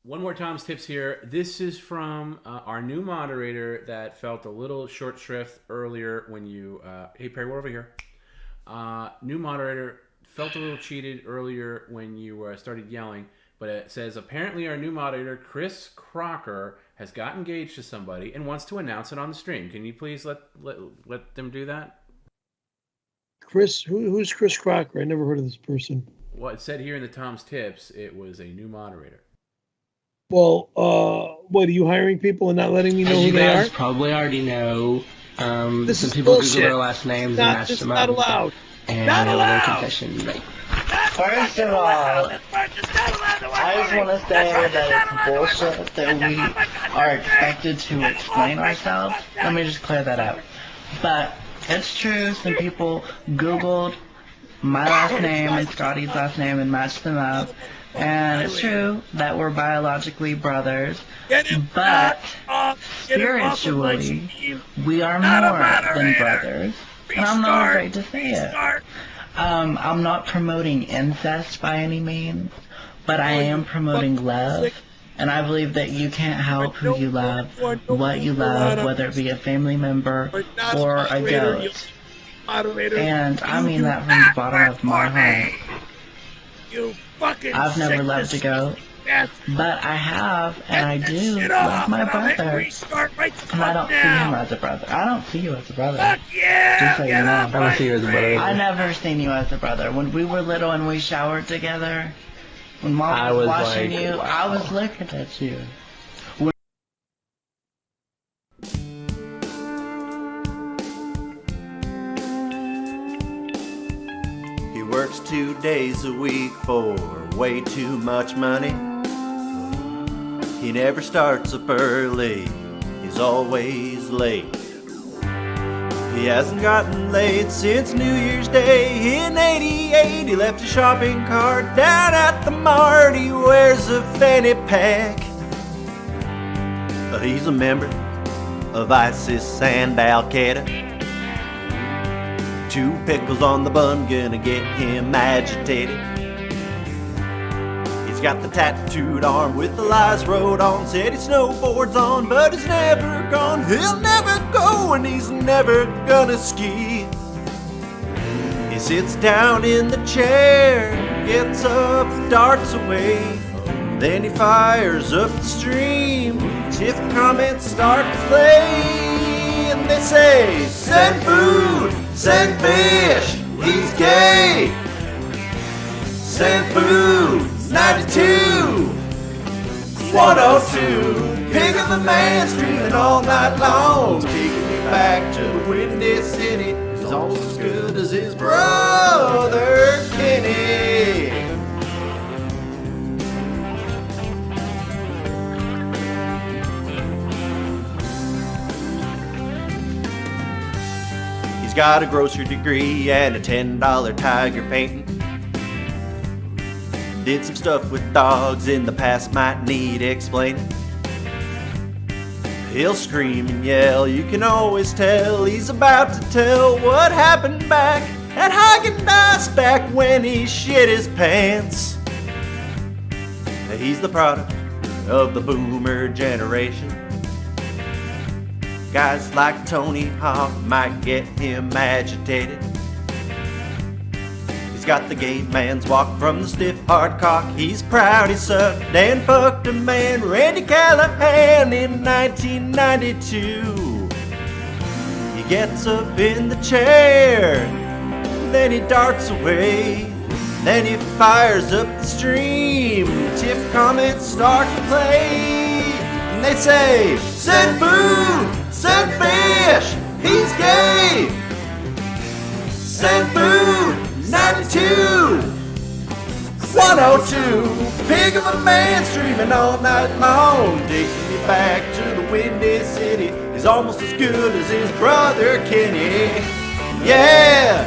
One more Tom's Tips here. This is from our new moderator that felt a little short shrift earlier when you... hey, Perry, we're over here. New moderator felt a little cheated earlier when you started yelling, but it says, apparently our new moderator, Chris Crocker, has got engaged to somebody and wants to announce it on the stream. Can you please let them do that? Chris, who's Chris Crocker? I never heard of this person. Well, it said here in the Tom's Tips, it was a new moderator. Well, what, are you hiring people and not letting me know who they are? You guys probably already know. This some is people bullshit. Google their last names and match them up. Not allowed. And Not allowed. confession. Like, First of all, I just want to say that it's bullshit that we are expected to explain ourselves. Let me just clear that out. But it's true, some people Googled my last name and Scotty's last name and matched them up. And it's true that we're biologically brothers, but spiritually, we are more than brothers. And I'm not afraid to say it. I'm not promoting incest by any means, but I am promoting love. And I believe that you can't help who you love, what you love, whether it be a family member or a ghost. And I mean that from the bottom of my heart. I've never loved a ghost, but I have, and I do love my brother. And I don't see him as a brother. I don't see you as a brother. Just so you know. I don't see you as a brother. I never seen you as a brother. When we were little and we showered together, when Mom was watching like, you, wow. I was looking at you. He works 2 days a week for way too much money. He never starts up early, he's always late. He hasn't gotten laid since New Year's Day in '88. He left his shopping cart down at the mart. He wears a fanny pack. He's a member of ISIS and Al-Qaeda. 2 pickles on the bun, gonna get him agitated. He's got the tattooed arm with the lies wrote on. Said he snowboards on, but he's never gone. He'll never go, and he's never gonna ski. He sits down in the chair, gets up, darts away. Then he fires up the stream. Tip comments start to play, and they say, send food, send fish, he's gay. Send food, 92, 102. Pig of the man streaming all night long, taking me back to the Windy City. He's almost as good as his brother Kenny. He's got a grocery degree and a $10 tiger painting. Did some stuff with dogs in the past, might need explaining. He'll scream and yell, you can always tell he's about to tell what happened back at Haagen-Dazs back when he shit his pants. He's the product of the boomer generation. Guys like Tony Hawk might get him agitated. He's got the gay man's walk from the stiff hard cock. He's proud he sucked and fucked a man, Randy Callahan, in 1992. He gets up in the chair, then he darts away. Then he fires up the stream. Tip comments start to play, and they say, send food, send fish, he's gay. Send food, 92, 102. Pig of a man streaming all night long, taking me back to the Windy City. He's almost as good as his brother Kenny. Yeah,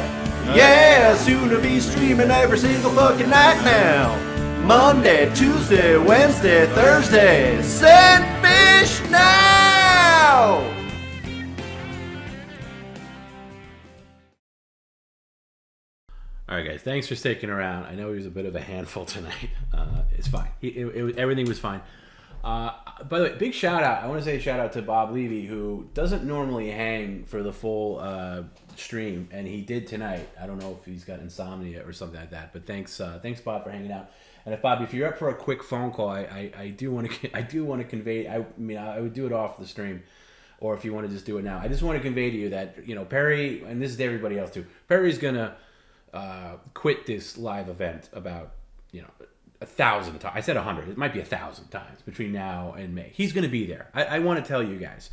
yeah, soon to be streaming every single fucking night now. Monday, Tuesday, Wednesday, Thursday. Send fish now! All right, guys, thanks for sticking around. I know he was a bit of a handful tonight. It's fine. Everything was fine. By the way, big shout out. I want to say a shout out to Bob Levy, who doesn't normally hang for the full stream, and he did tonight. I don't know if he's got insomnia or something like that, but thanks Bob for hanging out. And if you're up for a quick phone call, I do want to convey. I mean, I would do it off the stream, or if you want to just do it now. I just want to convey to you that Perry, and this is to everybody else too. Perry's gonna quit this live event about 1,000 times. I said 100. It might be 1,000 times between now and May. He's going to be there. I want to tell you guys,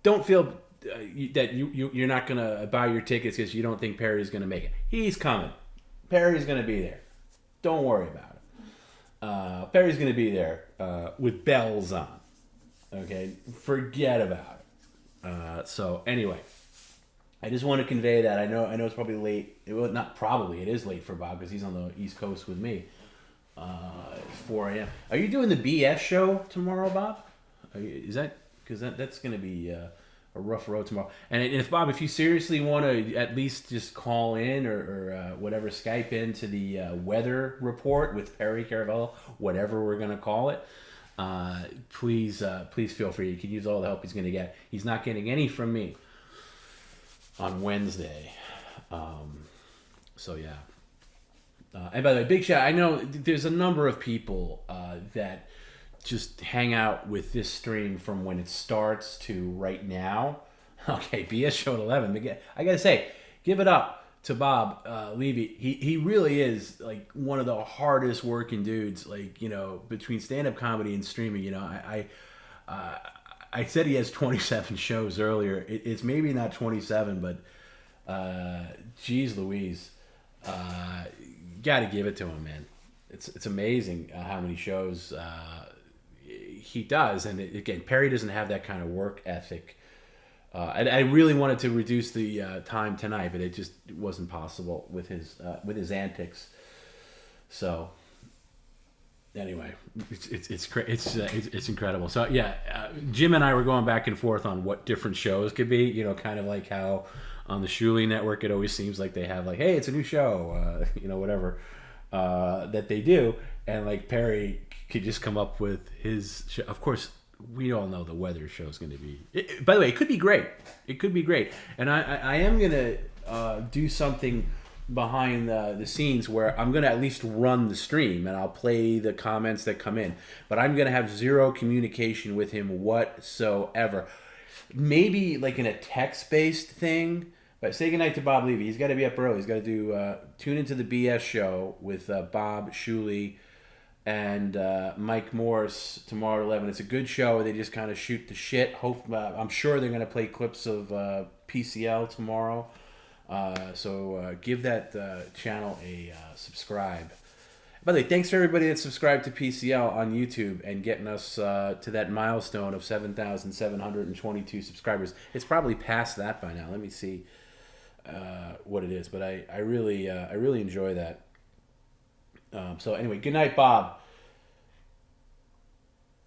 don't feel that you're not going to buy your tickets because you don't think Perry's going to make it. He's coming. Perry's going to be there. Don't worry about it. Perry's going to be there with bells on. Okay? Forget about it. So anyway, I just want to convey that. I know it's probably late. Well, not probably. It is late for Bob because he's on the East Coast with me. It's 4 a.m. Are you doing the BS show tomorrow, Bob? Is that because that's going to be a rough road tomorrow? And if Bob, if you seriously want to at least just call in or whatever, Skype into the weather report with Perry Caravello, whatever we're going to call it, please feel free. You can use all the help he's going to get. He's not getting any from me on Wednesday. So yeah. And by the way, big shout. I know there's a number of people that just hang out with this stream from when it starts to right now. Okay, BS show at 11. I gotta say, give it up to Bob Levy. He really is like one of the hardest working dudes. Like between stand up comedy and streaming. I said he has 27 shows earlier. It's maybe not 27, but geez Louise. Got to give it to him, man. It's amazing how many shows he does, and again, Perry doesn't have that kind of work ethic. I really wanted to reduce the time tonight, but it just wasn't possible with his antics. So anyway, it's incredible. So yeah, Jim and I were going back and forth on what different shows could be. Kind of like how on the Shuley network, it always seems like they have like, hey, it's a new show, whatever that they do, and like Perry could just come up with his show. Of course, we all know the weather show is going to be. By the way, it could be great. It could be great, and I am going to do something behind the scenes where I'm going to at least run the stream and I'll play the comments that come in, but I'm going to have zero communication with him whatsoever. Maybe like in a text-based thing. But say goodnight to Bob Levy. He's got to be up early. He's got to do tune into the BS show with Bob Shuley and Mike Morris tomorrow at 11. It's a good show. They just kind of shoot the shit. I'm sure they're going to play clips of PCL tomorrow. So give that channel a subscribe. By the way, thanks to everybody that subscribed to PCL on YouTube and getting us to that milestone of 7,722 subscribers. It's probably past that by now. Let me see what it is, but I really enjoy that. So anyway, good night, Bob.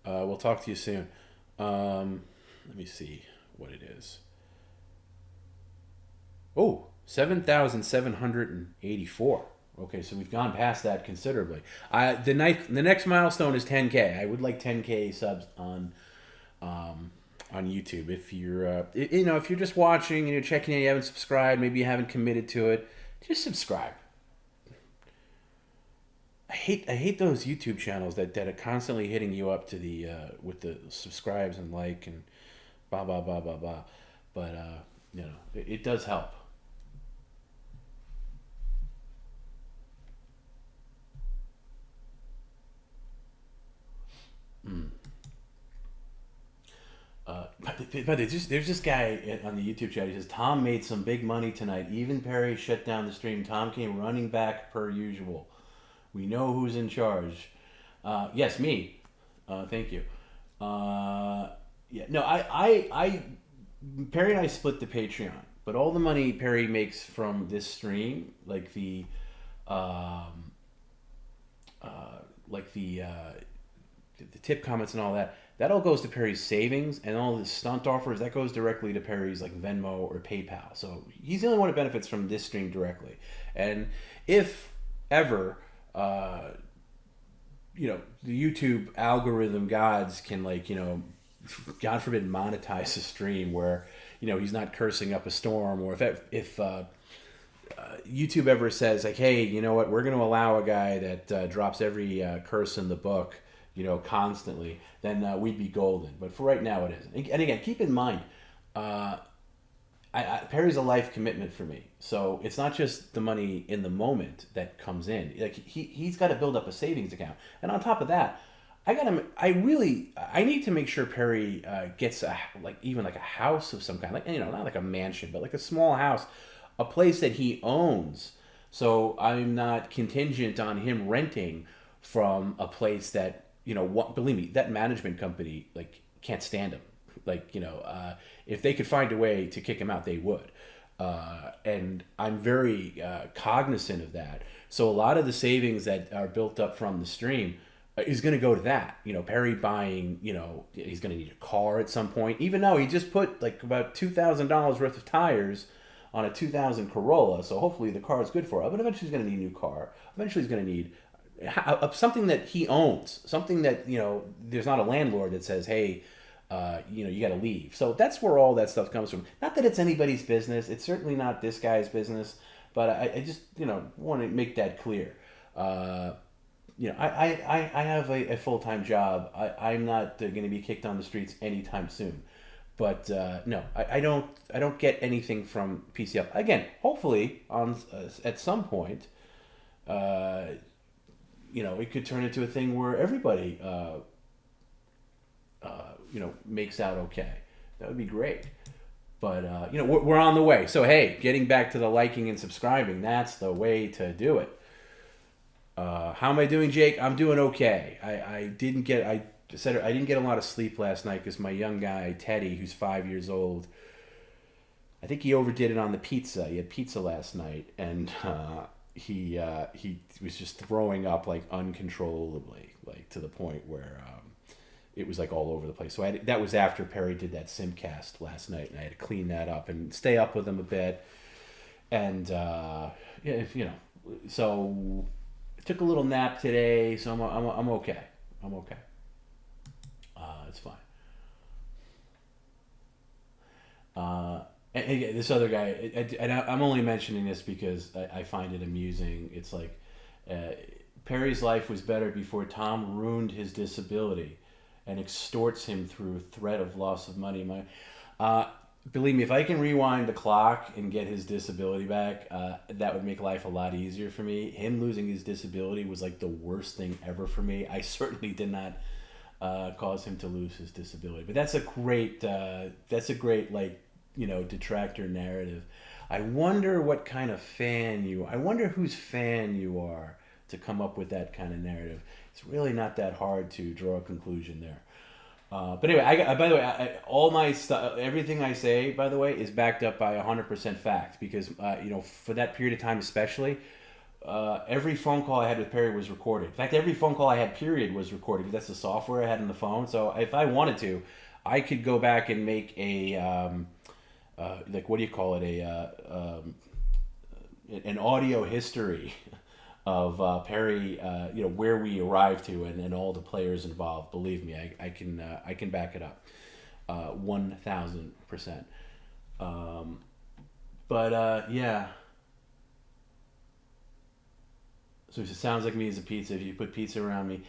We'll talk to you soon. Let me see what it is. Oh, 7,784. Okay, so we've gone past that considerably. The next milestone is 10K. I would like 10K subs on YouTube. If you're if you're just watching and you're checking in, you haven't subscribed, maybe you haven't committed to it, just subscribe. I hate those YouTube channels that are constantly hitting you up to the with the subscribes and like and blah blah blah blah blah. But it does help. But there's this guy on the YouTube chat. He says Tom made some big money tonight. Even Perry shut down the stream. Tom came running back per usual. We know who's in charge. Yes, me. Thank you. Yeah, no, I Perry and I split the Patreon, but all the money Perry makes from this stream, like the tip comments and all that. That all goes to Perry's savings, and all the stunt offers, that goes directly to Perry's like Venmo or PayPal. So he's the only one who benefits from this stream directly. And if ever the YouTube algorithm gods can, like, God forbid, monetize a stream where, he's not cursing up a storm, or if YouTube ever says, like, hey, you know what, we're going to allow a guy that drops every curse in the book, constantly, then we'd be golden. But for right now, it isn't. And again, keep in mind, Perry's a life commitment for me. So it's not just the money in the moment that comes in. Like, he's got to build up a savings account. And on top of that, I need to make sure Perry gets even a house of some kind, like, not like a mansion, but like a small house, a place that he owns. So I'm not contingent on him renting from a place that, believe me, that management company, like, can't stand him. Like, if they could find a way to kick him out, they would. And I'm very cognizant of that. So a lot of the savings that are built up from the stream is going to go to that. Perry buying, he's going to need a car at some point, even though he just put like about $2,000 worth of tires on a 2000 Corolla. So hopefully the car is good for him. But eventually he's going to need a new car. Eventually he's going to need something that he owns, something that, there's not a landlord that says, hey, you got to leave. So that's where all that stuff comes from. Not that it's anybody's business. It's certainly not this guy's business. But I just, want to make that clear. I have a full-time job. I'm not going to be kicked on the streets anytime soon. But no, I don't get anything from PCL. Again, hopefully at some point, it could turn into a thing where everybody makes out okay. That would be great. But, we're on the way. So, hey, getting back to the liking and subscribing, that's the way to do it. How am I doing, Jake? I'm doing okay. I didn't get a lot of sleep last night because my young guy, Teddy, who's 5 years old, I think he overdid it on the pizza. He had pizza last night, and he was just throwing up, like, uncontrollably, like, to the point where it was like all over the place. So that was after Perry did that Simcast last night, and I had to clean that up and stay up with him a bit. And so I took a little nap today, so I'm okay. I'm okay. It's fine. And again, this other guy, and I'm only mentioning this because I find it amusing. It's like Perry's life was better before Tom ruined his disability and extorts him through threat of loss of money. Believe me, if I can rewind the clock and get his disability back, that would make life a lot easier for me. Him losing his disability was like the worst thing ever for me. I certainly did not cause him to lose his disability. But that's a great detractor narrative. I wonder what kind of fan I wonder whose fan you are to come up with that kind of narrative. It's really not that hard to draw a conclusion there. But anyway, by the way, all my stuff, everything I say, by the way, is backed up by 100% fact because, for that period of time especially, every phone call I had with Perry was recorded. In fact, every phone call I had, period, was recorded because that's the software I had on the phone. So if I wanted to, I could go back and make an audio history of Perry, where we arrived to and all the players involved. Believe me, I can back it up, 1,000%. Yeah. So it sounds like me as a pizza. If you put pizza around me,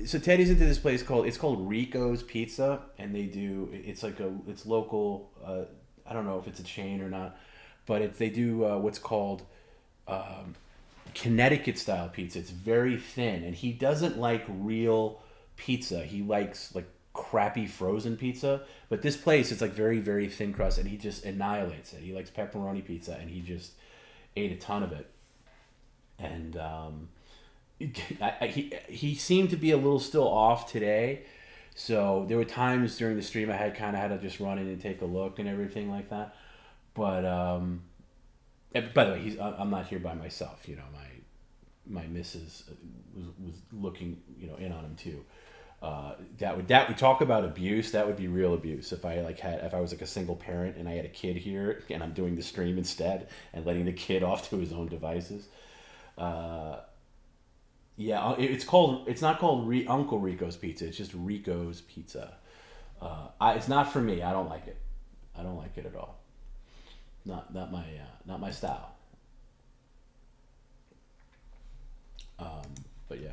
So Teddy's into this place called Rico's Pizza, and it's local. I don't know if it's a chain or not, but they do what's called Connecticut style pizza. It's very thin, and he doesn't like real pizza. He likes like crappy frozen pizza. But this place, it's like very, very thin crust, and he just annihilates it. He likes pepperoni pizza, and he just ate a ton of it. And he seemed to be a little still off today. So there were times during the stream I had to just run in and take a look and everything like that. But by the way, I'm not here by myself. My missus was looking in on him too. That would talk about abuse. That would be real abuse if I was like a single parent and I had a kid here and I'm doing the stream instead and letting the kid off to his own devices. Yeah, it's not called Uncle Rico's Pizza. It's just Rico's Pizza. It's not for me. I don't like it. I don't like it at all. Not my style. But yeah.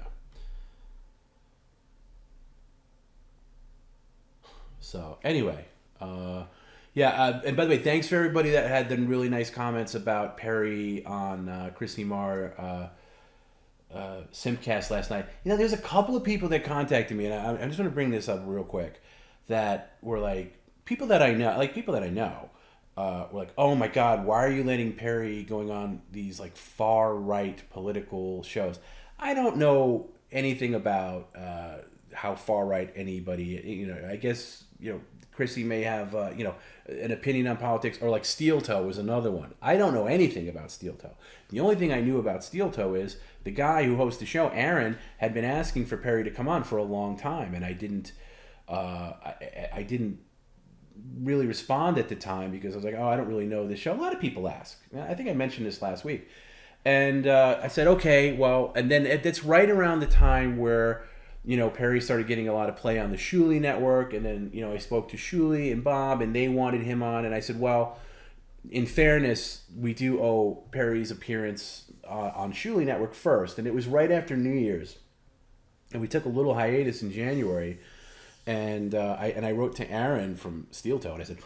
So anyway, and by the way, thanks for everybody that had the really nice comments about Perry on Chrissy Marr Simpcast last night. There's a couple of people that contacted me, and I just want to bring this up real quick, that were like people that I know, were like, oh my God, why are you letting Perry going on these like far right political shows? I don't know anything about how far right anybody. I guess Chrissy may have an opinion on politics, or like Steel Toe was another one. I don't know anything about Steel Toe. The only thing I knew about Steel Toe is the guy who hosts the show, Aaron, had been asking for Perry to come on for a long time, and I didn't really respond at the time because I was like, oh, I don't really know this show. A lot of people ask. I think I mentioned this last week. And I said, okay, well, and then that's right around the time where, Perry started getting a lot of play on the Shuley network. And then, I spoke to Shuley and Bob, and they wanted him on. And I said, well, in fairness, we do owe Perry's appearance on Shuley network first. And it was right after New Year's. And we took a little hiatus in January. And I wrote to Aaron from Steel Toe, and I said,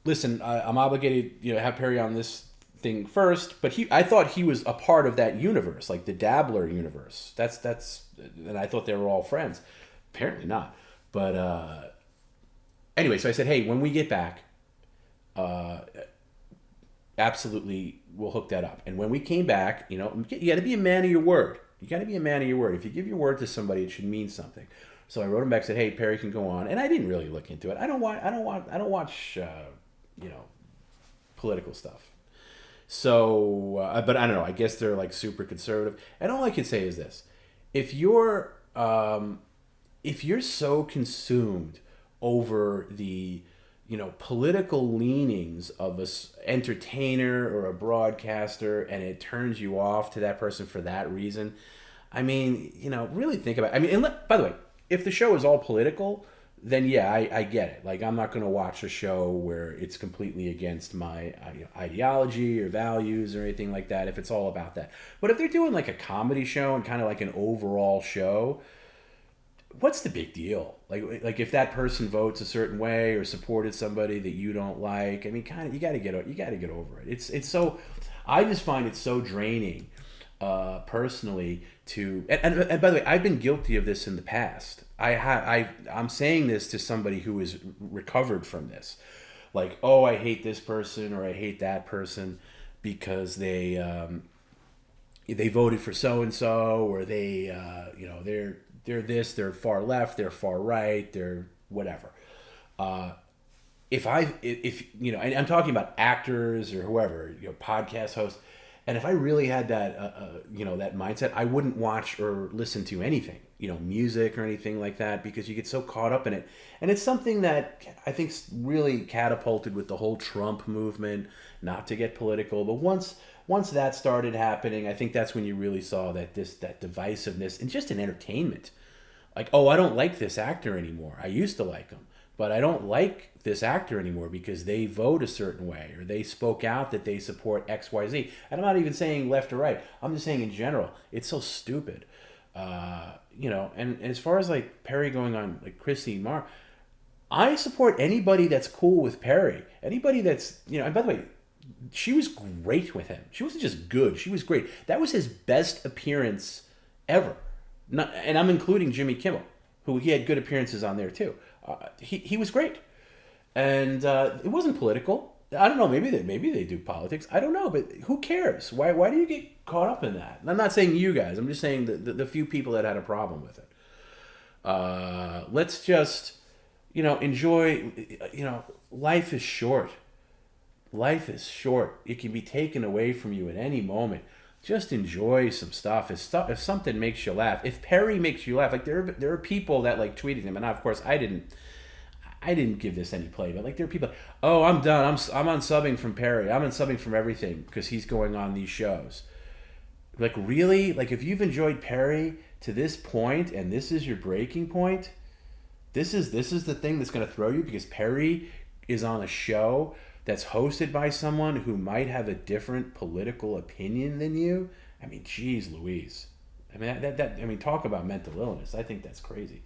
listen, I'm obligated, to have Perry on this thing first, but I thought he was a part of that universe, like the Dabbler universe. That's, and I thought they were all friends. Apparently not. But anyway, so I said, hey, when we get back, absolutely, we'll hook that up. And when we came back, you got to be a man of your word. You got to be a man of your word. If you give your word to somebody, it should mean something. So I wrote him back, said, hey, Perry can go on, and I didn't really look into it. I don't watch political stuff. So, but I don't know. I guess they're like super conservative. And all I can say is this: if you're so consumed over the political leanings of an entertainer or a broadcaster, and it turns you off to that person for that reason, I mean, really think about it. I mean, and by the way, if the show is all political, then yeah, I get it. Like, I'm not going to watch a show where it's completely against my ideology or values or anything like that, if it's all about that. But if they're doing like a comedy show and kind of like an overall show, what's the big deal? Like if that person votes a certain way or supported somebody that you don't like, I mean, kind of, you got to get over it. It's so, I just find it so draining, personally, to, and by the way, I've been guilty of this in the past. I'm saying this to somebody who is recovered from this. Like, oh, I hate this person or I hate that person because they voted for so-and-so, or they're this, they're far left, they're far right, they're whatever. If and I'm talking about actors or whoever, podcast hosts, and if I really had that, that mindset, I wouldn't watch or listen to anything, music or anything like that, because you get so caught up in it. And it's something that I think really catapulted with the whole Trump movement, not to get political, but once that started happening, I think that's when you really saw that divisiveness, and just in entertainment. Like, oh, I don't like this actor anymore. I used to like him, but I don't like this actor anymore because they vote a certain way, or they spoke out that they support XYZ. And I'm not even saying left or right. I'm just saying in general, it's so stupid. And as far as like Perry going on like Chrissy Marr, I support anybody that's cool with Perry. Anybody that's, and by the way, she was great with him. She wasn't just good. She was great. That was his best appearance ever. And I'm including Jimmy Kimmel, who he had good appearances on there too. He was great. And it wasn't political. I don't know. Maybe they do politics. I don't know. But who cares? Why do you get caught up in that? And I'm not saying you guys. I'm just saying the few people that had a problem with it. Let's just, enjoy. Life is short. Life is short. It can be taken away from you at any moment. Just enjoy some stuff. If something makes you laugh, if Perry makes you laugh, like there are people that like tweeted him, and of course I didn't give this any play, but like there are people, oh, I'm done. I'm unsubbing from Perry. I'm unsubbing from everything because he's going on these shows. Like, really? Like, if you've enjoyed Perry to this point and this is your breaking point, this is the thing that's going to throw you because Perry is on a show that's hosted by someone who might have a different political opinion than you. I mean, geez Louise. I mean, I mean, talk about mental illness. I think that's crazy.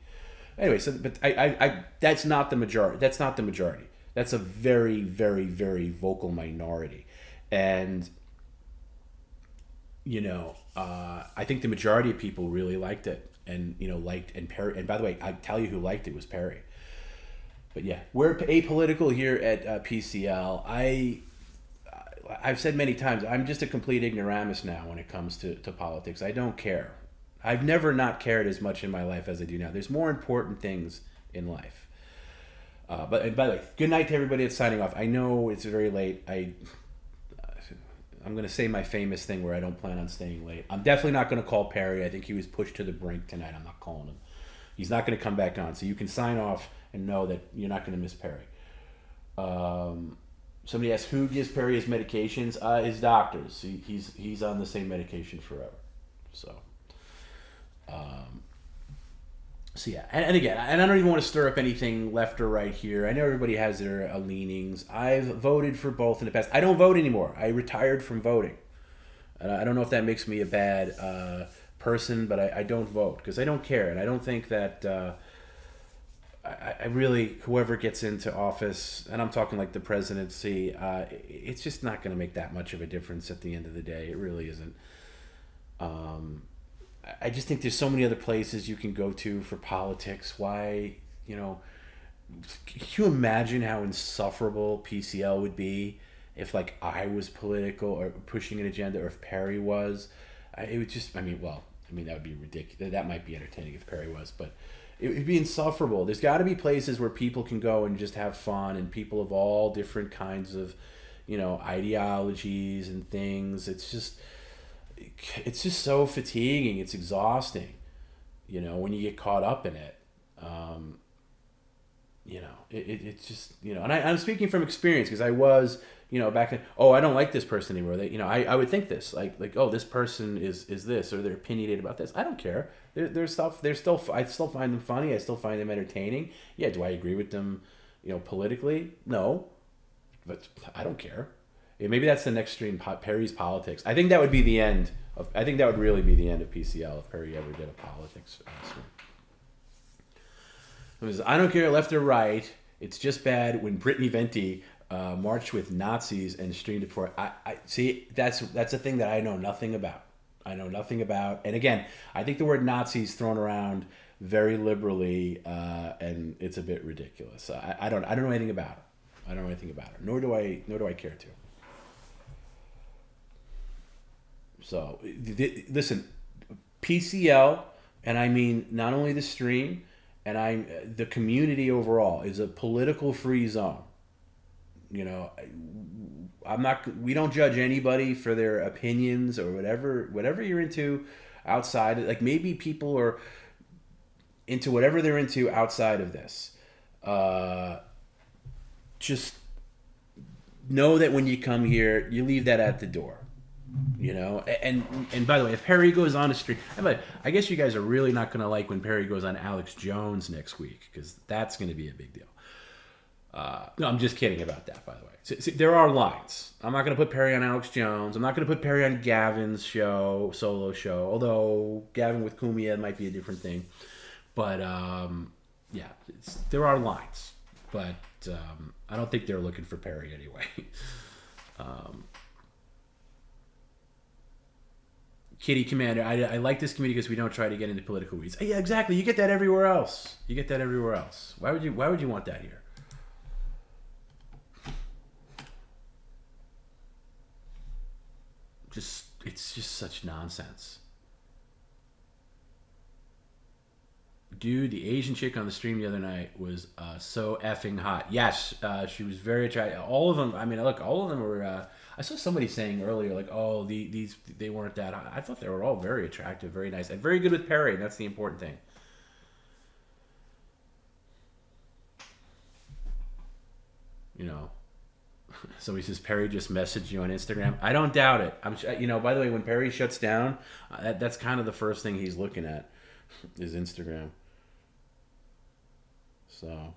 Anyway, so, but I that's not the majority. That's not the majority. That's a very, very, very vocal minority. And, you know, I think the majority of people really liked it. And, you know, and Perry, and by the way, I tell you who liked it was Perry. But yeah, we're apolitical here at PCL. I've said many times, I'm just a complete ignoramus now when it comes to politics. I don't care. I've never not cared as much in my life as I do now. There's more important things in life. But by the way, good night to everybody that's signing off. I know it's very late. I'm going to say my famous thing where I don't plan on staying late. I'm definitely not going to call Perry. I think he was pushed to the brink tonight. I'm not calling him. He's not going to come back on. So you can sign off and know that you're not going to miss Perry. Somebody asked who gives Perry his medications. His doctors. He's on the same medication forever. So yeah, and again, and I don't even want to stir up anything left or right here. I know everybody has their leanings. I've voted for both in the past. I don't vote anymore. I retired from voting. I don't know if that makes me a bad person, but I don't vote because I don't care, and I don't think that I really, whoever gets into office, and I'm talking like the presidency, it's just not going to make that much of a difference at the end of the day. It really isn't. I just think there's so many other places you can go to for politics. Why, you know, can you imagine how insufferable PCL would be if, like, I was political or pushing an agenda, or if Perry was? It would just, that would be ridiculous. That might be entertaining if Perry was, but it would be insufferable. There's got to be places where people can go and just have fun, and people of all different kinds of, you know, ideologies and things. It's just so fatiguing. It's exhausting, you know, when you get caught up in it. You know, it's just, you know, and I'm speaking from experience because I was, you know, back then, I don't like this person anymore. They, you know, I would think this, like, this person is this, or they're opinionated about this. I don't care. There's stuff, I still find them funny. I still find them entertaining. Yeah. Do I agree with them, you know, politically? No, but I don't care. Yeah, maybe that's the next stream, Perry's politics. I think that would be the end of. I think that would really be the end of PCL if Perry ever did a politics stream. I don't care left or right. It's just bad when Brittany Venti marched with Nazis and streamed it for. I see. That's a thing that I know nothing about. And again, I think the word Nazi is thrown around very liberally, and it's a bit ridiculous. I don't know anything about it. Nor do I care to. So, listen, PCL, and I mean not only the stream, and the community overall is a political free zone. You know, we don't judge anybody for their opinions or whatever you're into outside. Like, maybe people are into whatever they're into outside of this. Just know that when you come here, you leave that at the door. You know, and by the way, if Perry goes on a stream, I guess you guys are really not going to like when Perry goes on Alex Jones next week, because that's going to be a big deal. No, I'm just kidding about that, by the way. See, there are lines. I'm not going to put Perry on Alex Jones. I'm not going to put Perry on Gavin's solo show, although Gavin with Kumia might be a different thing. But, yeah, there are lines. But I don't think they're looking for Perry anyway. Kitty Commander, I like this community because we don't try to get into political weeds. Yeah, exactly. You get that everywhere else. Why would you want that here? It's just such nonsense. Dude, the Asian chick on the stream the other night was so effing hot. Yes, she was very attractive. All of them, all of them were... I saw somebody saying earlier, like, they weren't that hot. I thought they were all very attractive, very nice, and very good with Perry, and that's the important thing. You know, Somebody says Perry just messaged you on Instagram. I don't doubt it. By the way, when Perry shuts down, that's kind of the first thing he's looking at is Instagram. So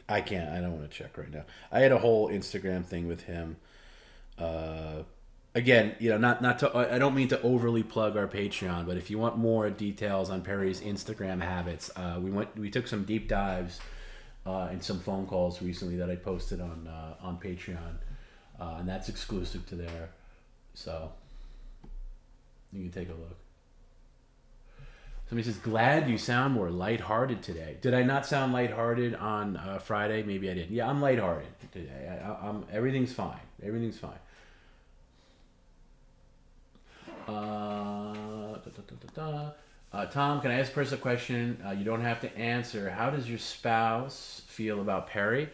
I can't. I don't want to check right now. I had a whole Instagram thing with him. Again, not to. I don't mean to overly plug our Patreon, but if you want more details on Perry's Instagram habits, we took some deep dives and some phone calls recently that I posted on Patreon, and that's exclusive to there, so you can take a look. Somebody says, glad you sound more lighthearted today. Did I not sound lighthearted on Friday? Maybe I didn't. Yeah, I'm lighthearted today. I'm everything's fine. Everything's fine. Tom, can I ask Chris a question? You don't have to answer. How does your spouse feel about Perry?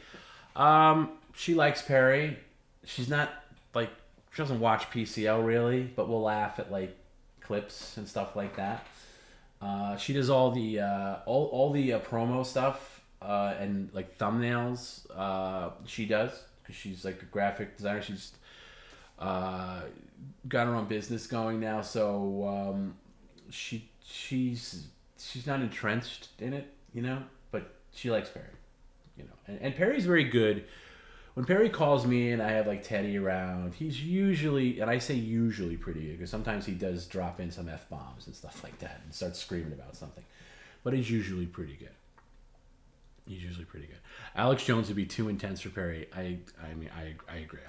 She likes Perry. She's not she doesn't watch PCL really, but we'll laugh at clips and stuff like that. She does all the promo stuff and thumbnails. She does because she's a graphic designer. She's got her own business going now, so she's not entrenched in it, but she likes Perry, and Perry's very good. When Perry calls me and I have Teddy around, he's usually, and I say usually, pretty good, because sometimes he does drop in some F-bombs and stuff like that and start screaming about something, but he's usually pretty good. Alex Jones would be too intense for Perry. I agree.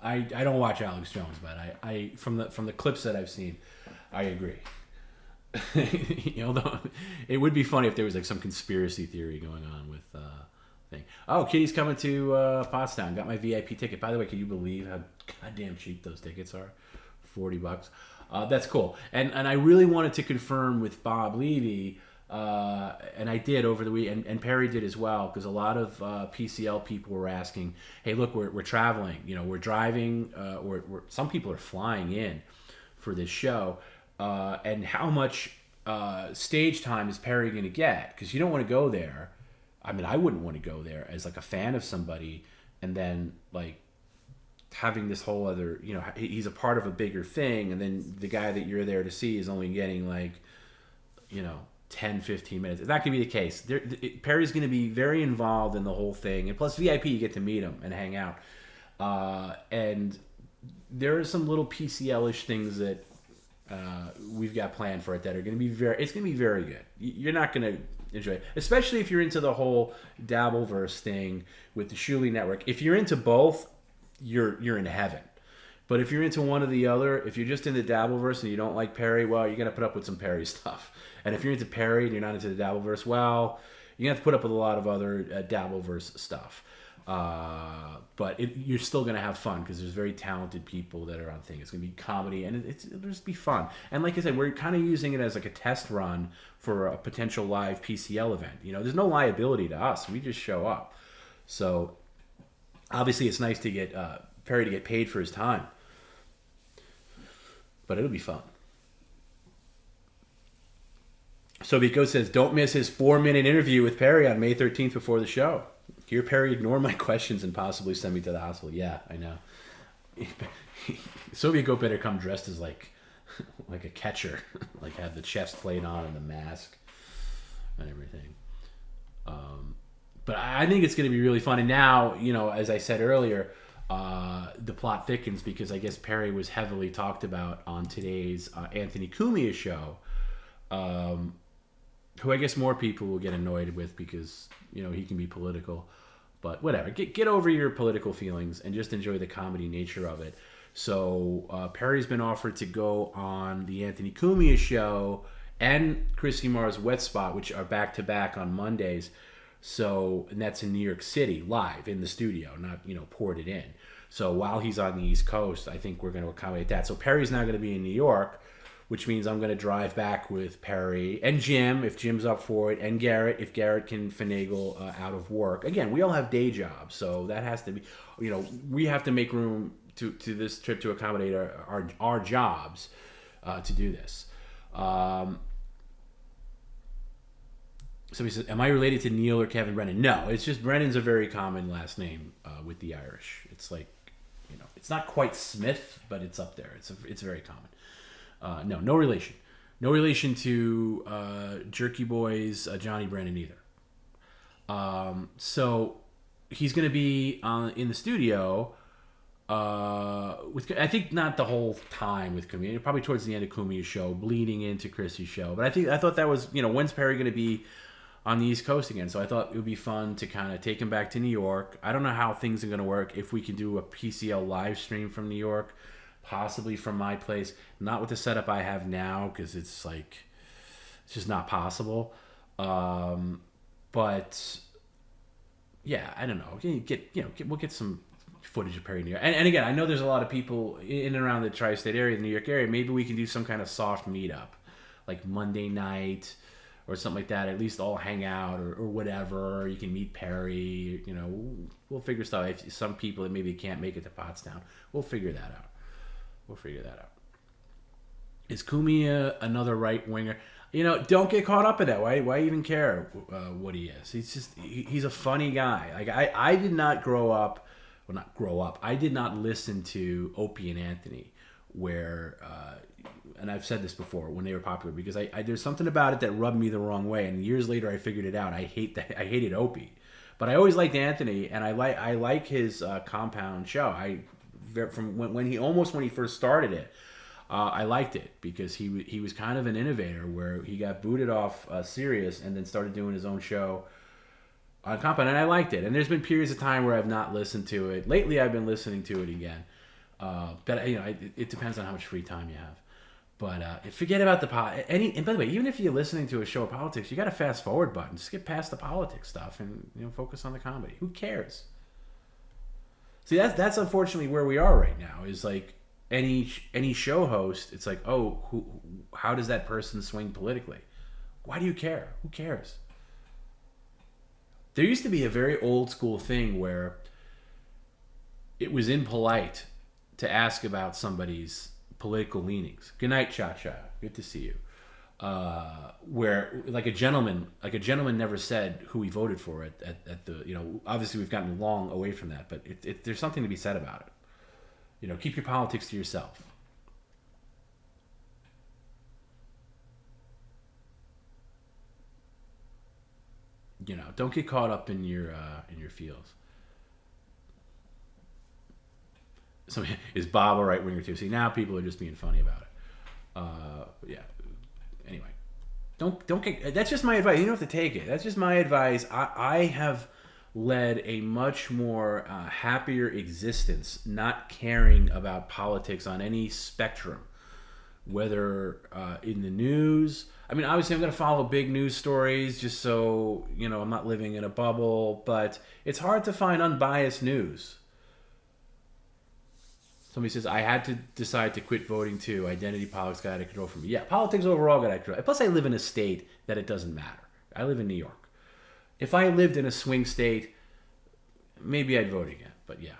I don't watch Alex Jones, but I from the clips that I've seen, I agree. It would be funny if there was some conspiracy theory going on with thing. Oh, Kitty's coming to Pottstown. Got my VIP ticket. By the way, can you believe how goddamn cheap those tickets are? $40. That's cool. And I really wanted to confirm with Bob Levy, and I did over the week, and Perry did as well, because a lot of PCL people were asking, hey, look, we're traveling, we're driving, or some people are flying in for this show, and how much stage time is Perry going to get? Because you don't want to go there. I mean, I wouldn't want to go there as a fan of somebody, and then having this whole other, he's a part of a bigger thing, and then the guy that you're there to see is only getting 10, 15 minutes. It's not going to be the case. Perry's going to be very involved in the whole thing. And plus VIP, you get to meet him and hang out. And there are some little PCL-ish things that we've got planned for it that are going to be it's going to be very good. You're not going to enjoy it. Especially if you're into the whole Dabbleverse thing with the Shuli Network. If you're into both, you're in heaven. But if you're into one or the other, if you're just into Dabbleverse and you don't like Perry, well, you're going to put up with some Perry stuff. And if you're into Perry and you're not into the Dabbleverse, well, you're going to have to put up with a lot of other Dabbleverse stuff. But you're still going to have fun because there's very talented people that are on thing. It's going to be comedy, and it'll just be fun. And like I said, we're kind of using it as a test run for a potential live PCL event. There's no liability to us. We just show up. So obviously it's nice to get Perry to get paid for his time. But it'll be fun. So Vico says, don't miss his 4-minute interview with Perry on May 13th before the show. Hear Perry ignore my questions and possibly send me to the hospital. Yeah, I know. Soviet Goat better come dressed as like a catcher, have the chest plate on and the mask and everything. But I think it's going to be really fun. And now, as I said earlier, the plot thickens because I guess Perry was heavily talked about on today's Anthony Cumia show, who I guess more people will get annoyed with because he can be political. But whatever, get over your political feelings and just enjoy the comedy nature of it. So Perry's been offered to go on the Anthony Cumia show and Chrissy Marr's Wet Spot, which are back to back on Mondays. So, and that's in New York City, live in the studio, not ported in. So while he's on the East Coast, I think we're going to accommodate that. So Perry's not going to be in New York, which means I'm going to drive back with Perry and Jim, if Jim's up for it, and Garrett, if Garrett can finagle out of work. Again, we all have day jobs, so that has to be, we have to make room to this trip to accommodate our jobs to do this. somebody says, am I related to Neil or Kevin Brennan? No, it's just Brennan's a very common last name with the Irish. It's like, it's not quite Smith, but it's up there. It's very common. No relation. No relation to Jerky Boy's Johnny Brennan either. So he's going to be in the studio with, I think not the whole time with Kumi, probably towards the end of Kumi's show, bleeding into Chrissy's show. But I thought that was, when's Perry going to be on the East Coast again? So I thought it would be fun to kind of take him back to New York. I don't know how things are going to work, if we can do a PCL live stream from New York, possibly from my place, not with the setup I have now, because it's just not possible. But yeah, I don't know. We'll get some footage of Perry New York. And again, I know there's a lot of people in and around the tri-state area, the New York area. Maybe we can do some kind of soft meetup, like Monday night or something like that. At least all hang out or whatever. You can meet Perry. We'll figure stuff. If some people that maybe can't make it to Pottstown, we'll figure that out. Is Kumi another right winger? Don't get caught up in that. Why even care what he is? He's a funny guy. Like I did not grow up. Well, not grow up. I did not listen to Opie and Anthony, where, and I've said this before, when they were popular, because I there's something about it that rubbed me the wrong way, and years later I figured it out. I hated Opie, but I always liked Anthony, and I like his Compound show. From when he first started it, I liked it because he was kind of an innovator, where he got booted off Sirius and then started doing his own show on Compound, and I liked it. And there's been periods of time where I've not listened to it. Lately, I've been listening to it again. But it depends on how much free time you have. But forget about the and by the way, even if you're listening to a show of politics, you got a fast forward button. Just get past the politics stuff and focus on the comedy. Who cares? See, that's unfortunately where we are right now. Is like any show host, it's like, oh, how does that person swing politically? Why do you care? Who cares? There used to be a very old school thing where it was impolite to ask about somebody's political leanings. Good night, Cha-Cha. Good to see you. Where like a gentleman never said who he voted for at the, obviously we've gotten long away from that, but there's something to be said about it. Keep your politics to yourself. Don't get caught up in your feels. So is Bob a right winger too? See, now people are just being funny about it. Yeah. Anyway, don't get. That's just my advice. You don't have to take it. That's just my advice. I have led a much more happier existence, not caring about politics on any spectrum, whether in the news. I mean, obviously, I'm going to follow big news stories just so, I'm not living in a bubble, but it's hard to find unbiased news. Somebody says, I had to decide to quit voting too. Identity politics got out of control for me. Yeah, politics overall got out of control. Plus, I live in a state that it doesn't matter. I live in New York. If I lived in a swing state, maybe I'd vote again, but yeah.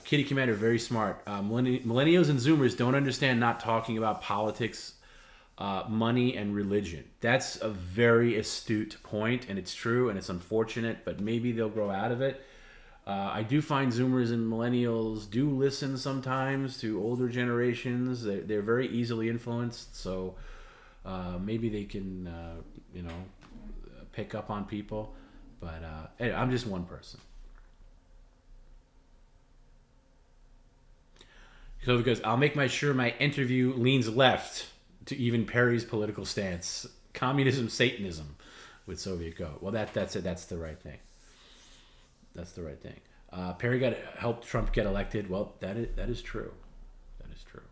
Kitty Commander, very smart. Millennials and Zoomers don't understand not talking about politics, money, and religion. That's a very astute point, and it's true, and it's unfortunate, but maybe they'll grow out of it. I do find Zoomers and Millennials do listen sometimes to older generations. They're very easily influenced, so maybe they can, pick up on people. But anyway, I'm just one person. So because I'll make sure my interview leans left to even Perry's political stance. Communism, Satanism with Soviet Goat. Well, that's it. That's the right thing. That's the right thing. Perry helped Trump get elected. Well, that is true. That is true.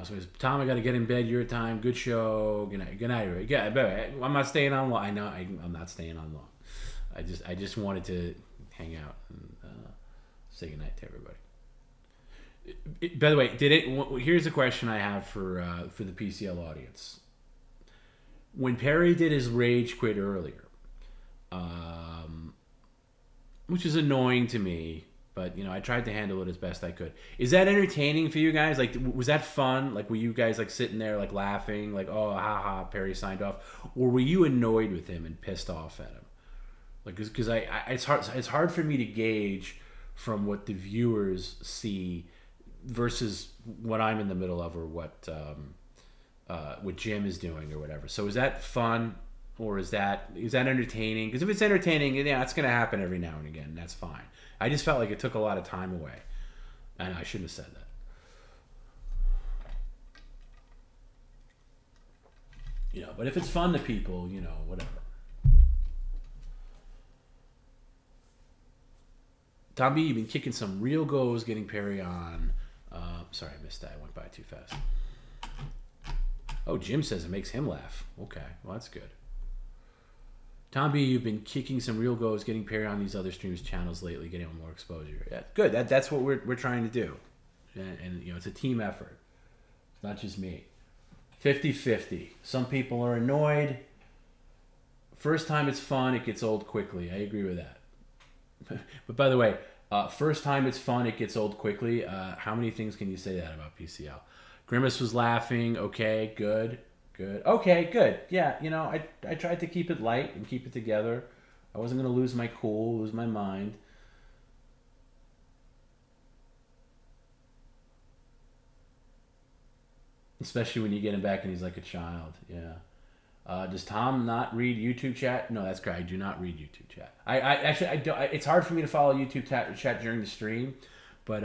So he says, Tom, I got to get in bed. Your time. Good show. Good night. Good night. Yeah, I'm not staying on long. I know I'm not staying on long. I just wanted to hang out and say good night to everybody. By the way, here's a question I have for the PCL audience. When Perry did his rage quit earlier, which is annoying to me, But I tried to handle it as best I could. Is that entertaining for you guys? Like, was that fun? Like, were you guys like sitting there like laughing, like, oh, haha, Perry signed off, or were you annoyed with him and pissed off at him? Like, because it's hard for me to gauge from what the viewers see versus what I'm in the middle of, or what Jim is doing or whatever. So is that fun, or is that entertaining? Because if it's entertaining, yeah, it's going to happen every now and again. That's fine. I just felt like it took a lot of time away, and I shouldn't have said that. But if it's fun to people, whatever. TomB, you've been kicking some real goals, getting Perry on. Sorry, I missed that. I went by too fast. Oh, Jim says it makes him laugh. Okay, well, that's good. TomB, you've been kicking some real goals, getting Perry on these other streams channels lately, getting more exposure. Yeah, good. That's what we're trying to do. And it's a team effort. It's not just me. 50-50. Some people are annoyed. First time it's fun, it gets old quickly. I agree with that. But by the way, first time it's fun, it gets old quickly. How many things can you say that about PCL? Grimace was laughing. Okay, good. Okay, good. Yeah, I tried to keep it light and keep it together. I wasn't going to lose my cool, lose my mind. Especially when you get him back and he's like a child. Yeah. Does Tom not read YouTube chat? No, that's correct. I do not read YouTube chat. I don't. It's hard for me to follow YouTube chat during the stream, but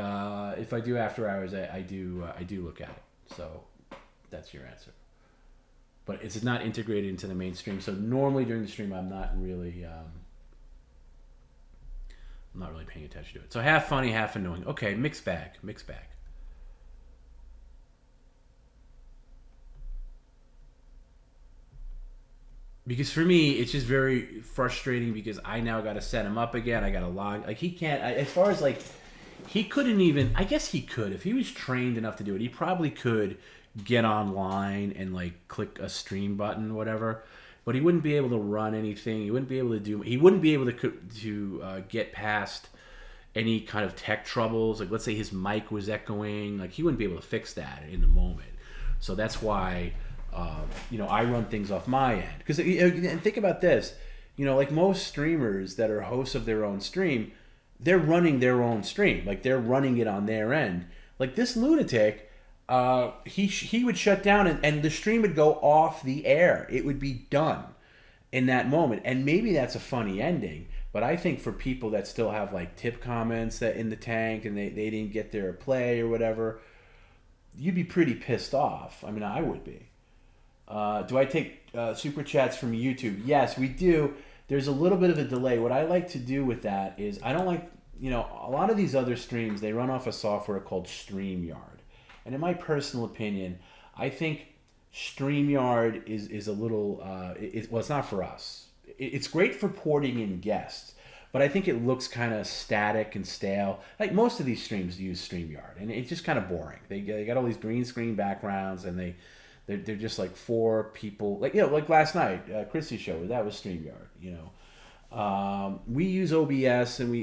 if I do after hours, I do look at it. So that's your answer. But it's not integrated into the mainstream. So normally during the stream, I'm not really paying attention to it. So half funny, half annoying. Okay, mixed bag. Because for me, it's just very frustrating because I now got to set him up again. I got to log. Like, he can't, as far as like, he couldn't even, I guess he could. If he was trained enough to do it, he probably could get online and like click a stream button or whatever. But he wouldn't be able to run anything. He wouldn't be able to get past any kind of tech troubles. Like, let's say his mic was echoing. Like, he wouldn't be able to fix that in the moment. So that's why... I run things off my end. Because, and think about this, like most streamers that are hosts of their own stream, they're running their own stream. Like, they're running it on their end. Like, this lunatic, he would shut down and the stream would go off the air. It would be done in that moment. And maybe that's a funny ending. But I think for people that still have, like, tip comments that in the tank and they didn't get their play or whatever, you'd be pretty pissed off. I mean, I would be. Do I take super chats from YouTube? Yes, we do. There's a little bit of a delay. What I like to do with that is I don't like, a lot of these other streams, they run off a software called StreamYard. And in my personal opinion, I think StreamYard is a little, it's not for us. It's great for porting in guests, but I think it looks kind of static and stale. Like most of these streams use StreamYard, and it's just kind of boring. They got all these green screen backgrounds, and they're just like four people, like like last night, Chrissy's show, that was StreamYard. We use OBS, and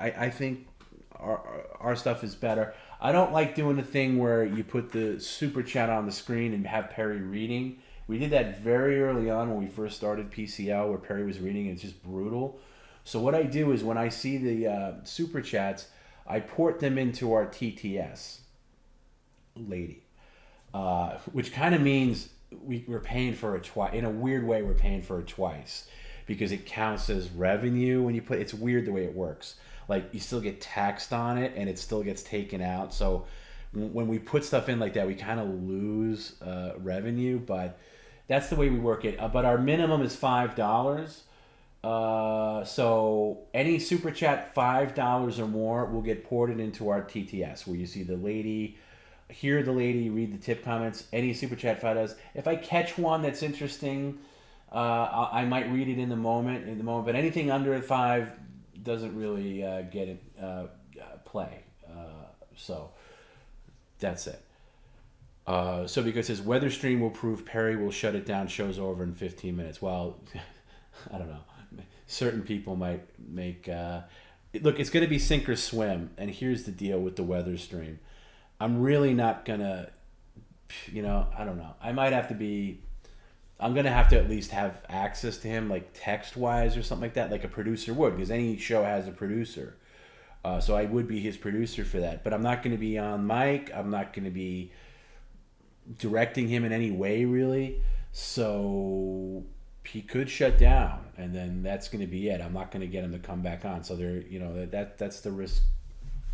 I think our stuff is better. I don't like doing the thing where you put the super chat on the screen and have Perry reading. We did that very early on when we first started PCL, where Perry was reading, and it's just brutal. So what I do is when I see the super chats, I port them into our TTS lady. Which kind of means we're paying for it twice. In a weird way, we're paying for it twice because it counts as revenue when you put. It's weird the way it works. Like, you still get taxed on it, and it still gets taken out. So when we put stuff in like that, we kind of lose revenue. But that's the way we work it. But our minimum is $5. So any super chat $5 or more will get ported into our TTS, where you see the lady. Hear the lady, read the tip comments. Any super chat $5. If I catch one that's interesting, I might read it in the moment. But anything under $5 doesn't really get it play. So that's it. So because his weather stream will prove Perry will shut it down. Show's over in 15 minutes. Well, I don't know. Certain people might make look, it's going to be sink or swim. And here's the deal with the weather stream. I'm really not going to, I don't know. I'm going to have to at least have access to him, like text-wise or something like that, like a producer would, because any show has a producer. So I would be his producer for that. But I'm not going to be on mic. I'm not going to be directing him in any way, really. So he could shut down, and then that's going to be it. I'm not going to get him to come back on. So that's the risk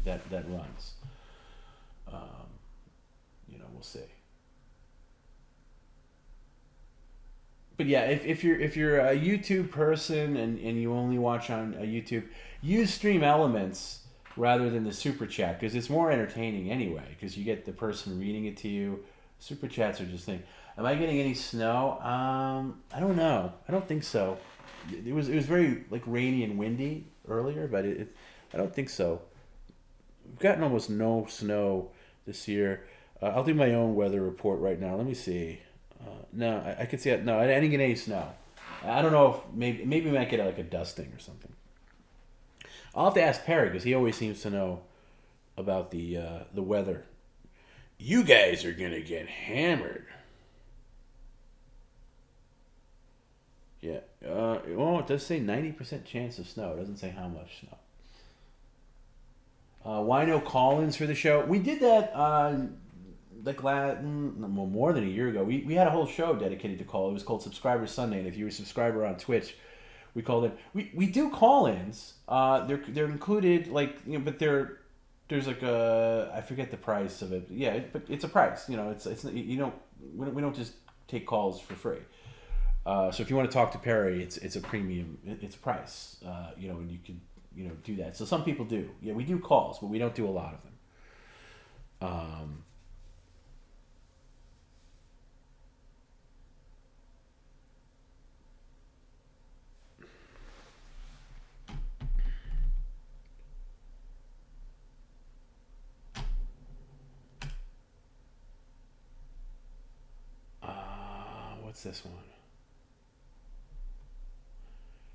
that runs. We'll see. But yeah, if you're a YouTube person and you only watch on YouTube, use Stream Elements rather than the Super Chat, because it's more entertaining anyway, because you get the person reading it to you. Super Chats are just things. Am I getting any snow? I don't know. I don't think so. It was very like rainy and windy earlier, but I don't think so. We've gotten almost no snow this year. I'll do my own weather report right now. Let me see. No, I can see it. No, I didn't get any snow. I don't know if maybe we might get like a dusting or something. I'll have to ask Perry, because he always seems to know about the weather. You guys are gonna get hammered. Yeah. It does say 90% chance of snow. It doesn't say how much snow. Why no call-ins for the show? We did that more than a year ago. We had a whole show dedicated to call. It was called Subscriber Sunday, and if you were a subscriber on Twitch, we called it. We do call-ins. They're included, but there's like I forget the price of it. Yeah, but it's a price. We don't just take calls for free. So if you want to talk to Perry, it's a premium. It's a price. And you can do that. So some people do. Yeah, we do calls, but we don't do a lot of them. What's this one?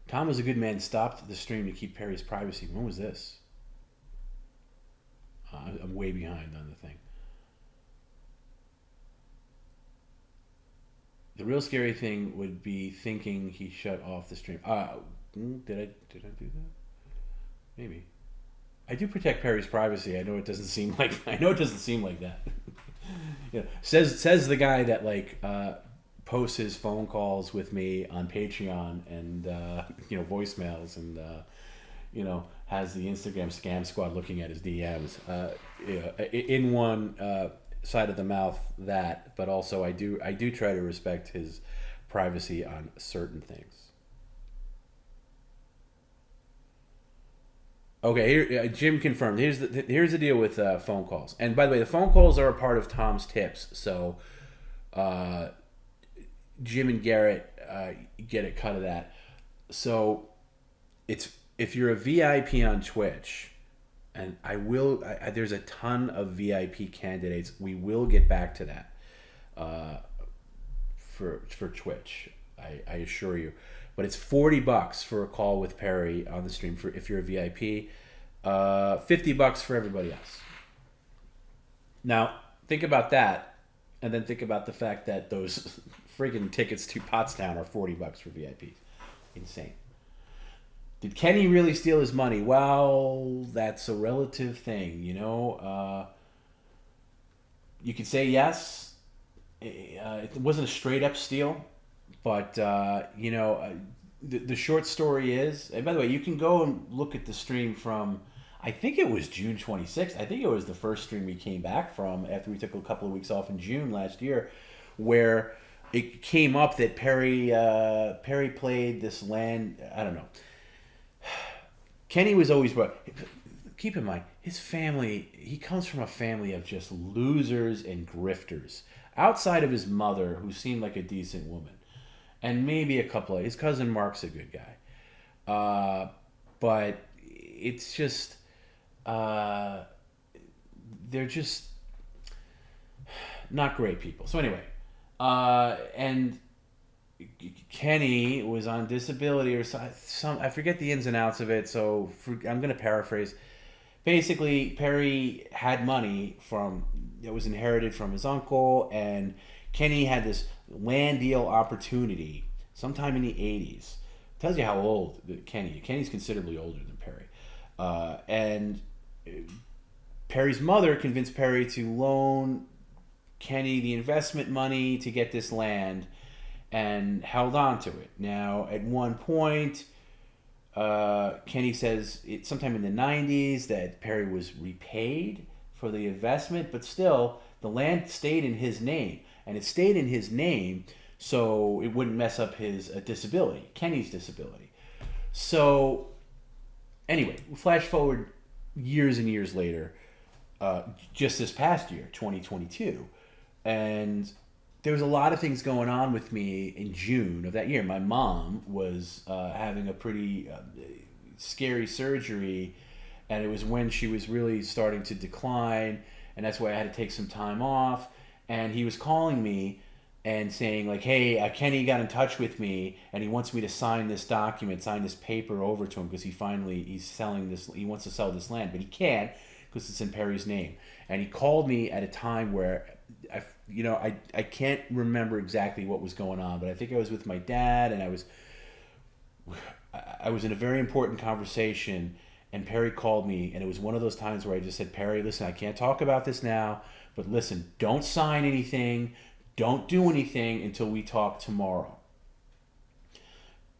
Tom was a good man. Stopped the stream to keep Perry's privacy. When was this? I'm way behind on the thing. The real scary thing would be thinking he shut off the stream. Did I do that? Maybe. I do protect Perry's privacy. I know it doesn't seem like that. Says the guy that posts his phone calls with me on Patreon and voicemails and has the Instagram scam squad looking at his DMs. In one side of the mouth that, but also I do try to respect his privacy on certain things. Okay, here Jim confirmed. Here's the deal with phone calls. And by the way, the phone calls are a part of Tom's tips. So Jim and Garrett get a cut of that. So if you're a VIP on Twitch, and there's a ton of VIP candidates. We will get back to that for Twitch. I assure you. But it's $40 for a call with Perry on the stream if you're a VIP. $50 for everybody else. Now think about that, and then think about the fact that those friggin' tickets to Pottstown are $40 for VIPs. Insane. Did Kenny really steal his money? Well, that's a relative thing, You could say yes. It wasn't a straight up steal, but the short story is. And by the way, you can go and look at the stream from. I think it was June 26th. I think it was the first stream we came back from after we took a couple of weeks off in June last year, where it came up that Perry played this land. I don't know. Kenny was always brought. Keep in mind, his family. He comes from a family of just losers and grifters. Outside of his mother, who seemed like a decent woman, and maybe a couple of his cousin Mark's a good guy, but it's just they're just not great people. So anyway, and Kenny was on disability or some I forget the ins and outs of it, so I'm going to paraphrase. Basically, Perry had money that was inherited from his uncle, and Kenny had this land deal opportunity sometime in the 80s. Tells you how old Kenny's considerably older than Perry. And Perry's mother convinced Perry to loan Kenny the investment money to get this land, and held on to it. Now, at one point, Kenny says sometime in the 90s that Perry was repaid for the investment, but still, the land stayed in his name. And it stayed in his name so it wouldn't mess up his disability, Kenny's disability. So, anyway, flash forward years and years later, just this past year, 2022, and there was a lot of things going on with me in June of that year. My mom was having a pretty scary surgery, and it was when she was really starting to decline, and that's why I had to take some time off. And he was calling me and saying, like, hey, Kenny got in touch with me, and he wants me to sign this document, sign this paper over to him, because he's selling this, he wants to sell this land, but he can't because it's in Perry's name. And he called me at a time where I can't remember exactly what was going on, but I think I was with my dad, and I was in a very important conversation, and Perry called me, and it was one of those times where I just said, Perry, listen, I can't talk about this now, but listen, don't sign anything, don't do anything until we talk tomorrow,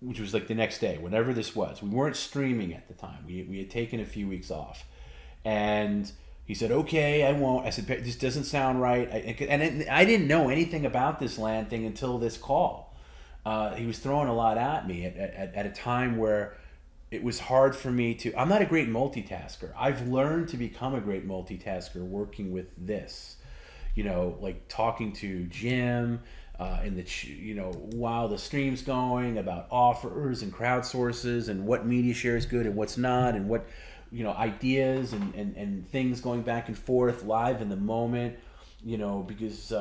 which was like the next day, whenever this was. We weren't streaming at the time. We had taken a few weeks off, and he said, okay, I won't. I said, this doesn't sound right. And I didn't know anything about this land thing until this call. He was throwing a lot at me at a time where it was hard for me to... I'm not a great multitasker. I've learned to become a great multitasker working with this. Like talking to Jim while the stream's going, about offers and crowdsources and what media share is good and what's not, and what... ideas and things going back and forth live in the moment, because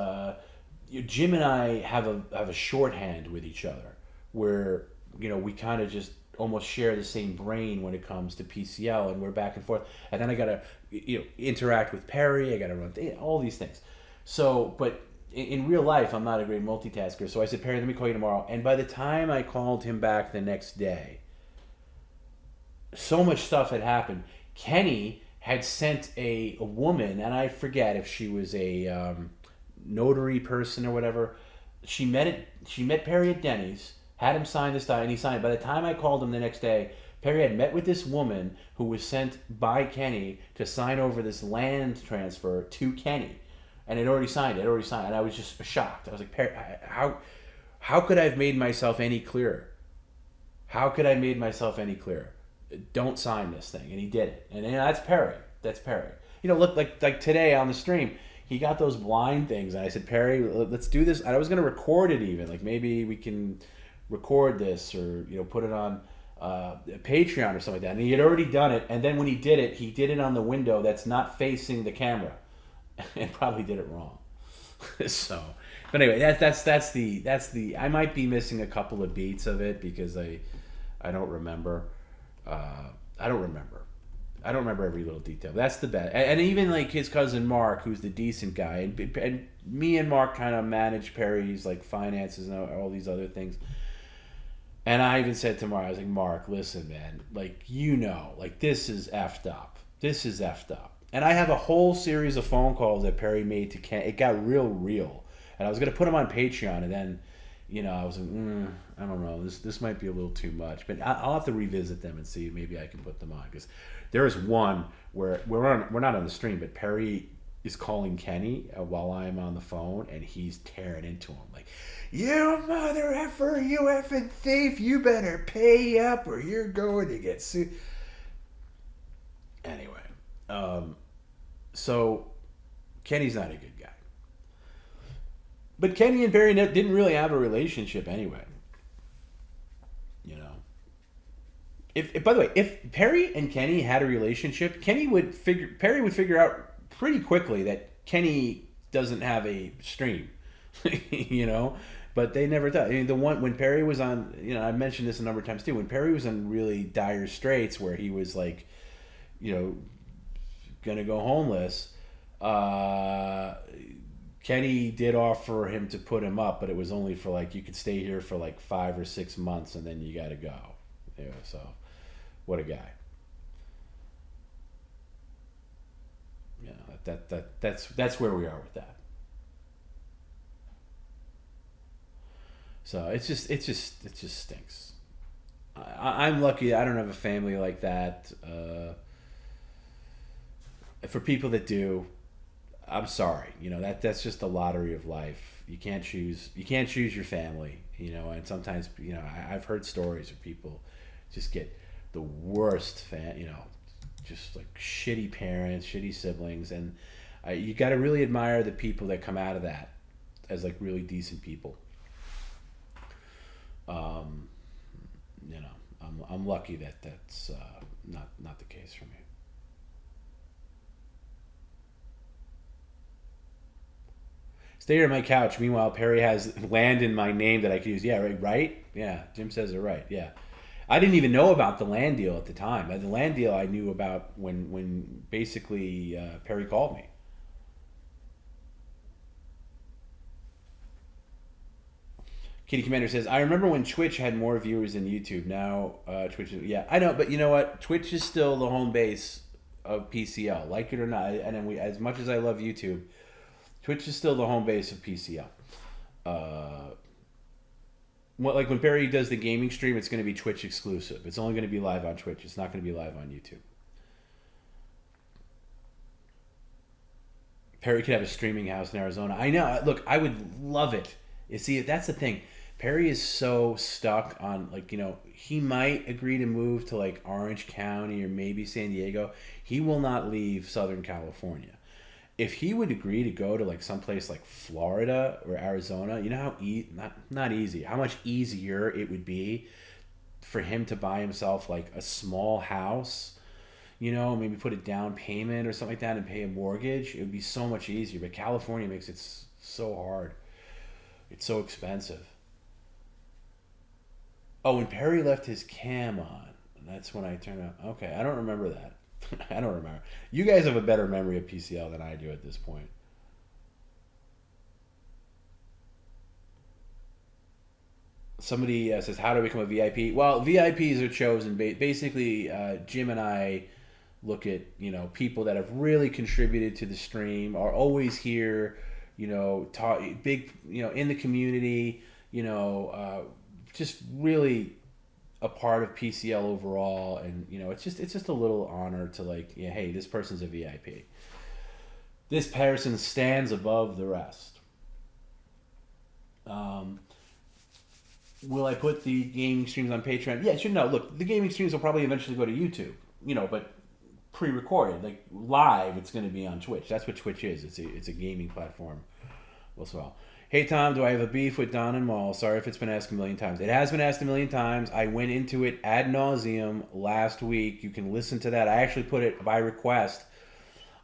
Jim and I have a shorthand with each other where, we kind of just almost share the same brain when it comes to PCL, and we're back and forth. And then I got to, interact with Perry. I got to run all these things. So, but in real life, I'm not a great multitasker. So I said, Perry, let me call you tomorrow. And by the time I called him back the next day, so much stuff had happened. Kenny had sent a woman, and I forget if she was a notary person or whatever. She met Perry at Denny's, had him sign this document, and he signed it. By the time I called him the next day, Perry had met with this woman who was sent by Kenny to sign over this land transfer to Kenny, and it already signed. And I was just shocked. I was like, Perry, how could I have made myself any clearer? How could I have made myself any clearer? Don't sign this thing. And he did it. And that's Perry. Look, like today on the stream, he got those blind things. And I said, Perry, let's do this. And I was going to record it even. Like, maybe we can record this or, put it on Patreon or something like that. And he had already done it. And then when he did it on the window that's not facing the camera. And probably did it wrong. So, but anyway, that's the, I might be missing a couple of beats of it because I don't remember. I don't remember every little detail. That's the best. And even like his cousin Mark, who's the decent guy, and me and Mark kind of manage Perry's like finances and all these other things. And I even said to Mark, I was like, Mark, listen, man, like, like this is effed up. And I have a whole series of phone calls that Perry made to Ken. It got real. And I was going to put them on Patreon, and then, I was like, I don't know, this might be a little too much. But I'll have to revisit them and see. Maybe I can put them on. Because there is one where we're not on the stream, but Perry is calling Kenny while I'm on the phone, and he's tearing into him. Like, you mother effer, you effing thief, you better pay up or you're going to get sued. Anyway, so Kenny's not a good guy. But Kenny and Perry didn't really have a relationship anyway. By the way, if Perry and Kenny had a relationship, Perry would figure out pretty quickly that Kenny doesn't have a stream, But But they never thought. I mean, the one when Perry was on, I mentioned this a number of times too. When Perry was in really dire straits, where he was like, gonna go homeless, Kenny did offer him to put him up, but it was only for like, you could stay here for like 5 or 6 months and then you got to go. So what a guy. That's where we are with that. So it just stinks. I'm lucky I don't have a family like that. For people that do, I'm sorry. That's just the lottery of life. You can't choose your family. And sometimes I've heard stories of people just get the worst just like shitty parents, shitty siblings, and you got to really admire the people that come out of that as like really decent people. I'm lucky that's not the case for me. Stay here on my couch. Meanwhile, Perry has land in my name that I could use. Yeah, right? Yeah, Jim says it right. Yeah. I didn't even know about the land deal at the time. The land deal I knew about when basically Perry called me. Kitty Commander says, I remember when Twitch had more viewers than YouTube. Now Twitch is... Yeah, I know, but you know what? Twitch is still the home base of PCL. Like it or not. And then as much as I love YouTube, Twitch is still the home base of PCL. Like when Barry does the gaming stream, it's going to be Twitch exclusive. It's only going to be live on Twitch. It's not going to be live on YouTube. Perry could have a streaming house in Arizona. I know. Look, I would love it. You see, that's the thing. Perry is so stuck on, like, he might agree to move to like Orange County or maybe San Diego. He will not leave Southern California. If he would agree to go to like someplace like Florida or Arizona, you know how not easy, how much easier it would be for him to buy himself like a small house, maybe put a down payment or something like that and pay a mortgage. It would be so much easier. But California makes it so hard. It's so expensive. Oh, when Perry left his cam on, that's when I turned on. Okay, I don't remember that. I don't remember. You guys have a better memory of PCL than I do at this point. Somebody says, how do I become a VIP? Well, VIPs are chosen. Basically, Jim and I look at, people that have really contributed to the stream, are always here, talk, big, in the community, just really a part of PCL overall, and it's just a little honor to like, hey, this person's a VIP. This person stands above the rest. Will I put the gaming streams on Patreon? Yeah, sure. No, look, the gaming streams will probably eventually go to YouTube, but pre-recorded, like live, it's going to be on Twitch. That's what Twitch is. It's a gaming platform as well. Hey, Tom, do I have a beef with Don and Maul? Sorry if it's been asked a million times. It has been asked a million times. I went into it ad nauseum last week. You can listen to that. I actually put it by request.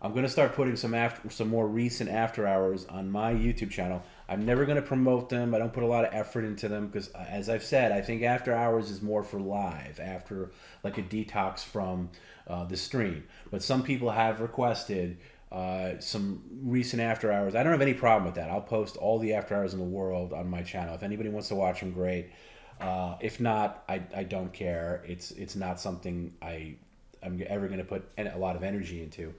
I'm going to start putting some more recent after hours on my YouTube channel. I'm never going to promote them. I don't put a lot of effort into them because, as I've said, I think after hours is more for live, after like a detox from the stream. But some people have requested some recent after hours. I don't have any problem with that. I'll post all the after hours in the world on my channel. If anybody wants to watch them, great. If not, I don't care. It's not something I'm ever going to put a lot of energy into.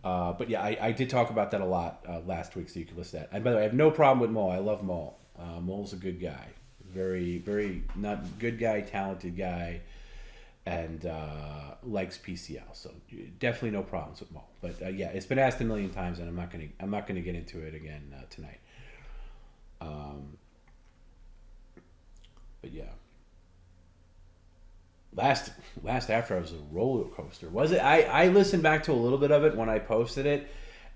But yeah, I did talk about that a lot last week, so you can listen to that. And by the way, I have no problem with Mo. I love Mo. Mo's a good guy. Very, very not good guy, talented guy, and likes PCL. So definitely no problems with Mo. But yeah, it's been asked a million times, and I'm not gonna get into it again tonight. But yeah. Last after I was a roller coaster. Was it? I listened back to a little bit of it when I posted it,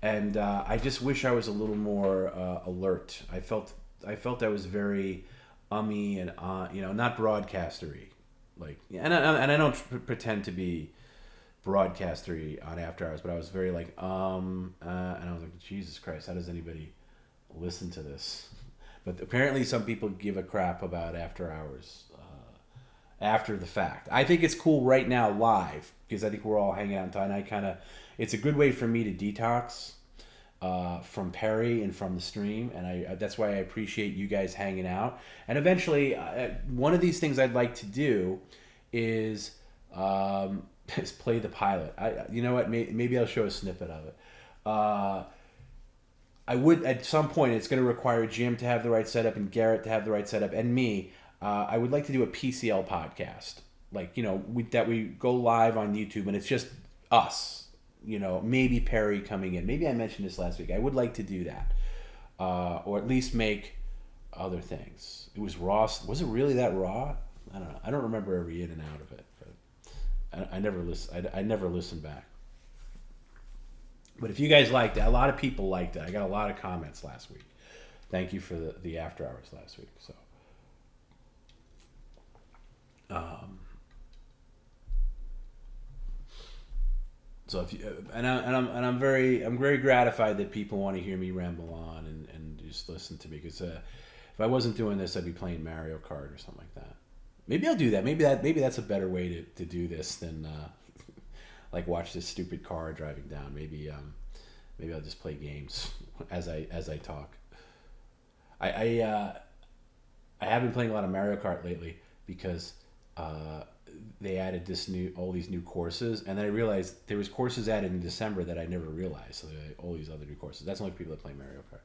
and I just wish I was a little more alert. I felt I was very ummy and not broadcastery. Like, and I don't pretend to be broadcastery on after hours, but I was very like and I was like, Jesus Christ, how does anybody listen to this? But apparently some people give a crap about after hours, after the fact. I think it's cool right now live because I think we're all hanging out and it's a good way for me to detox from Perry and from the stream, and that's why I appreciate you guys hanging out. And eventually, one of these things I'd like to do is play the pilot. You know what? Maybe I'll show a snippet of it. I would at some point. It's going to require Jim to have the right setup and Garrett to have the right setup, and me. I would like to do a PCL podcast, like that we go live on YouTube, and it's just us. Maybe Perry coming in. Maybe I mentioned this last week. I would like to do that, or at least make other things. It was raw. Was it really that raw? I don't know. I don't remember every in and out of it. But I never listen. I never listened back. But if you guys liked it, a lot of people liked it. I got a lot of comments last week. Thank you for the after hours last week. So if you, I'm very gratified that people want to hear me ramble on and just listen to me, because if I wasn't doing this, I'd be playing Mario Kart or something like that. Maybe I'll do that. Maybe that's a better way to do this than like watch this stupid car driving down. Maybe I'll just play games as I talk. I have been playing a lot of Mario Kart lately because they added all these new courses, and then I realized there was courses added in December that I never realized. So all these other new courses. That's the only people that play Mario Kart.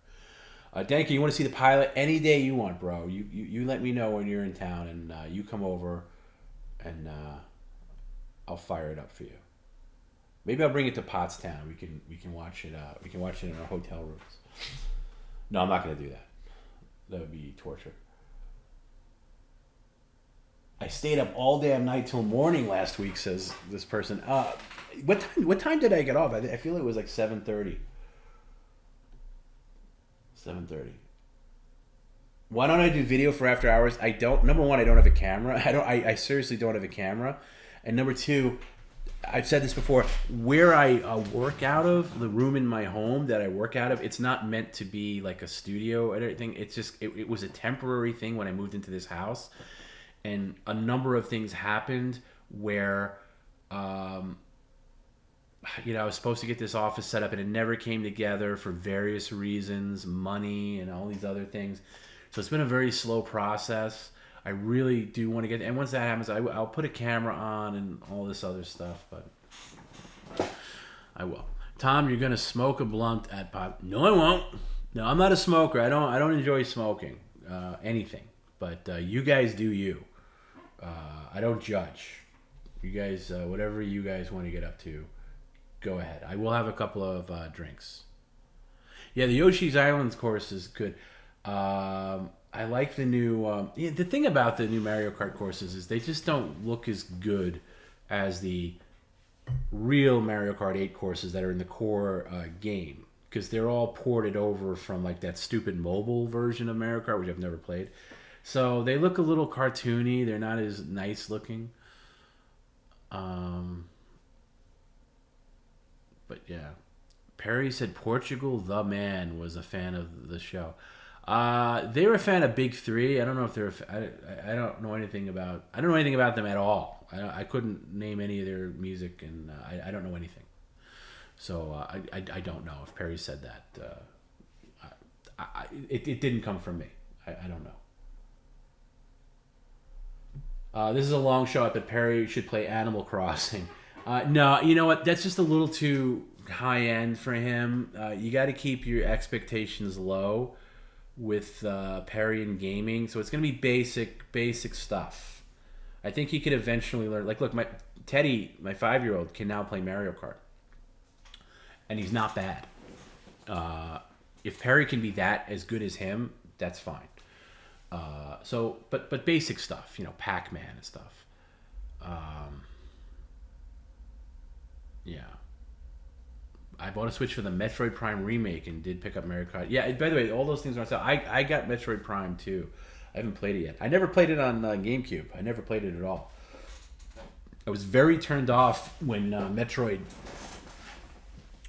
Danke, you want to see the pilot any day you want, bro? You let me know when you're in town, and you come over, and I'll fire it up for you. Maybe I'll bring it to Pottstown. We can watch it. We can watch it in our hotel rooms. No, I'm not going to do that. That would be torture. I stayed up all damn night till morning last week, says this person. What time did I get off? I feel it was like 7:30. 7:30. Why don't I do video for after hours? Number one, I don't have a camera. I seriously don't have a camera. And number two, I've said this before, where I work out of, the room in my home that I work out of, it's not meant to be like a studio or anything. It's just, it was a temporary thing when I moved into this house. And a number of things happened where, I was supposed to get this office set up, and it never came together for various reasons, money and all these other things. So it's been a very slow process. I really do want to get, and once that happens, I'll put a camera on and all this other stuff, but I will. Tom, you're gonna smoke a blunt at Pop? No, I won't. No, I'm not a smoker. I don't enjoy smoking anything. But you guys do you. I don't judge. You guys, whatever you guys want to get up to, go ahead. I will have a couple of drinks. Yeah, the Yoshi's Islands course is good. I like the new... the thing about the new Mario Kart courses is they just don't look as good as the real Mario Kart 8 courses that are in the core game. Because they're all ported over from like that stupid mobile version of Mario Kart, which I've never played. So they look a little cartoony. They're not as nice looking. But yeah. Perry said Portugal the Man was a fan of the show. They were a fan of Big Three. I don't know if they're. I don't know anything about. I don't know anything about them at all. I couldn't name any of their music, and I don't know anything. So I don't know if Perry said that. It didn't come from me. I don't know. This is a long shot, but Perry should play Animal Crossing. No, you know what? That's just a little too high end for him. You got to keep your expectations low with Perry and gaming. So it's going to be basic stuff. I think he could eventually learn. Like, look, Teddy, my 5-year-old, can now play Mario Kart. And he's not bad. If Perry can be that as good as him, that's fine. But basic stuff, Pac-Man and stuff. Yeah. I bought a Switch for the Metroid Prime remake and did pick up Mario Kart. Yeah, by the way, all those things are on sale. I got Metroid Prime too. I haven't played it yet. I never played it on GameCube. I never played it at all. I was very turned off when Metroid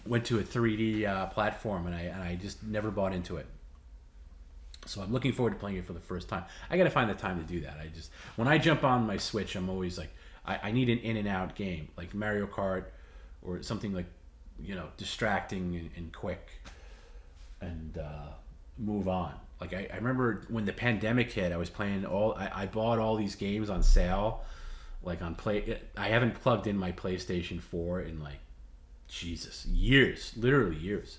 went to a 3D platform, and I just never bought into it. So I'm looking forward to playing it for the first time. I got to find the time to do that. When I jump on my Switch, I'm always like, I need an in and out game, like Mario Kart or something like, distracting and quick, and move on. Like I remember when the pandemic hit, I was playing I bought all these games on sale, like on I haven't plugged in my PlayStation 4 in like, years, literally years.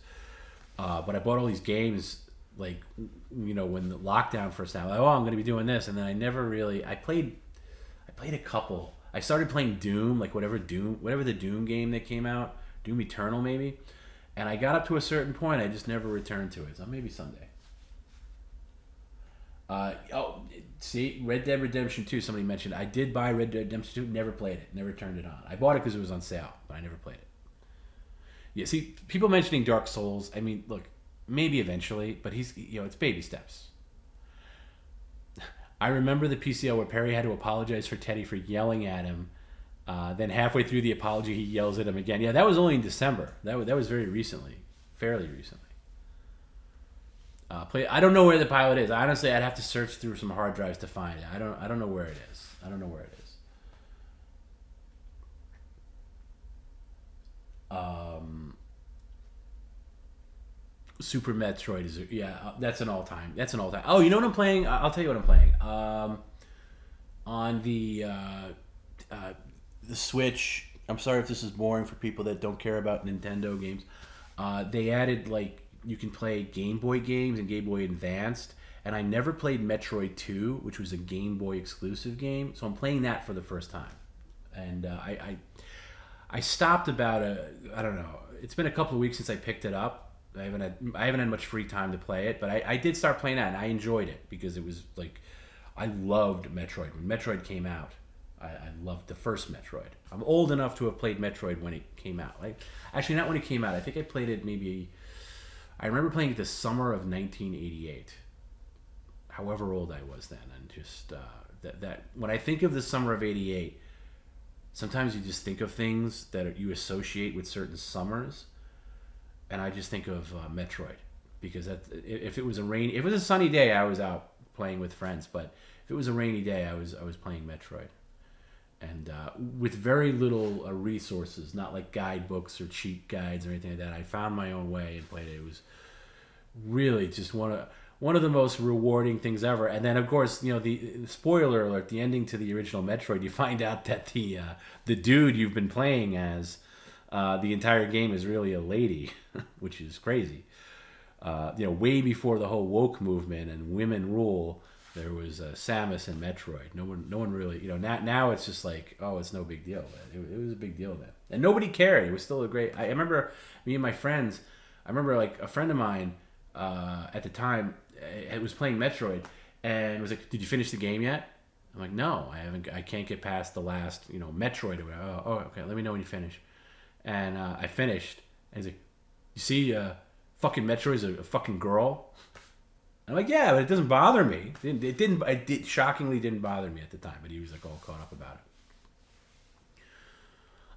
But I bought all these games, like, when the lockdown first happened, like, I'm going to be doing this. And then I never really, I played a couple. I started playing Doom, like whatever the Doom game that came out, Doom Eternal maybe. And I got up to a certain point, I just never returned to it. So maybe someday. See, Red Dead Redemption 2, somebody mentioned. I did buy Red Dead Redemption 2, never played it, never turned it on. I bought it because it was on sale, but I never played it. Yeah, see, people mentioning Dark Souls, I mean, look, maybe eventually, but it's baby steps. I remember the PCL where Perry had to apologize for Teddy for yelling at him. Then halfway through the apology, he yells at him again. Yeah, that was only in December. That was very recently, fairly recently. I don't know where the pilot is. Honestly, I'd have to search through some hard drives to find it. I don't know where it is. I don't know where it is. Super Metroid is that's an all-time. Oh, you know what I'm playing? I'll tell you what I'm playing. On the Switch. I'm sorry if this is boring for people that don't care about Nintendo games. They added, like, you can play Game Boy games and Game Boy Advanced, and I never played Metroid 2, which was a Game Boy exclusive game, so I'm playing that for the first time. And I stopped about I don't know. It's been a couple of weeks since I picked it up. I haven't had much free time to play it, but I did start playing that, and I enjoyed it because it was like, I loved Metroid. When Metroid came out, I loved the first Metroid. I'm old enough to have played Metroid when it came out. Like, actually, not when it came out. I think I played it I remember playing it the summer of 1988. However old I was then, and just that when I think of the summer of '88, sometimes you just think of things that you associate with certain summers, and I just think of Metroid, because if it was a sunny day, I was out playing with friends, but if it was a rainy day, I was playing Metroid, and with very little resources, not like guidebooks or cheat guides or anything like that. I found my own way and played it. It was really just one of the most rewarding things ever. And then, of course, the spoiler alert, the ending to the original Metroid, you find out that the dude you've been playing as the entire game is really a lady, which is crazy. Way before the whole woke movement and women rule, there was Samus and Metroid. No one really, now it's just like, oh, it's no big deal. It was a big deal then, and nobody cared. It was still a great. I remember me and my friends. I remember, like, a friend of mine at the time was playing Metroid and was like, "Did you finish the game yet?" I'm like, "No, I haven't. I can't get past the last, Metroid." Oh, okay. Let me know when you finish. And I finished. And he's like, "You see, fucking Metroid's a fucking girl." I'm like, "Yeah, but it doesn't bother me." It shockingly didn't bother me at the time, but he was like all caught up about it.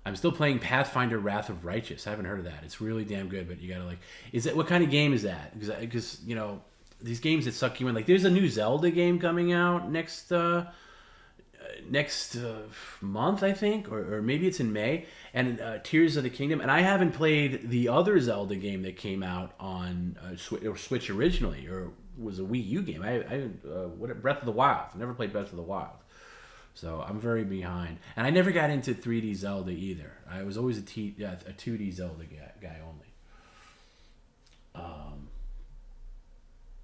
I'm still playing Pathfinder Wrath of Righteous. I haven't heard of that. It's really damn good, but you gotta, like, what kind of game is that? Because these games that suck you in, like, there's a new Zelda game coming out next month, I think, or maybe it's in May, and Tears of the Kingdom. And I haven't played the other Zelda game that came out on Switch originally, or was a Wii U game. Breath of the Wild. I never played Breath of the Wild, so I'm very behind. And I never got into 3D Zelda either. I was always a 2D Zelda guy only.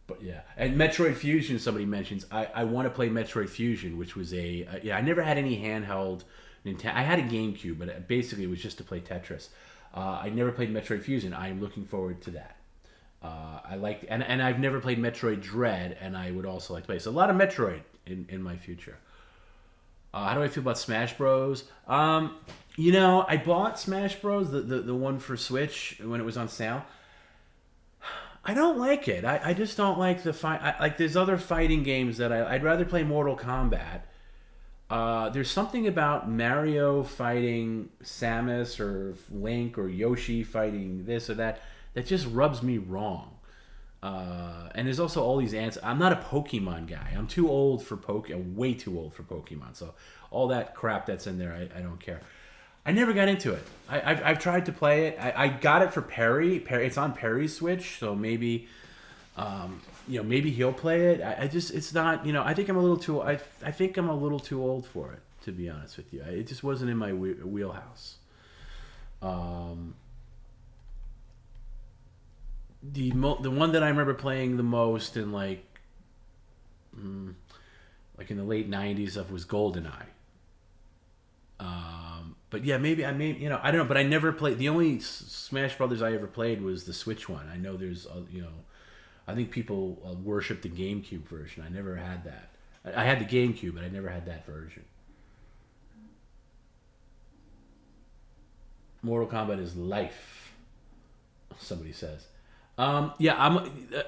But yeah, and Metroid Fusion, somebody mentions. I want to play Metroid Fusion, which was I never had any handheld Nintendo. I had a GameCube, but basically it was just to play Tetris. I never played Metroid Fusion. I'm looking forward to that. And I've never played Metroid Dread, and I would also like to play. So a lot of Metroid in my future. How do I feel about Smash Bros? I bought Smash Bros, the one for Switch, when it was on sale. I don't like it. I just don't like the fight. Like, there's other fighting games that I'd rather play Mortal Kombat. There's something about Mario fighting Samus or Link or Yoshi fighting this or that just rubs me wrong. And there's also all these answers. I'm not a Pokemon guy. I'm too old for I'm way too old for Pokemon. So all that crap that's in there, I don't care. I never got into it. I've tried to play it. I got it for Perry. It's on Perry's Switch, so maybe maybe he'll play it. It's not. I think I'm a little too. I think I'm a little too old for it, to be honest with you. It just wasn't in my wheelhouse. The one that I remember playing the most in like in the late '90s was GoldenEye. But yeah, maybe I don't know. But I never played. The only Smash Brothers I ever played was the Switch one. I know there's I think people worship the GameCube version. I never had that. I had the GameCube, but I never had that version. Mortal Kombat is life, somebody says. I'm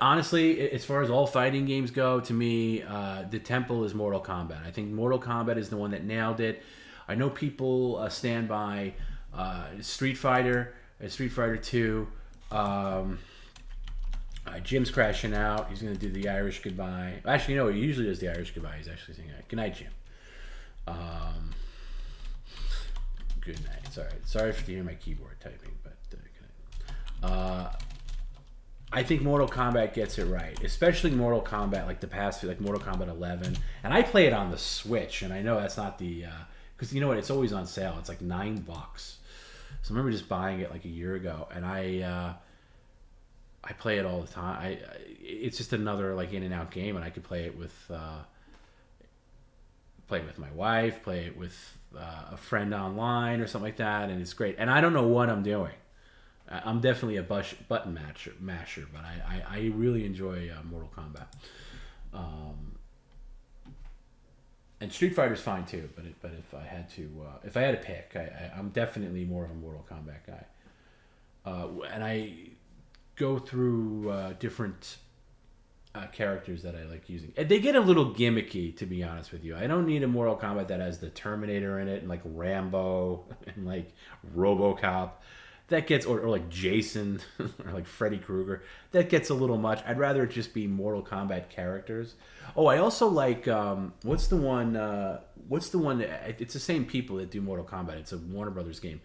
honestly, as far as all fighting games go, to me, the temple is Mortal Kombat. I think Mortal Kombat is the one that nailed it. I know people stand by Street Fighter 2. Jim's crashing out. He's going to do the Irish goodbye. Actually, no, he usually does the Irish goodbye. He's actually saying, good night, Jim. Good night. Sorry for hearing my keyboard typing, but good night. I think Mortal Kombat gets it right, especially Mortal Kombat, like the past, like Mortal Kombat 11. And I play it on the Switch, and I know that's not the... Because you know what? It's always on sale. It's like $9. So I remember just buying it like a year ago, and I play it all the time. It's just another like in and out game, and I could play it with my wife, play it with a friend online or something like that, and it's great. And I don't know what I'm doing. I'm definitely a button masher, but I really enjoy Mortal Kombat. And Street Fighter's fine too, but if I had to pick, I'm definitely more of a Mortal Kombat guy. And I go through different characters that I like using. And they get a little gimmicky, to be honest with you. I don't need a Mortal Kombat that has the Terminator in it and like Rambo and like RoboCop. That gets or like Jason or like Freddy Krueger. That gets a little much. I'd rather it just be Mortal Kombat characters. Oh, I also like what's the one? It's the same people that do Mortal Kombat. It's a Warner Brothers game.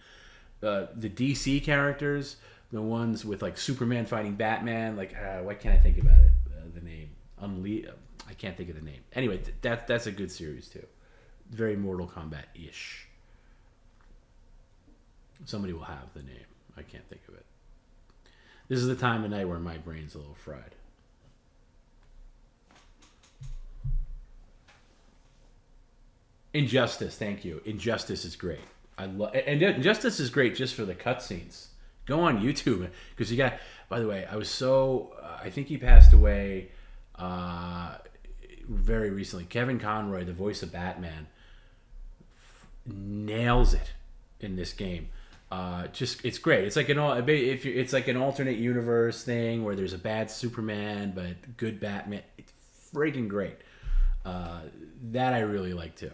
The DC characters, the ones with like Superman fighting Batman. Like why can't I think about it? The name I can't think of the name. Anyway, that's a good series too. Very Mortal Kombat-ish. Somebody will have the name. I can't think of it. This is the time of night where my brain's a little fried. Injustice, thank you. Injustice is great. And Injustice is great just for the cutscenes. Go on YouTube because you got. By the way, I think he passed away very recently. Kevin Conroy, the voice of Batman, nails it in this game. It's great. It's like it's like an alternate universe thing where there's a bad Superman but good Batman. It's freaking great. That I really like too.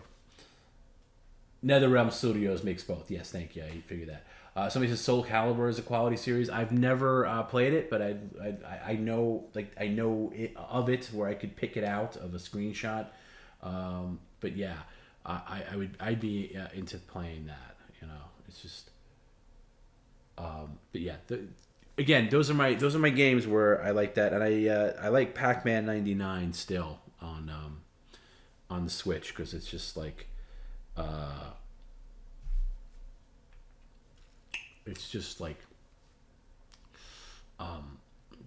NetherRealm Studios makes both. Yes, thank you. I figured that. Somebody says Soul Calibur is a quality series. I've never played it, but I know of it where I could pick it out of a screenshot. But yeah, I'd be into playing that. It's just. But yeah, again, those are my games where I like that, and I like Pac-Man 99 still on the Switch because it's just like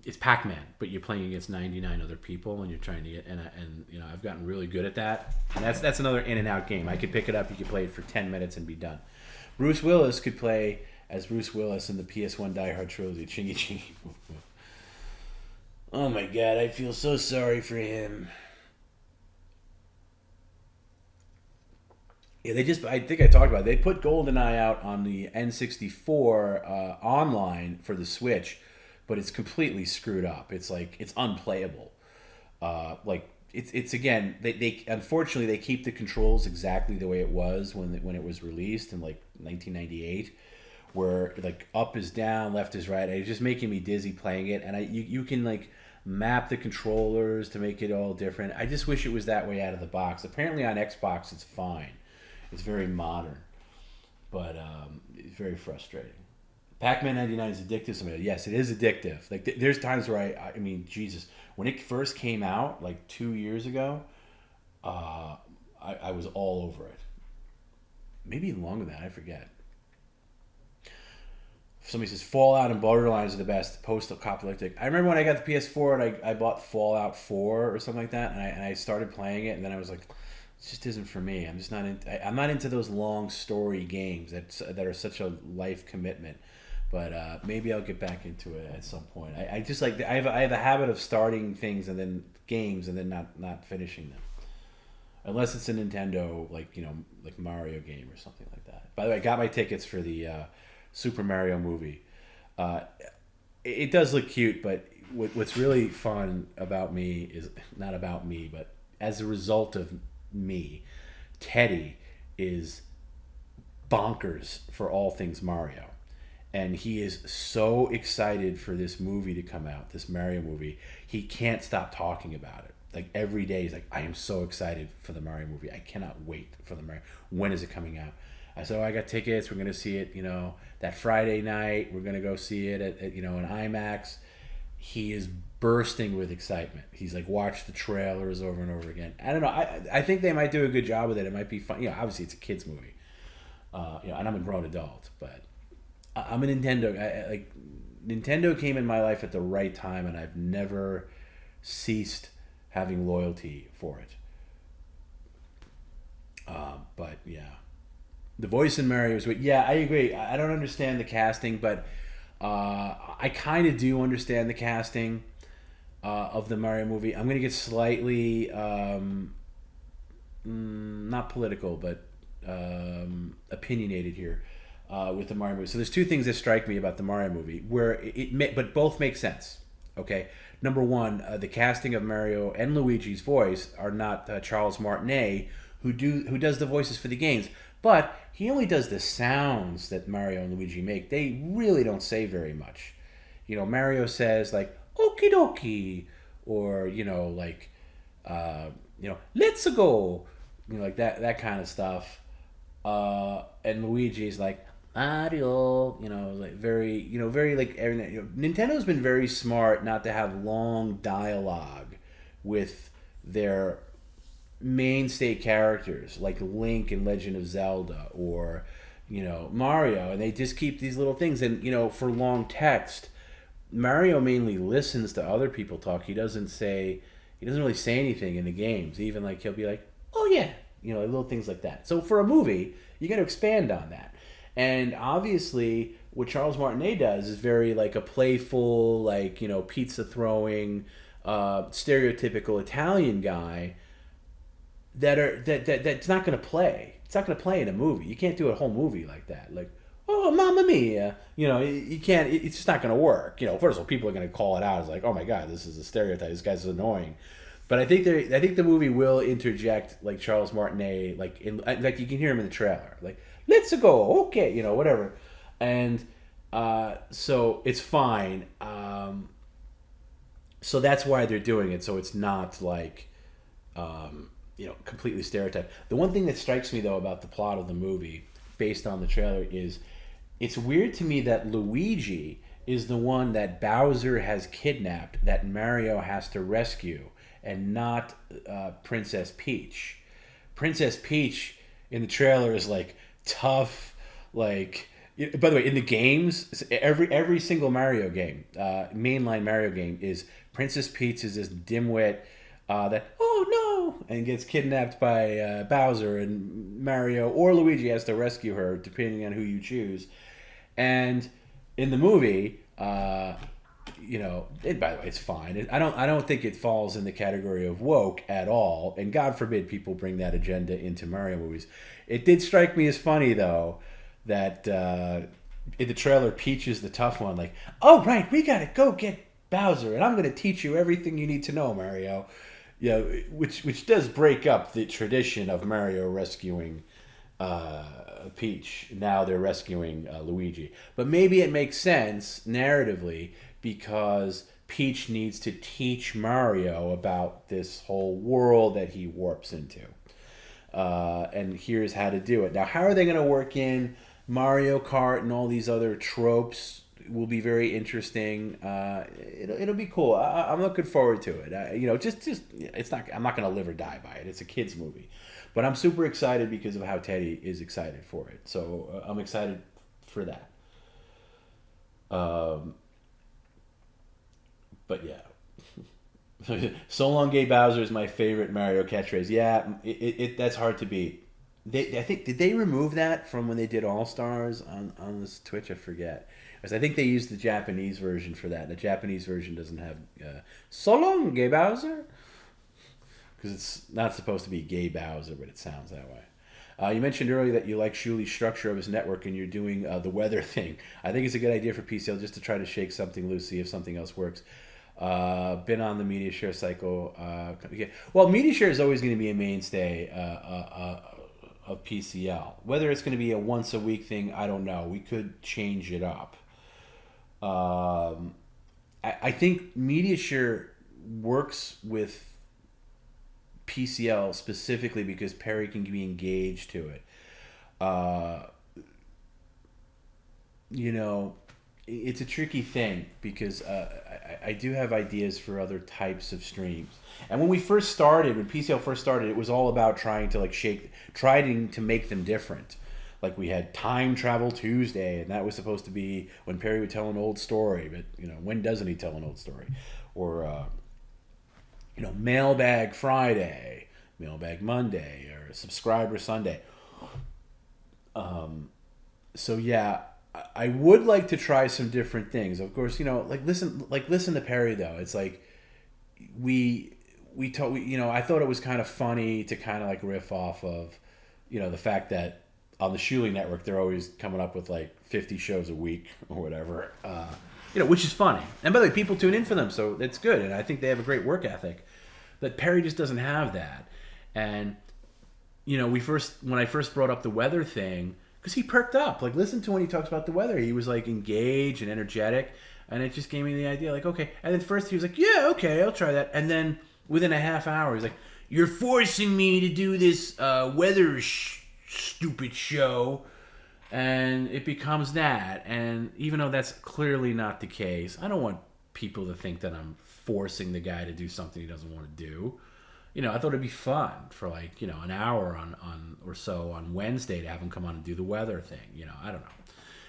it's Pac-Man, but you're playing against 99 other people and you're trying to get and I've gotten really good at that, and that's another in and out game. I could pick it up, you could play it for 10 minutes and be done. Bruce Willis could play as Bruce Willis in the PS1 Die Hard trilogy. Chingy Chingy. Oh my god, I feel so sorry for him. Yeah, I think I talked about it. They put GoldenEye out on the N64 online for the Switch, but it's completely screwed up. It's like, it's unplayable. It's again, they unfortunately they keep the controls exactly the way it was when it was released in like 1998. Where like up is down, left is right. It's just making me dizzy playing it, and you can like map the controllers to make it all different. I just wish it was that way out of the box. Apparently on Xbox it's fine. It's very modern, but it's very frustrating. Pac-Man 99 is addictive. Somebody, yes, it is addictive. Like there's times where I mean, Jesus, when it first came out like 2 years ago, I was all over it. Maybe even longer than that, I forget. Somebody says Fallout and Borderlands are the best post-apocalyptic. I remember when I got the PS4 and I bought Fallout 4 or something like that, and I started playing it, and then I was like, it just isn't for me. I'm just not I'm not into those long story games that are such a life commitment. But maybe I'll get back into it at some point. I just like I have a habit of starting things and then games and then not finishing them, unless it's a Nintendo like Mario game or something like that. By the way, I got my tickets for the Super Mario movie. It does look cute, but what's really fun about me is not about me, but as a result of me, Teddy is bonkers for all things Mario. And he is so excited for this movie to come out, this Mario movie. He can't stop talking about it. Like every day he's like, I am so excited for the Mario movie. I cannot wait for the Mario. When is it coming out? I said, I got tickets. We're going to see it, that Friday night. We're going to go see it at an IMAX. He is bursting with excitement. He's like, watch the trailers over and over again. I don't know. I think they might do a good job with it. It might be fun. Obviously it's a kid's movie. And I'm a grown adult, but I'm a Nintendo. Nintendo came in my life at the right time, and I've never ceased having loyalty for it. But yeah, the voice in Mario is. Yeah, I agree. I don't understand the casting, but I kind of do understand the casting of the Mario movie. I'm gonna get slightly not political, but opinionated here. With the Mario movie. So there's two things that strike me about the Mario movie, but both make sense. Okay, number one, the casting of Mario and Luigi's voice are not Charles Martinet, who does the voices for the games, but he only does the sounds that Mario and Luigi make. They really don't say very much. Mario says like "okie dokie," or "let's go," like that kind of stuff. And Luigi's like Mario, like very, very like Nintendo's been very smart not to have long dialogue with their mainstay characters like Link in Legend of Zelda or Mario, and they just keep these little things. And for long text, Mario mainly listens to other people talk. He doesn't really say anything in the games. Even like he'll be like, oh yeah, little things like that. So for a movie, you got to expand on that. And obviously, what Charles Martinet does is very like a playful, like pizza throwing, stereotypical Italian guy. That's not going to play. It's not going to play in a movie. You can't do a whole movie like that. Like, oh, Mamma Mia! You can't. It's just not going to work. First of all, people are going to call it out as like, oh my God, this is a stereotype. This guy's annoying. But I think the movie will interject like Charles Martinet, like you can hear him in the trailer, like let's go, okay, whatever, and so it's fine. So that's why they're doing it, so it's not like completely stereotyped. The one thing that strikes me though about the plot of the movie, based on the trailer, is it's weird to me that Luigi is the one that Bowser has kidnapped, that Mario has to rescue, and not Princess Peach. Princess Peach in the trailer is like tough, like. By the way, in the games, every single Mario game, mainline Mario game, is Princess Peach is this dimwit that oh no, and gets kidnapped by Bowser, and Mario or Luigi has to rescue her depending on who you choose. And in the movie. And by the way, it's fine. I don't think it falls in the category of woke at all. And God forbid people bring that agenda into Mario movies. It did strike me as funny though that in the trailer, Peach is the tough one. Like, oh right, we gotta go get Bowser, and I'm gonna teach you everything you need to know, Mario. Which does break up the tradition of Mario rescuing Peach. Now they're rescuing Luigi. But maybe it makes sense narratively because Peach needs to teach Mario about this whole world that he warps into. And here's how to do it. Now, how are they going to work in Mario Kart and all these other tropes? Will be very interesting. It'll be cool. I'm looking forward to it. Just it's not. I'm not going to live or die by it. It's a kids movie, but I'm super excited because of how Teddy is excited for it. So I'm excited for that. But yeah, so long, Gay Bowser is my favorite Mario catchphrase. Yeah, that's hard to beat. I think did they remove that from when they did All Stars on this Twitch? I forget. Because I think they used the Japanese version for that. The Japanese version doesn't have so long, Gay Bowser, because it's not supposed to be Gay Bowser, but it sounds that way. You mentioned earlier that you like Shuli's structure of his network and you're doing the weather thing. I think it's a good idea for PCL just to try to shake something loose, see if something else works. Been on the media share cycle. Well, media share is always going to be a mainstay of PCL. Whether it's going to be a once a week thing, I don't know. We could change it up. I think media share works with PCL specifically because Perry can be engaged to it. It's a tricky thing because I do have ideas for other types of streams. And when PCL first started, it was all about trying to make them different. Like we had Time Travel Tuesday, and that was supposed to be when Perry would tell an old story. But when doesn't he tell an old story? Or Mailbag Friday, Mailbag Monday, or Subscriber Sunday. So yeah, I would like to try some different things. Of course, listen to Perry though. It's like I thought it was kind of funny to kind of like riff off of, the fact that on the Shuli network they're always coming up with like 50 shows a week or whatever, which is funny. And by the way, people tune in for them, so it's good. And I think they have a great work ethic. But Perry just doesn't have that. And when I first brought up the weather thing, because he perked up. Like, listen to when he talks about the weather. He was like engaged and energetic, and it just gave me the idea. Like, okay. And then first he was like, "Yeah, okay, I'll try that." And then within a half hour, he's like, "You're forcing me to do this weather stupid show," and it becomes that. And even though that's clearly not the case, I don't want people to think that I'm forcing the guy to do something he doesn't want to do. I thought it'd be fun for an hour on or so on Wednesday to have him come on and do the weather thing. I don't know.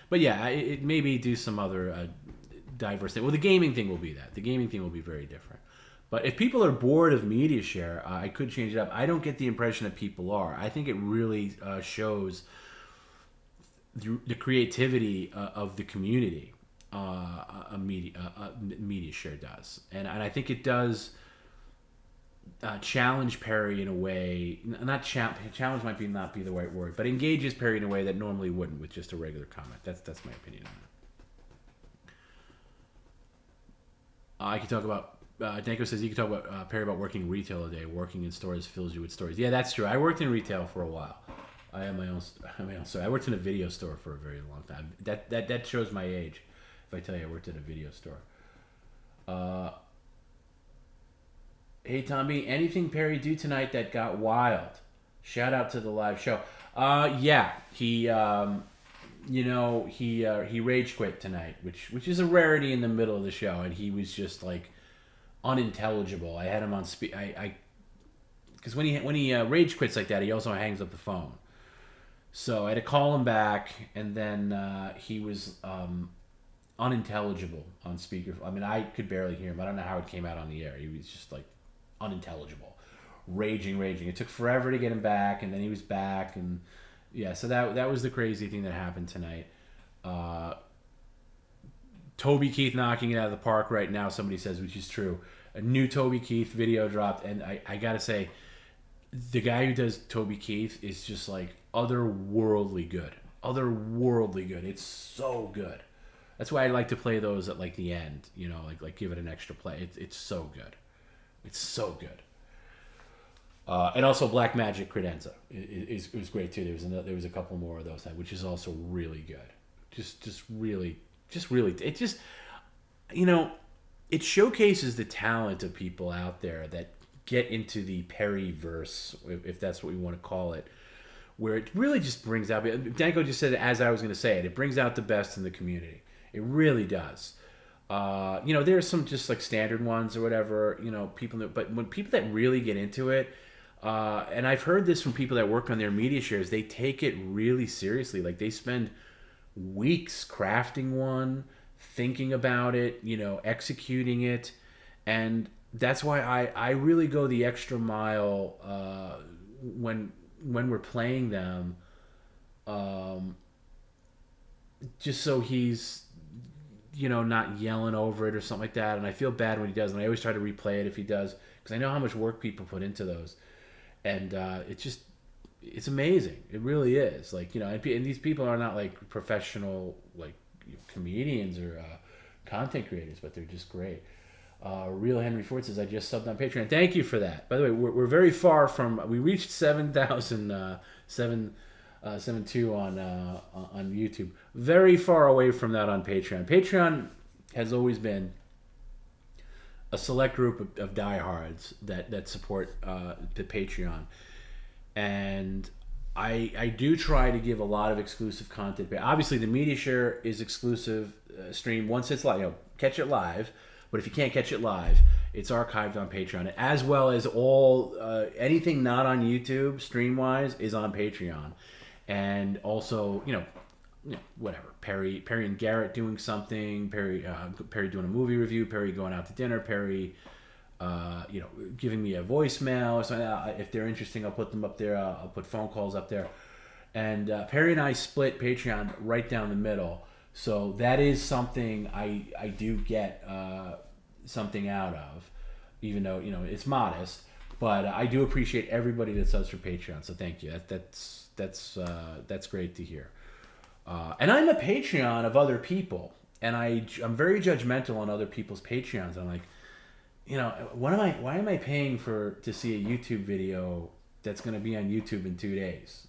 But yeah, it maybe do some other diverse thing. Well, the gaming thing will be that. The gaming thing will be very different. But if people are bored of media share, I could change it up. I don't get the impression that people are. I think it really shows the creativity of the community. Media share does, and I think it does challenge Perry in a way. Not challenge might not be the right word, but engages Perry in a way that normally wouldn't with just a regular comment. That's my opinion on it. I could talk about. Danko says you can talk about Perry about working retail today. Working in stores fills you with stories. Yeah, that's true. I worked in retail for a while. I have my own store. I worked in a video store for a very long time. That shows my age if I tell you I worked at a video store. Hey TomB, anything Perry do tonight that got wild? Shout out to the live show. Yeah, he rage quit tonight, which is a rarity in the middle of the show, and he was just like unintelligible. I had him on speed. Because when he rage quits like that, he also hangs up the phone. So I had to call him back, and then he was unintelligible on speaker. I mean, I could barely hear him. I don't know how it came out on the air. He was just like unintelligible, raging. It took forever to get him back, and then he was back, and yeah. So that was the crazy thing that happened tonight. Toby Keith knocking it out of the park right now, somebody says, which is true. A new Toby Keith video dropped, and I gotta say, the guy who does Toby Keith is just like otherworldly good. It's so good. That's why I like to play those at like the end, like give it an extra play. It's so good. It's so good. And also Black Magic Credenza it was great too. There was a couple more of those, which is also really good. Just really. It just, it showcases the talent of people out there that get into the Perry-verse, if that's what we want to call it, where it really just brings out, Danko just said it as I was going to say it, it brings out the best in the community. It really does. There's some just like standard ones or whatever, people know, but when people that really get into it, and I've heard this from people that work on their media shares, they take it really seriously. Like they spend weeks crafting one, thinking about it, executing it. And that's why I really go the extra mile when we're playing them, just so he's not yelling over it or something like that. And I feel bad when he does, and I always try to replay it if he does, because I know how much work people put into those. And it's amazing. It really is. Like, and these people are not like professional like comedians or content creators, but they're just great. Real Henry Ford says, I just subbed on Patreon. Thank you for that. By the way, we're very far from, we reached 7,772 on YouTube. Very far away from that on Patreon. Patreon has always been a select group of diehards that support the Patreon. And I do try to give a lot of exclusive content. But obviously, the media share is exclusive stream once it's live. Catch it live. But if you can't catch it live, it's archived on Patreon, as well as all anything not on YouTube stream-wise is on Patreon. And also, whatever, Perry and Garrett doing something, Perry doing a movie review, Perry going out to dinner, Perry giving me a voicemail or something. If they're interesting, I'll put them up there. I'll put phone calls up there. And Perry and I split Patreon right down the middle. So that is something I do get something out of, even though it's modest. But I do appreciate everybody that subs for Patreon. So thank you. That's great to hear. And I'm a Patreon of other people, and I'm very judgmental on other people's Patreons. I'm like, why am I paying to see a YouTube video that's going to be on YouTube in 2 days?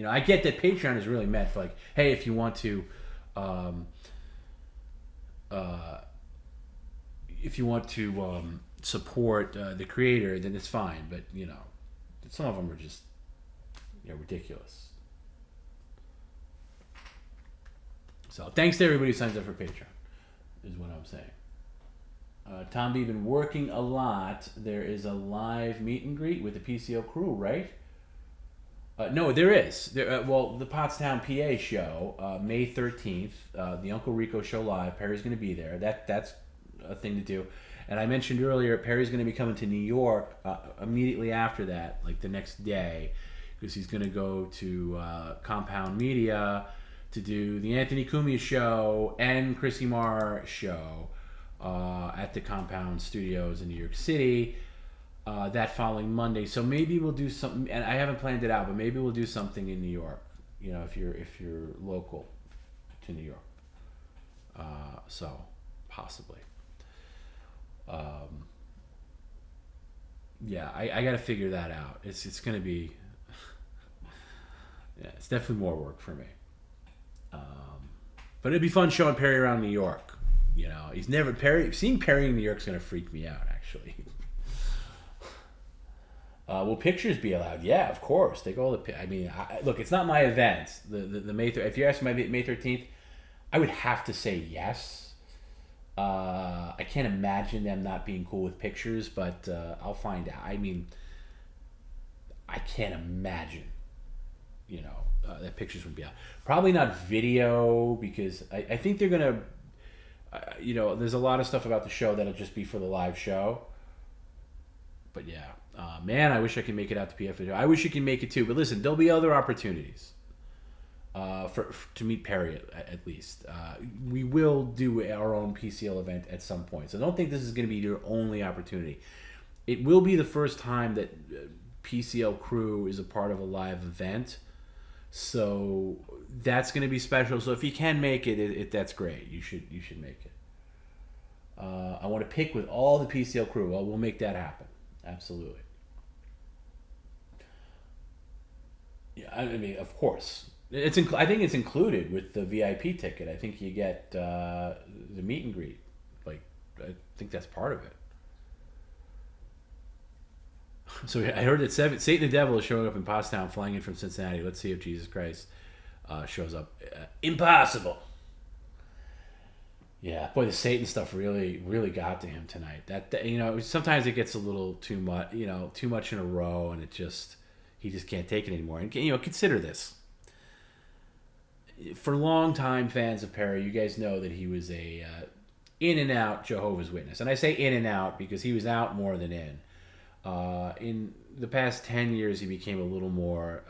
I get that Patreon is really meant for like, hey, if you want to support the creator, then it's fine. But some of them are just ridiculous. So thanks to everybody who signs up for Patreon, is what I'm saying. TomB been working a lot. There is a live meet and greet with the PCL crew, right? No, there is. The Pottstown PA show, May 13th, the Uncle Rico show live. Perry's going to be there. That's a thing to do. And I mentioned earlier, Perry's going to be coming to New York immediately after that, like the next day, because he's going to go to Compound Media to do the Anthony Cumia show and Chrissy Marr show at the Compound Studios in New York City that following Monday. So maybe we'll do something, and I haven't planned it out, but maybe we'll do something in New York, if you're local to New York. So possibly. I got to figure that out. It's going to be, it's definitely more work for me. But it'd be fun showing Perry around New York. He's never seeing Perry in New York is going to freak me out, actually. Will pictures be allowed? Yeah, of course. Take all the. Look, it's not my event. The May. If you ask me May 13th, I would have to say yes. I can't imagine them not being cool with pictures, but I'll find out. I can't imagine. That pictures would be out. Probably not video, because I think they're gonna. There's a lot of stuff about the show that'll just be for the live show. But yeah. Man, I wish I could make it out to PF. I wish you can make it too. But listen, there'll be other opportunities to meet Perry at least. We will do our own PCL event at some point. So don't think this is going to be your only opportunity. It will be the first time that PCL crew is a part of a live event. So that's going to be special. So if you can make it, that's great. You should make it. I want to pick with all the PCL crew. Well, we'll make that happen. Absolutely. Yeah, of course. I think it's included with the VIP ticket. I think you get the meet and greet, like I think that's part of it. So I heard that Satan the Devil is showing up in Pottstown, flying in from Cincinnati. Let's see if Jesus Christ shows up. Impossible. Yeah, boy, the Satan stuff really, really got to him tonight. That sometimes it gets a little too much, too much in a row, and he just can't take it anymore. And consider this. For long-time fans of Perry, you guys know that he was a in and out Jehovah's Witness, and I say in and out because he was out more than in. In the past 10 years, he became a little more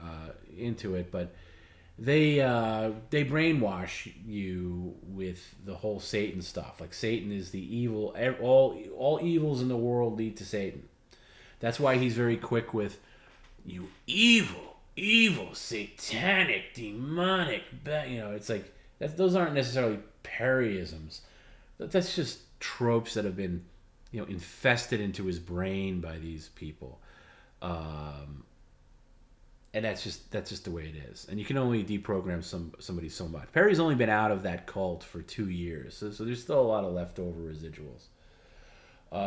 into it, but they brainwash you with the whole Satan stuff. Like Satan is the evil. All evils in the world lead to Satan. That's why he's very quick with you evil, satanic, demonic. It's like those aren't necessarily Perryisms. That's just tropes that have been infested into his brain by these people. And that's just the way it is. And you can only deprogram somebody so much. Perry's only been out of that cult for 2 years, so there's still a lot of leftover residuals.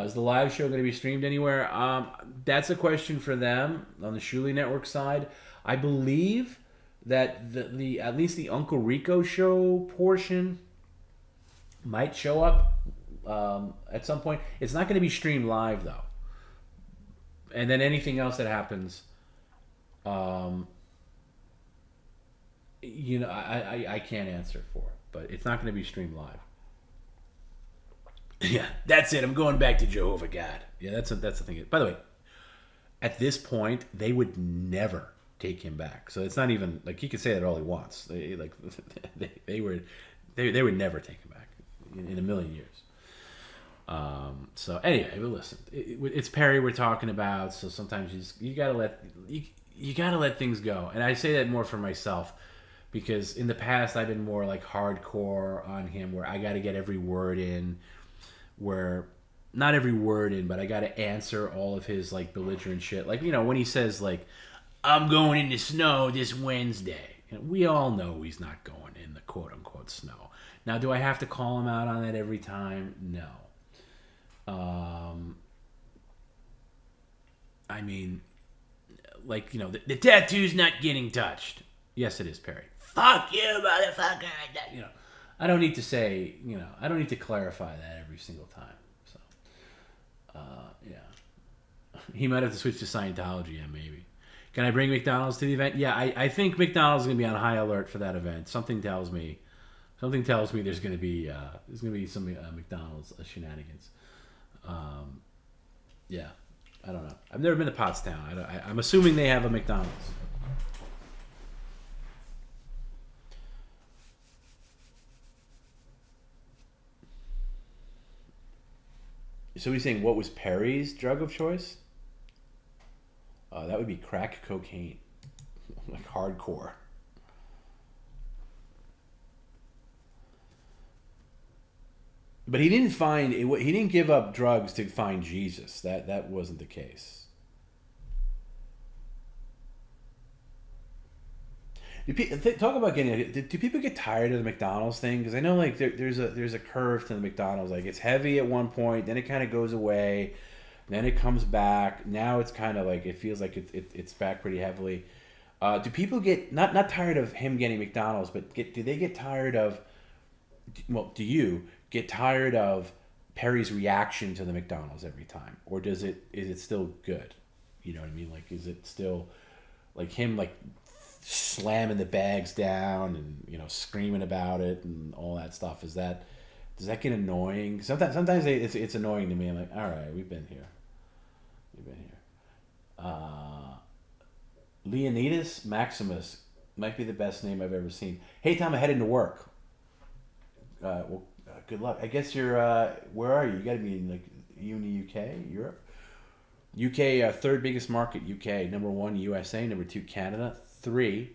Is the live show going to be streamed anywhere? That's a question for them on the Shuli Network side. I believe that the at least the Uncle Rico show portion might show up at some point. It's not going to be streamed live though. And then anything else that happens, I can't answer for, but it's not going to be streamed live. Yeah, that's it. I'm going back to Jehovah God. Yeah, that's the thing. By the way, at this point, they would never take him back. So it's not even like he could say that all he wants. They would never take him back in a million years. So anyway, but listen, it's Perry we're talking about. So sometimes you gotta let things go. And I say that more for myself because in the past I've been more like hardcore on him, where I got to get every word in. Where not every word in, but I got to answer all of his like belligerent shit. Like when he says like, "I'm going in the snow this Wednesday," we all know he's not going in the quote unquote snow. Now, do I have to call him out on that every time? No. I mean, like the tattoo's not getting touched. Yes, it is, Perry. Fuck you, motherfucker. I don't need to say, I don't need to clarify that every single time. So, yeah. He might have to switch to Scientology, yeah, maybe. Can I bring McDonald's to the event? Yeah, I think McDonald's is going to be on high alert for that event. Something tells me there's going to be some McDonald's shenanigans. Yeah, I don't know. I've never been to Pottstown. I'm assuming they have a McDonald's. So he's saying, what was Perry's drug of choice? That would be crack cocaine, like hardcore. But he didn't he didn't give up drugs to find Jesus. That wasn't the case. Talk about getting. Do people get tired of the McDonald's thing? Because I know like there's a curve to the McDonald's. Like it's heavy at one point, then it kind of goes away, then it comes back. Now it's kind of like it feels like it's back pretty heavily. Do people get not tired of him getting McDonald's, but do they get tired of? Well, do you get tired of Perry's reaction to the McDonald's every time, or is it still good? You know what I mean? Like, is it still like him like slamming the bags down and screaming about it and all that stuff? Does that get annoying? Sometimes it's annoying to me. I'm like, all right, we've been here. Leonidas Maximus might be the best name I've ever seen. Hey Tom, I'm heading to work. Good luck. I guess you're where are you? You got to be in like you in the UK, Europe. UK third biggest market. UK number 1, USA number 2, Canada. 3,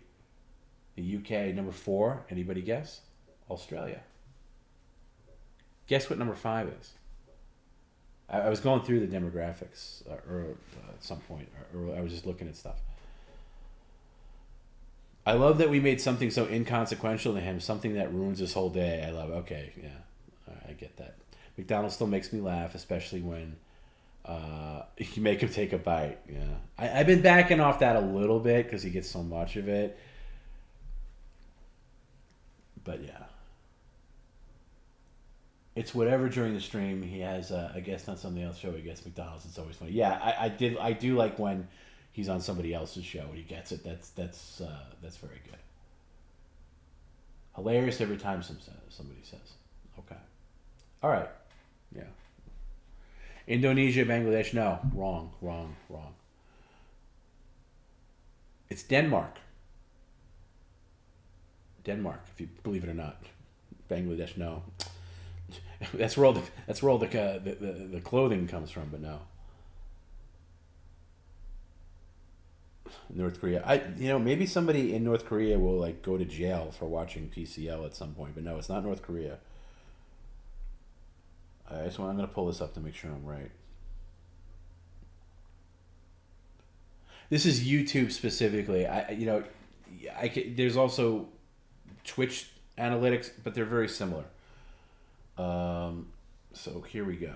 the UK. Number 4, anybody guess? Australia. Guess what number 5 is? I was going through the demographics at some point, or I was just looking at stuff. I love that we made something so inconsequential to him, something that ruins his whole day. I love it. Okay, yeah, I get that. McDonald's still makes me laugh, especially when you make him take a bite. Yeah, I've been backing off that a little bit because he gets so much of it. But yeah, it's whatever during the stream he has a guest on something else show. He gets McDonald's. It's always funny. Yeah, I do like when he's on somebody else's show and he gets it. That's very good. Hilarious every time somebody says. Okay. All right. Yeah. Indonesia, Bangladesh. No, wrong. It's Denmark. Denmark, if you believe it or not. Bangladesh, no. That's where all the clothing comes from, but no. North Korea. Maybe somebody in North Korea will like go to jail for watching PCL at some point, but no, it's not North Korea. I'm going to pull this up to make sure I'm right. This is YouTube specifically. There's also Twitch analytics, but they're very similar. So here we go.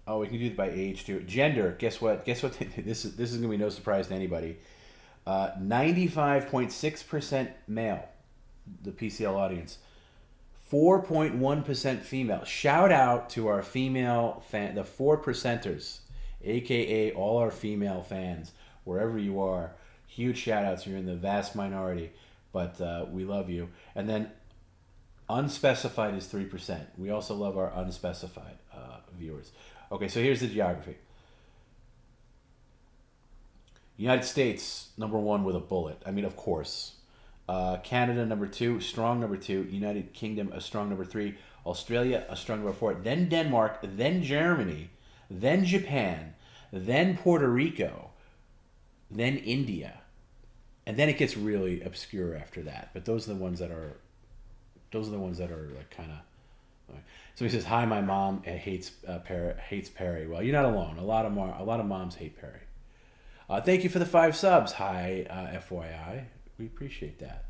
Oh, we can do it by age too. Gender. Guess what? This is gonna be no surprise to anybody. 95.6% male. The PCL audience. 4.1% female. Shout out to our female fan, the 4%ers, aka all our female fans, wherever you are. Huge shout outs. You're in the vast minority, but we love you. And then unspecified is 3%. We also love our unspecified viewers. Okay, so here's the geography. United States, number 1 with a bullet. I mean, of course. Canada, number 2, strong number 2. United Kingdom, a strong number 3. Australia, a strong number 4. Then Denmark, then Germany, then Japan, then Puerto Rico, then India. And then it gets really obscure after that. But those are the ones that are like kind of. So he says, "Hi, my mom hates Perry." Well, you're not alone. A lot of moms hate Perry. Thank you for the 5 subs. Hi, FYI, we appreciate that.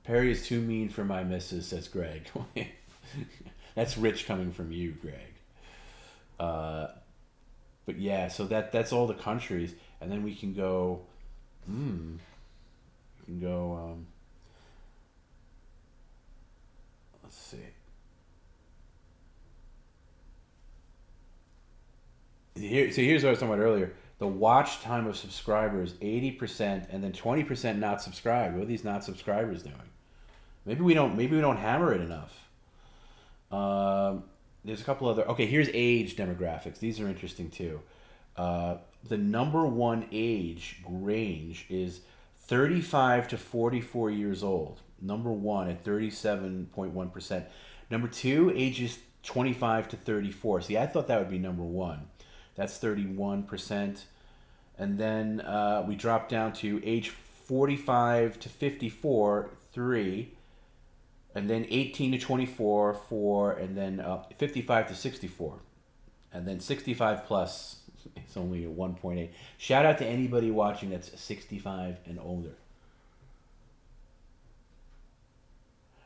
Perry is too mean for my missus, says Greg. That's rich coming from you, Greg. But yeah, so that's all the countries, and then we can go. Let's see. Here's what I was talking about earlier. The watch time of subscribers, 80%, and then 20% not subscribed. What are these not subscribers doing? Maybe we don't hammer it enough. There's a couple other. Okay, here's age demographics. These are interesting too. The number 1 age range is 35 to 44 years old. Number 1 at 37.1%. Number 2, ages 25 to 34. See, I thought that would be number 1. That's 31%. And then we drop down to age 45 to 54, 3. And then 18 to 24, 4. And then 55 to 64. And then 65 plus, it's only a 1.8. Shout out to anybody watching that's 65 and older.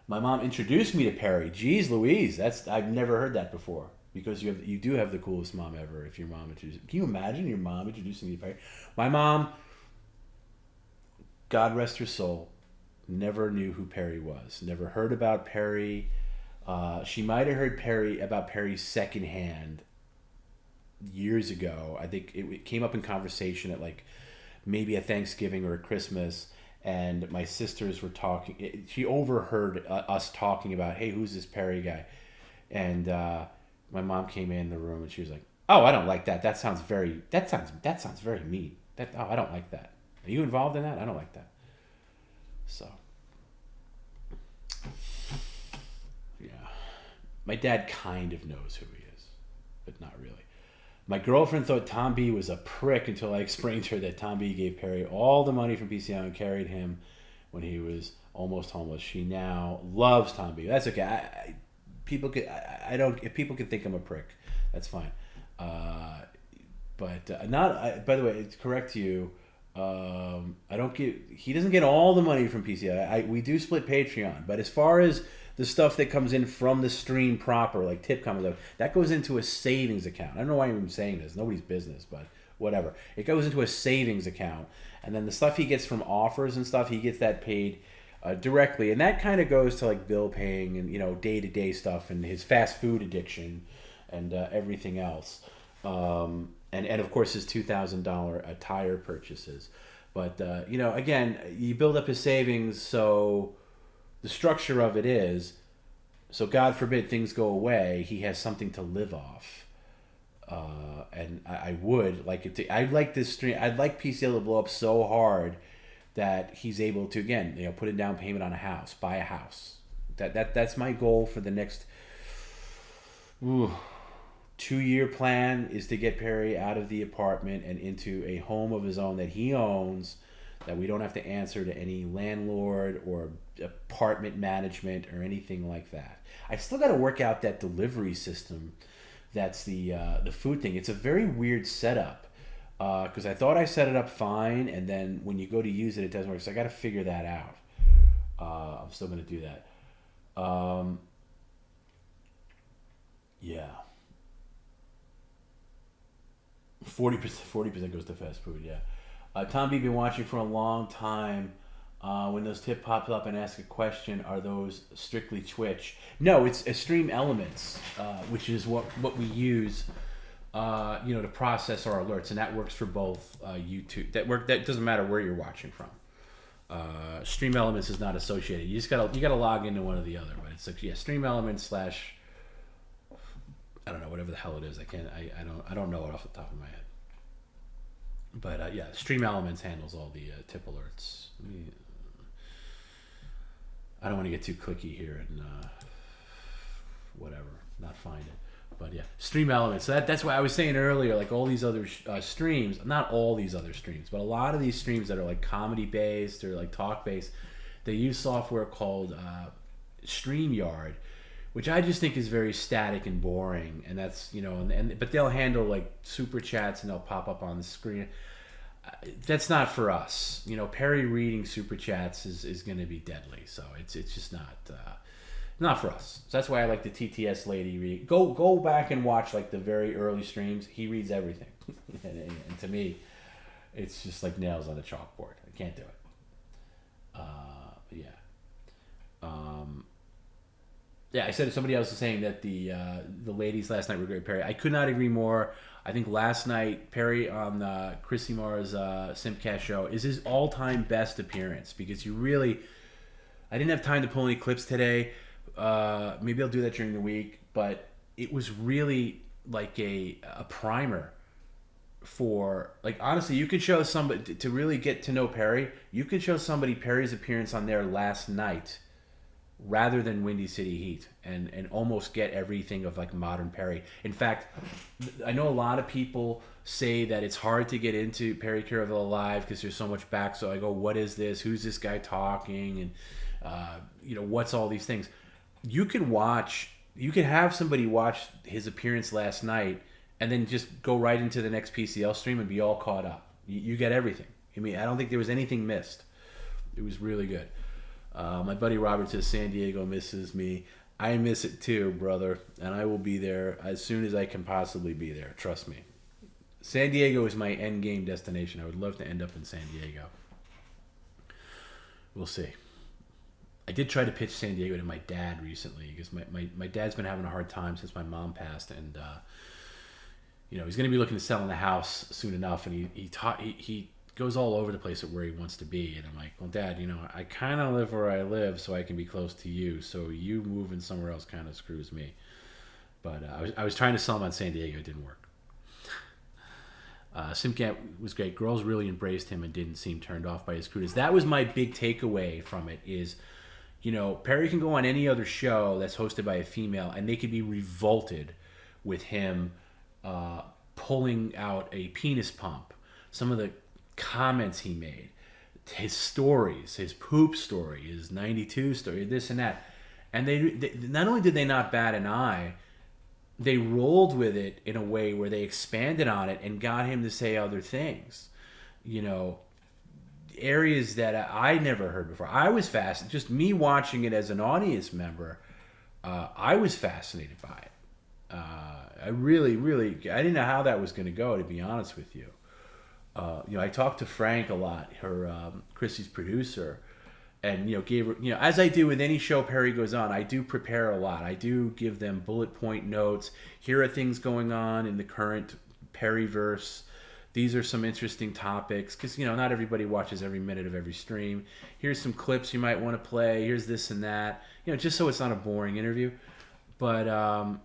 My mom introduced me to Perry. Jeez Louise, I've never heard that before. Because you do have the coolest mom ever if your mom introduced. Can you imagine your mom introducing you to Perry? My mom, God rest her soul, never knew who Perry was. Never heard about Perry. She might have heard about Perry secondhand years ago. I think it came up in conversation at like maybe a Thanksgiving or a Christmas. And my sisters were talking. She overheard us talking about, hey, who's this Perry guy? And my mom came in the room and she was like, "Oh, I don't like that. That sounds very mean. I don't like that. Are you involved in that? I don't like that." So, yeah, my dad kind of knows who he is, but not really. My girlfriend thought TomB was a prick until I explained to her that TomB gave Perry all the money from PCL and carried him when he was almost homeless. She now loves TomB. That's okay. If people could think I'm a prick, that's fine. But not. By the way, to correct you, He doesn't get all the money from PCL. We do split Patreon, but as far as the stuff that comes in from the stream proper, like tip comments, that goes into a savings account. I don't know why I'm even saying this. Nobody's business, but whatever. It goes into a savings account, and then the stuff he gets from offers and stuff, he gets that paid directly, and that kind of goes to like bill paying and day-to-day stuff and his fast food addiction and everything else. And of course his $2,000 tire purchases. But, again, you build up his savings, so the structure of it is, so God forbid things go away, he has something to live off. And I would like it to, I'd like this stream, I'd like PCL to blow up so hard that he's able to, again, put a down payment on a house, buy a house. That's my goal for the next 2-year plan, is to get Perry out of the apartment and into a home of his own that he owns, that we don't have to answer to any landlord or apartment management or anything like that. I've still got to work out that delivery system. That's the food thing. It's a very weird setup because I thought I set it up fine, and then when you go to use it, it doesn't work. So I got to figure that out. I'm still going to do that. Yeah. 40% goes to fast food, yeah. TomB been watching for a long time. When those tip pops up and ask a question, are those strictly Twitch? No, it's Stream Elements, which is what we use, to process our alerts, and that works for both YouTube. That doesn't matter where you're watching from. Stream Elements is not associated. You gotta log into one or the other, but it's like Stream Elements / I don't know, whatever the hell it is. I don't know it off the top of my head. But Stream Elements handles all the tip alerts. I don't want to get too clicky here and not find it. But yeah, Stream Elements. So that's why I was saying earlier, like all these other streams, not all these other streams, but a lot of these streams that are like comedy based or like talk based, they use software called StreamYard, which I just think is very static and boring. And that's, but they'll handle like super chats and they'll pop up on the screen. That's not for us. Perry reading super chats is going to be deadly. So it's just not for us. So that's why I like the TTS lady read. Go back and watch like the very early streams. He reads everything. and to me, it's just like nails on a chalkboard. I can't do it. Yeah, I said somebody else was saying that the ladies last night were great, Perry. I could not agree more. I think last night, Perry on Chris Semar's Simpcast show is his all-time best appearance, because I didn't have time to pull any clips today. Maybe I'll do that during the week, but it was really like a primer for, like, honestly, you could show somebody, to really get to know Perry, you could show somebody Perry's appearance on there last night rather than Windy City Heat and almost get everything of like modern Perry. In fact, I know a lot of people say that it's hard to get into Perry Caravello Live because there's so much back. So I go, what is this? Who's this guy talking? And what's all these things? You could have somebody watch his appearance last night and then just go right into the next PCL stream and be all caught up. You get everything. I mean, I don't think there was anything missed. It was really good. My buddy Robert says San Diego misses me. I miss it too, brother, and I will be there as soon as I can possibly be there. Trust me. San Diego is my end game destination. I would love to end up in San Diego. We'll see. I did try to pitch San Diego to my dad recently because my dad's been having a hard time since my mom passed, and he's going to be looking to sell in the house soon enough, and he goes all over the place at where he wants to be. And I'm like, well, Dad, I kind of live where I live so I can be close to you. So you moving somewhere else kind of screws me. But I was trying to sell him on San Diego. It didn't work. Simcat was great. Girls really embraced him and didn't seem turned off by his crudeness. That was my big takeaway from it is, Perry can go on any other show that's hosted by a female and they could be revolted with him pulling out a penis pump. Some of the comments he made, his stories, his poop story, his 92 story, this and that, and they not only did they not bat an eye, they rolled with it in a way where they expanded on it and got him to say other things. areas that I never heard before. I was fascinated. Just me watching it as an audience member, I was fascinated by it. I really, I didn't know how that was going to go, to be honest with you. I talked to Frank a lot, Chrissy's producer, and gave her, as I do with any show Perry goes on, I do prepare a lot. I do give them bullet point notes. Here are things going on in the current Perryverse. These are some interesting topics, because not everybody watches every minute of every stream. Here's some clips you might want to play. Here's this and that. Just so it's not a boring interview. But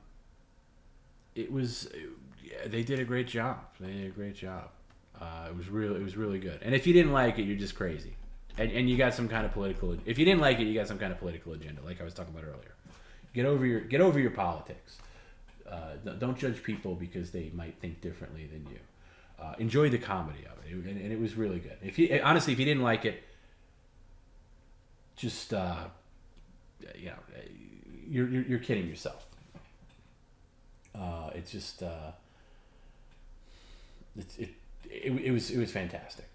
they did a great job. It was really good. And if you didn't like it, you're just crazy. And you got some kind of political. If you didn't like it, you got some kind of political agenda, like I was talking about earlier. Get over your politics. Don't judge people because they might think differently than you. Enjoy the comedy of it, and it was really good. If you didn't like it, just you're kidding yourself. It's just it was fantastic.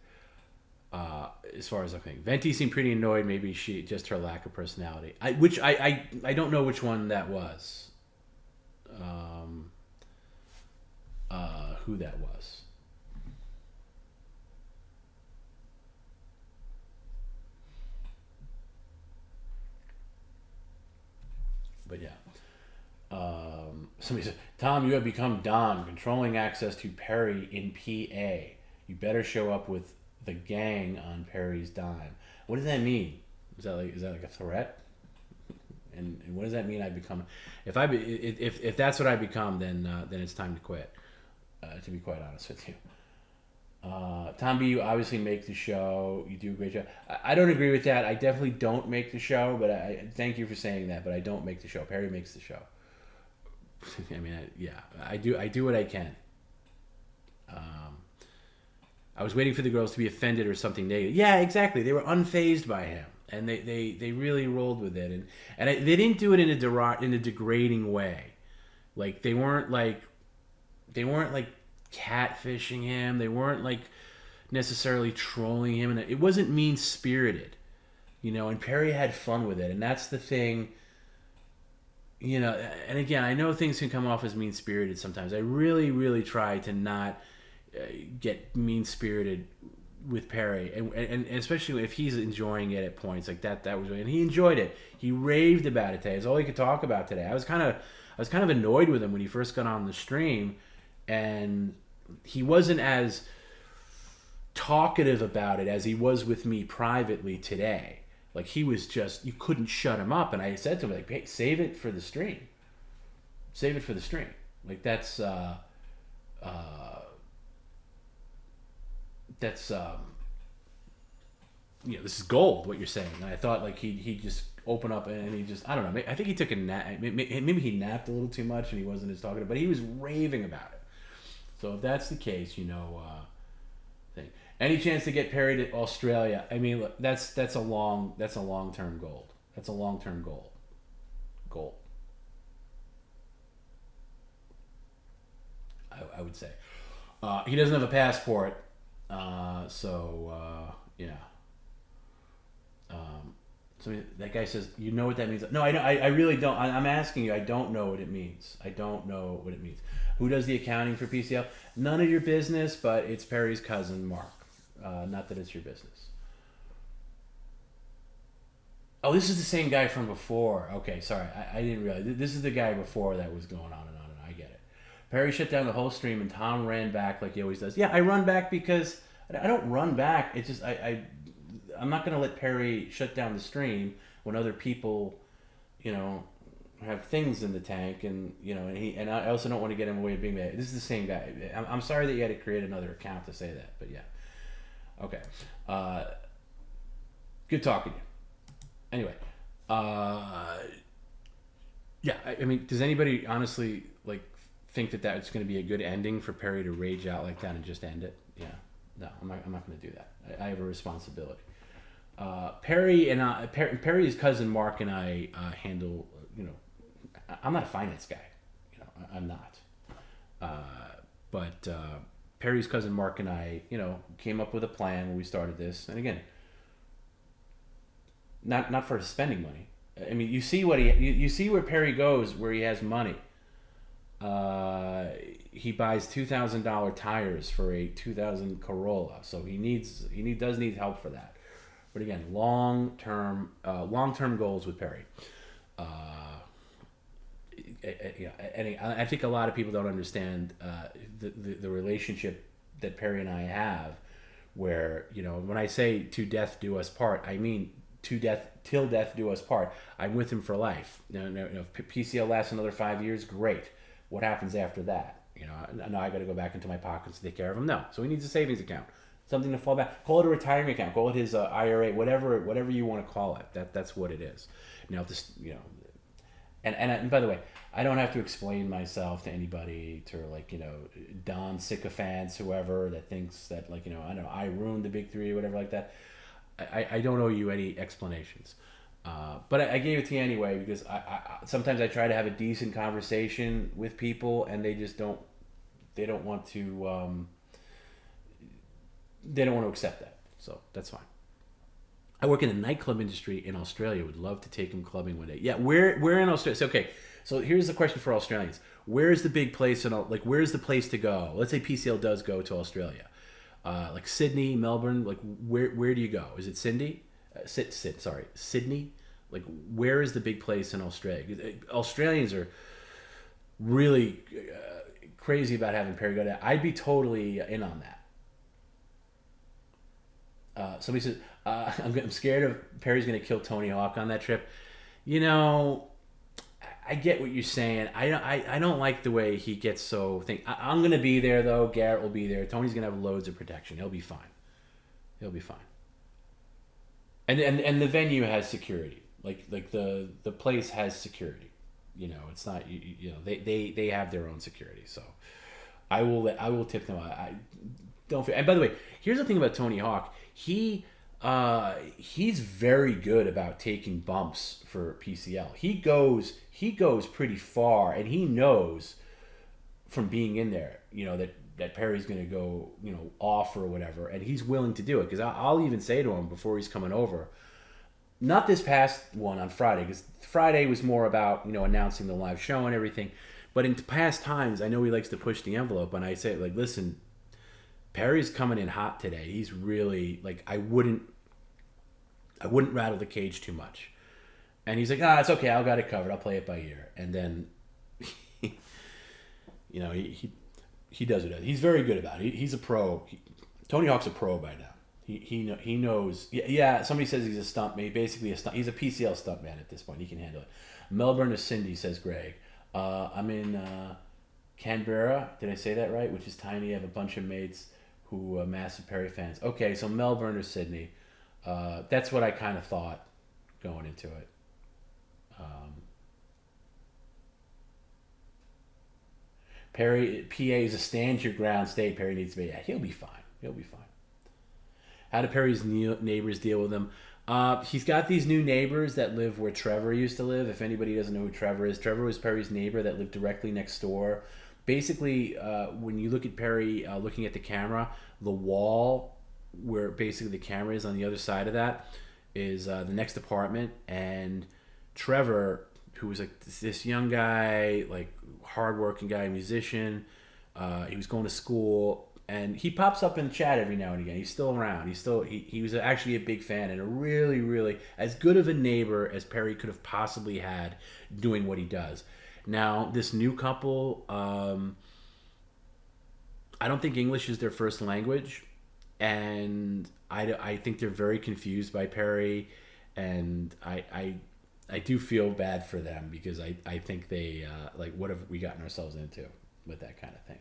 As far as I think, Venti seemed pretty annoyed. Maybe just her lack of personality. I don't know which one that was. Who that was. But yeah. Somebody said, Tom, you have become Don, controlling access to Perry in PA. You better show up with the gang on Perry's dime. What does that mean? Is that like a threat? And what does that mean? I become? If that's what I become, then it's time to quit. To be quite honest with you, TomB, you obviously make the show. You do a great job. I don't agree with that. I definitely don't make the show, but I thank you for saying that. But I don't make the show. Perry makes the show. I mean, I do what I can. I was waiting for the girls to be offended or something negative. Yeah, exactly. They were unfazed by him, and they really rolled with it, and they didn't do it in a degrading way. Like they weren't like catfishing him. They weren't like necessarily trolling him, and it wasn't mean spirited, And Perry had fun with it, and that's the thing. And again, I know things can come off as mean spirited sometimes. I really, really try to not get mean spirited with Perry, and especially if he's enjoying it at points like that. That was, and he enjoyed it. He raved about it today. It's all he could talk about today. I was kind of annoyed with him when he first got on the stream, and he wasn't as talkative about it as he was with me privately today. Like he was just, you couldn't shut him up. And I said to him, like, hey, save it for the stream. Save it for the stream. Like this is gold, what you're saying. And I thought like he just open up and he just, I don't know. I think he took a nap. Maybe he napped a little too much and he wasn't as talkative, but he was raving about it. So if that's the case, thing. Any chance to get Perry to Australia? I mean, look, that's a long-term goal. That's a long-term goal. I would say. He doesn't have a passport, so yeah. So that guy says, you know what that means? No, I really don't. I'm asking you. I don't know what it means. Who does the accounting for PCL? None of your business, but it's Perry's cousin, Mark. Not that it's your business. Oh, this is the same guy from before. Okay, sorry. I didn't realize. This is the guy before that was going on and on, and I get it. Perry shut down the whole stream, and Tom ran back like he always does. Yeah, I run back because... I don't run back. It's just... I'm not going to let Perry shut down the stream when other people, have things in the tank, and and I also don't want to get him away with being bad. This is the same guy. I'm sorry that you had to create another account to say that, but yeah. Okay. Good talking to you. Anyway, yeah. I mean, does anybody honestly think that that's going to be a good ending for Perry to rage out like that and just end it? Yeah. No, I'm not going to do that. I have a responsibility. Perry's cousin Mark and I handle. I'm not a finance guy. I'm not. But Perry's cousin Mark and I, came up with a plan when we started this. And again, not for spending money. I mean, you see you see where Perry goes, where he has money. He buys $2,000 tires for a 2000 Corolla, so he does need help for that. But again, long term goals with Perry. And I think a lot of people don't understand the relationship that Perry and I have, where when I say to death do us part, I mean to death till death do us part. I'm with him for life. If PCL lasts another 5 years, great. What happens after that? Now I got to go back into my pockets to take care of him. No, so he needs a savings account, something to fall back. Call it a retirement account. Call it his IRA, whatever you want to call it. That's what it is. Now, this and by the way, I don't have to explain myself to anybody, to Don sycophants, whoever that thinks that I don't know, I ruined the big three or whatever like that. I don't owe you any explanations. But I gave it to you anyway because I sometimes I try to have a decent conversation with people and they just don't want to accept that. So that's fine. I work in the nightclub industry in Australia. Would love to take him clubbing one day. Yeah, where in Australia? So, okay, so here's the question for Australians: where is the big place where's the place to go? Let's say PCL does go to Australia, like Sydney, Melbourne. Like where do you go? Is it Sydney? Sydney. Like where is the big place in Australia? Australians are really crazy about having Perry go down. I'd be totally in on that. Somebody says I'm scared of Perry's going to kill Tony Hawk on that trip. I get what you're saying. I don't like the way he gets so. I'm going to be there though. Garrett will be there. Tony's going to have loads of protection. He'll be fine. And the venue has security. Like the place has security. It's not they have their own security. So I will tip them. I don't feel. And by the way, here's the thing about Tony Hawk. He's very good about taking bumps for PCL. He goes pretty far, and he knows from being in there, that Perry's going to go, off or whatever, and he's willing to do it. Because I'll even say to him before he's coming over, not this past one on Friday, because Friday was more about, announcing the live show and everything. But in past times, I know he likes to push the envelope, and I say, listen, Perry's coming in hot today. He's really, I wouldn't rattle the cage too much. And he's like, it's okay. I'll got it covered. I'll play it by ear. And then, he does it. He's very good about it. He's a pro. Tony Hawk's a pro by now. He knows. Yeah, somebody says he's a stuntman. Basically, he's a PCL stuntman at this point. He can handle it. Melbourne to Cindy, says Greg. I'm in Canberra. Did I say that right? Which is tiny. I have a bunch of mates who are massive Perry fans. Okay, so Melbourne or Sydney. That's what I kind of thought going into it. Perry, PA is a stand your ground state. Perry needs to be. Yeah, he'll be fine. How do Perry's neighbors deal with him? He's got these new neighbors that live where Trevor used to live. If anybody doesn't know who Trevor is, Trevor was Perry's neighbor that lived directly next door. Basically, when you look at Perry looking at the camera, the wall where basically the camera is on the other side of that is the next apartment. And Trevor, who was this young guy, hardworking guy, musician, he was going to school. And he pops up in the chat every now and again. He's still around. He was actually a big fan and a really, really as good of a neighbor as Perry could have possibly had doing what he does. Now, this new couple, I don't think English is their first language. And I think they're very confused by Perry. And I do feel bad for them because I think they, what have we gotten ourselves into with that kind of thing.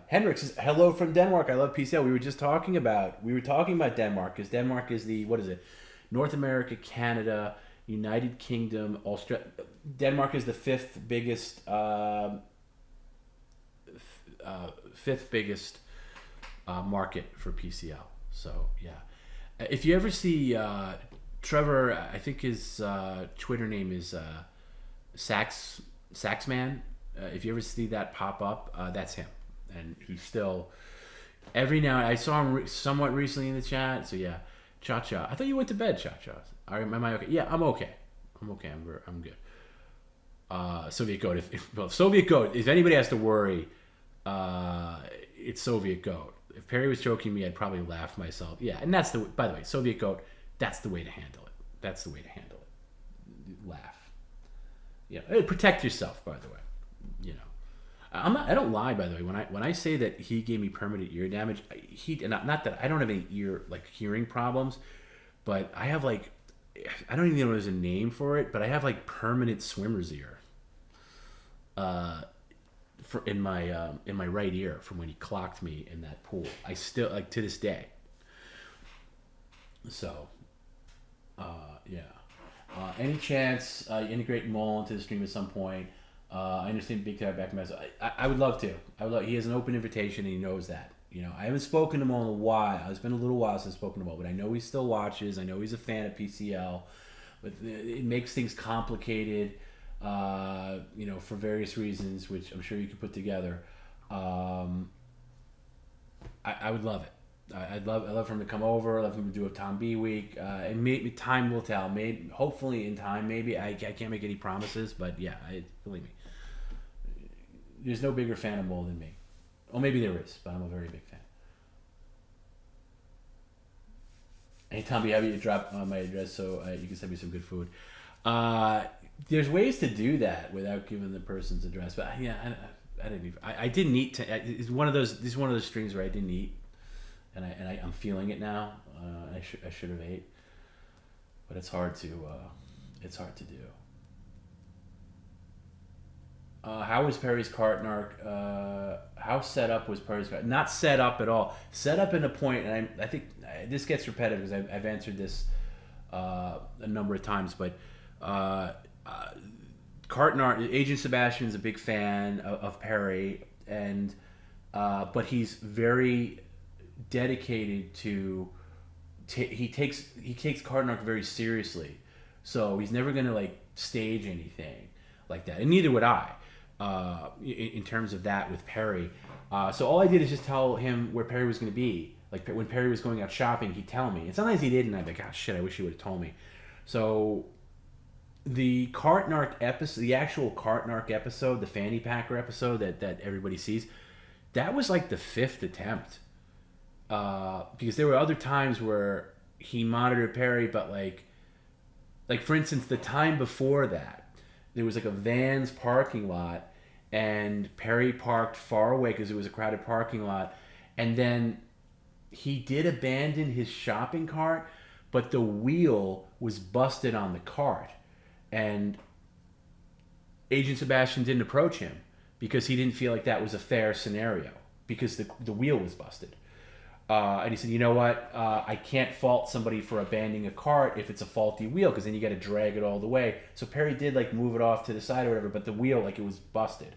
Henrik says hello from Denmark. I love PCL. We were talking about Denmark because Denmark is the North America, Canada, United Kingdom, Australia. Denmark is the fifth biggest market for PCL. So yeah, if you ever see Trevor, I think his Twitter name is Saxman. If you ever see that pop up, that's him. and he's still every now. I saw him somewhat recently in the chat. So yeah, Cha Cha. I thought you went to bed, Cha Cha. Am I okay? Yeah, I'm okay. I'm good. Soviet Goat. If Soviet Goat, if anybody has to worry, it's Soviet Goat. If Perry was choking me, I'd probably laugh myself. Yeah, and that's by the way, Soviet Goat. That's the way to handle it. Laugh. Yeah, protect yourself. By the way, you know, I don't lie. By the way, when I say that he gave me permanent ear damage, not that I don't have any hearing problems, but I have I don't even know there's a name for it, but I have permanent swimmer's ear. In my right ear from when he clocked me in that pool. I still to this day. So, yeah. Any chance integrate Mole into the stream at some point? I understand Big Time back mess. I would love to. He has an open invitation and he knows that. You know, I haven't spoken to Mole in a while. It's been a little while since I've spoken to Mole, but I know he still watches. I know he's a fan of PCL, but it makes things complicated. You know, for various reasons, which I'm sure you could put together. I would love it. I'd love for him to come over. I'd love for him to do a TomB week. And maybe time will tell. Maybe, hopefully in time. Maybe I can't make any promises, but yeah, believe me. There's no bigger fan of Mole than me. Well, maybe there is, but I'm a very big fan. Hey, Tommy, have you drop my address so you can send me some good food? There's ways to do that without giving the person's address, but yeah, I didn't even. I didn't eat. It's one of those. This is one of those streams where I didn't eat, and I'm feeling it now. I should have ate, but it's hard to do. How was Perry's cart-narc? How set up was Perry's cart? Not set up at all. Set up in a point, and I think this gets repetitive because I've answered this a number of times, but cart-narc, Agent Sebastian's a big fan of Perry, and but he's very dedicated to. He takes cart-narc very seriously, so he's never gonna stage anything like that, and neither would I. In terms of that with Perry. So all I did is just tell him where Perry was going to be. Like when Perry was going out shopping, he'd tell me. And sometimes he didn't. I'd be like, oh shit, I wish he would have told me. So the cart-narc episode, the actual cart-narc episode, the fanny packer episode that everybody sees, that was like the 5th attempt. Because there were other times where he monitored Perry, but like for instance, the time before that, there was like a Vans parking lot, and Perry parked far away because it was a crowded parking lot, and then he did abandon his shopping cart, but the wheel was busted on the cart, and Agent Sebastian didn't approach him because he didn't feel like that was a fair scenario because the wheel was busted. And he said, you know what, I can't fault somebody for abandoning a cart if it's a faulty wheel, because then you got to drag it all the way. So Perry did move it off to the side or whatever, but the wheel, it was busted.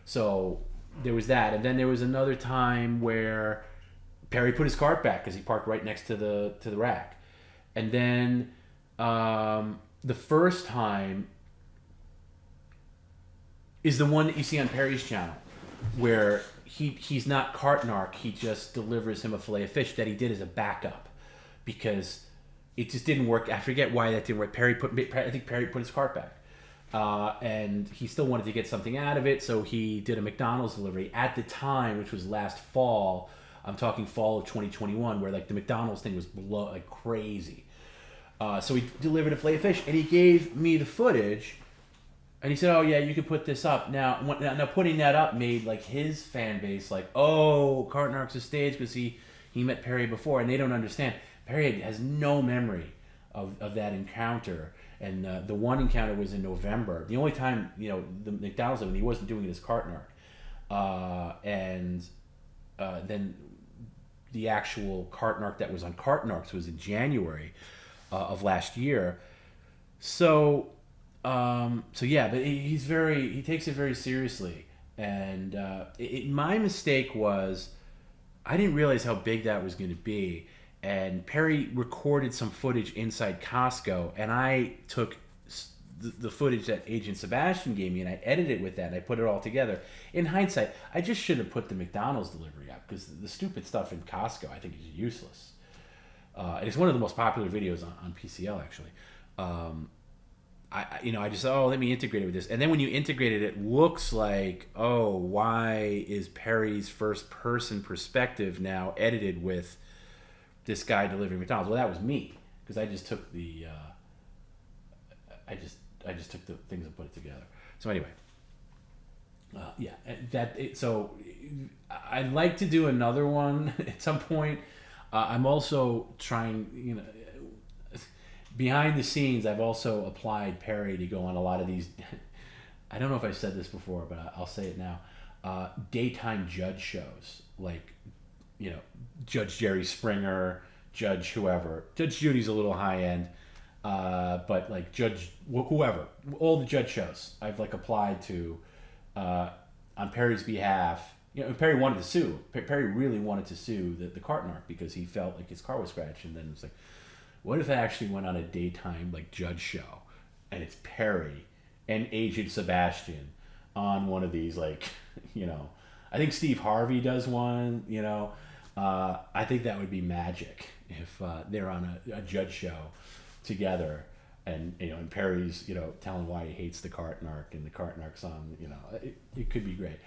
So there was that. And then there was another time where Perry put his cart back because he parked right next to the rack. And then the first time is the one that you see on Perry's channel, where he's not cart-narc, he just delivers him a fillet of fish that he did as a backup because it just didn't work. I forget why that didn't work. I think Perry put his cart back. And he still wanted to get something out of it, so he did a McDonald's delivery at the time, which was last fall. I'm talking fall of 2021, where the McDonald's thing was crazy. So he delivered a fillet of fish, and he gave me the footage. And he said, "Oh yeah, you can put this up." Now putting that up made his fan base "Oh, cart-narc's a stage because he met Perry before," and they don't understand. Perry has no memory of that encounter, and the one encounter was in November. The only time the McDonald's when he wasn't doing it as cart-narc, and then the actual cart-narc that was on cart-narcs was in January of last year. So yeah, but he takes it very seriously, and my mistake was I didn't realize how big that was going to be, and Perry recorded some footage inside Costco, and I took the footage that Agent Sebastian gave me, and I edited it with that, and I put it all together. In hindsight, I just should have put the McDonald's delivery up, because the stupid stuff in Costco I think is useless. And it's one of the most popular videos on PCL actually. I just let me integrate it with this, and then when you integrate it, it looks like, oh, why is Perry's first person perspective now edited with this guy delivering McDonald's? Well, that was me, because I just took the I just took the things and put it together. So anyway, so I'd like to do another one at some point. I'm also trying, behind the scenes, I've also applied Perry to go on a lot of these. I don't know if I've said this before, but I'll say it now. Daytime judge shows, like, Judge Jerry Springer, Judge whoever. Judge Judy's a little high end, but like Judge whoever, all the judge shows I've like applied to on Perry's behalf. Perry wanted to sue. Perry really wanted to sue the cart-narc because he felt like his car was scratched, and then it's like, what if I actually went on a daytime like judge show, and it's Perry and Agent Sebastian on one of these, like, I think Steve Harvey does one. I think that would be magic if they're on a judge show together, and and Perry's telling why he hates the cart-narc, and the cart-narc's on. It could be great.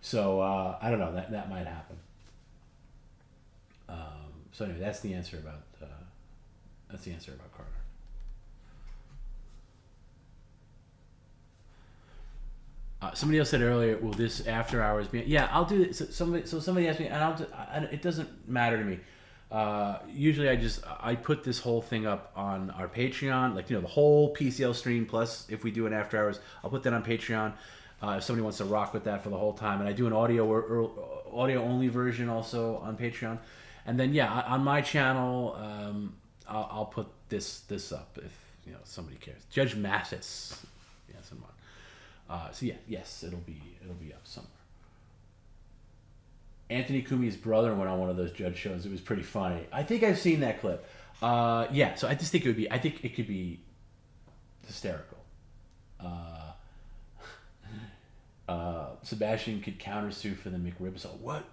So I don't know, that might happen. So anyway, that's the answer about Carter. Somebody else said earlier, will this after hours be? Yeah, I'll do it. So somebody asked me, and it doesn't matter to me. Usually I put this whole thing up on our Patreon, like, the whole PCL stream, plus if we do an after hours, I'll put that on Patreon. If somebody wants to rock with that for the whole time, and I do an audio only version also on Patreon, and then on my channel, I'll put this up if somebody cares. Judge Mathis, yes, I'm on. Yes, it'll be up somewhere. Anthony Cumi's brother went on one of those judge shows. It was pretty funny. I think I've seen that clip. So I just think I think it could be hysterical. Sebastian could countersue for the McRib. So what?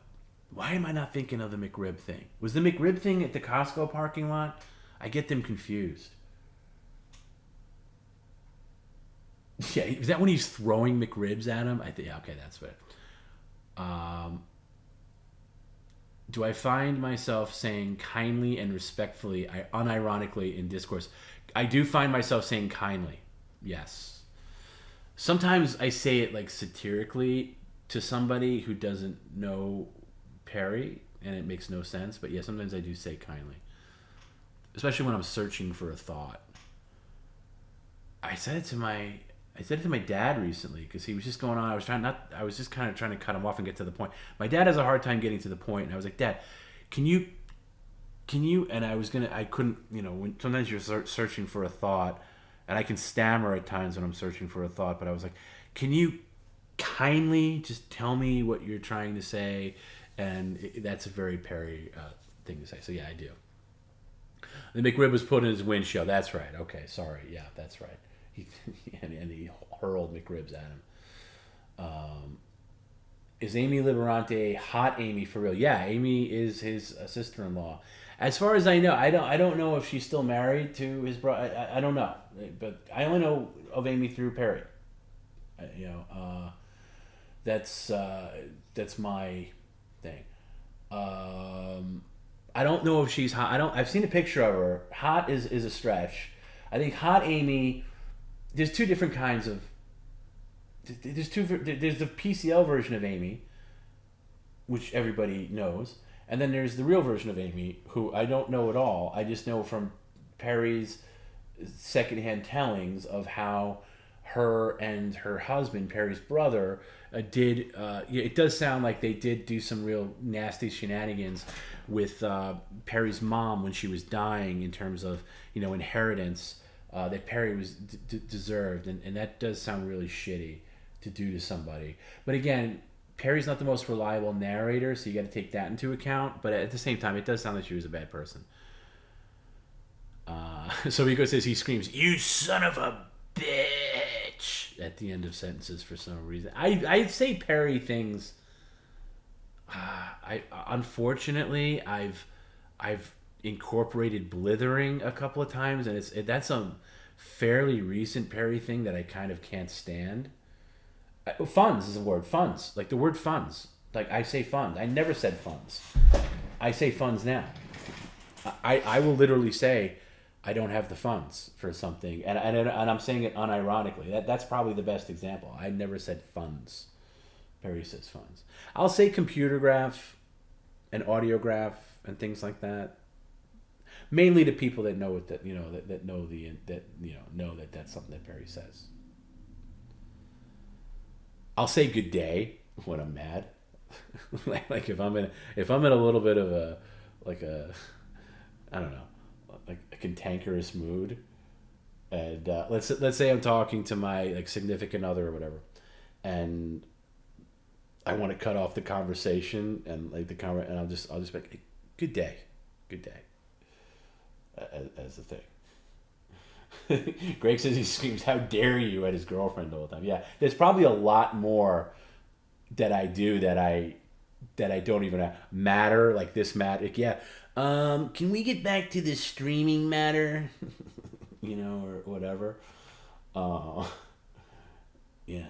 Why am I not thinking of the McRib thing? Was the McRib thing at the Costco parking lot? I get them confused. Yeah, is that when he's throwing McRibs at him? Okay, that's it. Do I find myself saying kindly and respectfully, unironically in discourse? I do find myself saying kindly, yes. Sometimes I say it like satirically to somebody who doesn't know Perry, and it makes no sense. But sometimes I do say kindly, especially when I'm searching for a thought. I said it to my dad recently because he was just going on. I was just kind of trying to cut him off and get to the point. My dad has a hard time getting to the point, and I was like, Dad, can you? And I couldn't. When sometimes you're searching for a thought. And I can stammer at times when I'm searching for a thought, but I was like, can you kindly just tell me what you're trying to say? And that's a very Perry thing to say. So I do. The McRib was put in his windshield. That's right. Okay, sorry. Yeah, that's right. He hurled McRibs at him. Is Amy Liberante hot Amy for real? Yeah, Amy is his sister-in-law. As far as I know, I don't know if she's still married to his brother. I don't know, but I only know of Amy through Perry. That's my thing. I don't know if she's hot. I've seen a picture of her. Hot is a stretch. I think hot Amy. There's two different kinds of. There's the PCL version of Amy, which everybody knows. And then there's the real version of Amy, who I don't know at all. I just know from Perry's secondhand tellings of how her and her husband, Perry's brother, did. It does sound like they did do some real nasty shenanigans with Perry's mom when she was dying, in terms of inheritance that Perry was deserved, and that does sound really shitty to do to somebody. But again, Perry's not the most reliable narrator, so you got to take that into account. But at the same time, it does sound like she was a bad person. So Rico says he screams, "You son of a bitch!" at the end of sentences for some reason. I say Perry things. Unfortunately I've incorporated blithering a couple of times, and that's a fairly recent Perry thing that I kind of can't stand. Funds is a word. Funds, like the word funds. Like I say funds. I never said funds. I say funds now. I will literally say I don't have the funds for something, and I'm saying it unironically. That's probably the best example. I never said funds. Perry says funds. I'll say computer graph and audiograph and things like that. Mainly to people that know what that know that that's something that Perry says. I'll say good day when I'm mad. like if I'm in a little bit of a I don't know, like a cantankerous mood, and let's say I'm talking to my like significant other or whatever, and I want to cut off the conversation and like and I'll just be like, hey, good day, as the thing. Greg says he screams, "How dare you!" at his girlfriend all the time. Yeah, there's probably a lot more that I do that I don't even matter, like this matter. Like, yeah, can we get back to the streaming matter? Or whatever. Yeah.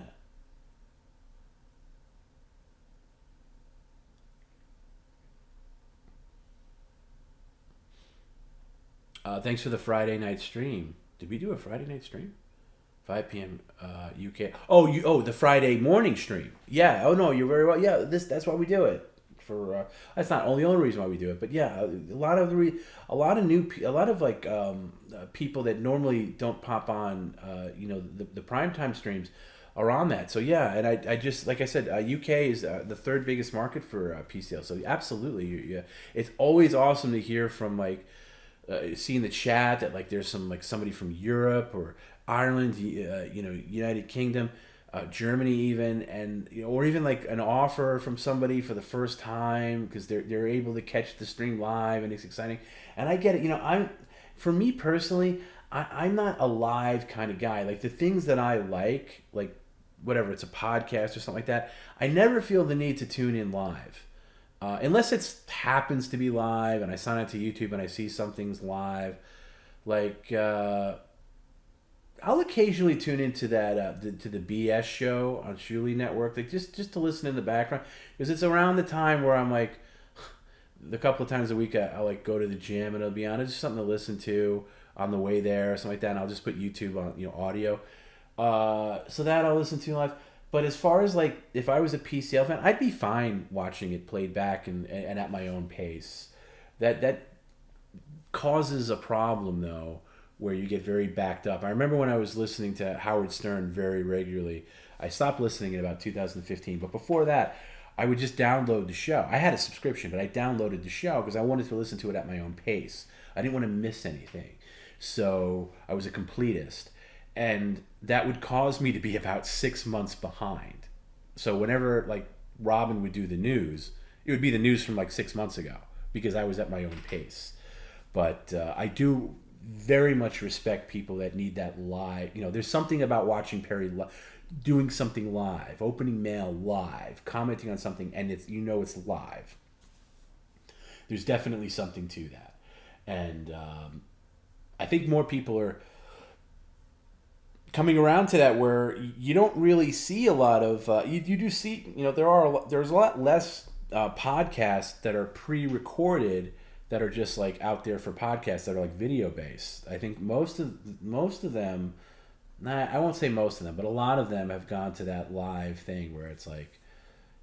Thanks for the Friday night stream. Did we do a Friday night stream? 5 p.m. UK. Oh, the Friday morning stream. Yeah. Oh no, you're very well. Yeah, that's why we do it. That's not the only reason why we do it, but yeah, a lot of people that normally don't pop on, the primetime streams are on that. So yeah, and I just, like I said, UK is the third biggest market for PCL. So absolutely, yeah, it's always awesome to hear from see in the chat that like there's somebody from Europe or Ireland, United Kingdom, Germany even, and or even like an offer from somebody for the first time because they're able to catch the stream live and it's exciting. And I get it. For me personally, I'm not a live kind of guy. Like the things that I like whatever, it's a podcast or something like that, I never feel the need to tune in live. Unless it happens to be live and I sign up to YouTube and I see something's live, like I'll occasionally tune into that to the BS show on Shuli Network, like just to listen in the background, because it's around the time where I'm like, the couple of times a week I like go to the gym and it'll be on. It's just something to listen to on the way there or something like that. And I'll just put YouTube on audio, so that I'll listen to live. But as far as like, if I was a PCL fan, I'd be fine watching it played back and at my own pace. That causes a problem though, where you get very backed up. I remember when I was listening to Howard Stern very regularly. I stopped listening in about 2015, but before that, I would just download the show. I had a subscription, but I downloaded the show because I wanted to listen to it at my own pace. I didn't want to miss anything. So I was a completist. And that would cause me to be about 6 months behind. So whenever like Robin would do the news, it would be the news from like 6 months ago because I was at my own pace. But I do very much respect people that need that live. There's something about watching Perry doing something live, opening mail live, commenting on something, and it's live. There's definitely something to that. And I think more people are coming around to that, where you don't really see a lot of you do see there's a lot less podcasts that are pre-recorded that are just like out there for podcasts that are like video based. I think most of them, I won't say most of them, but a lot of them have gone to that live thing where it's like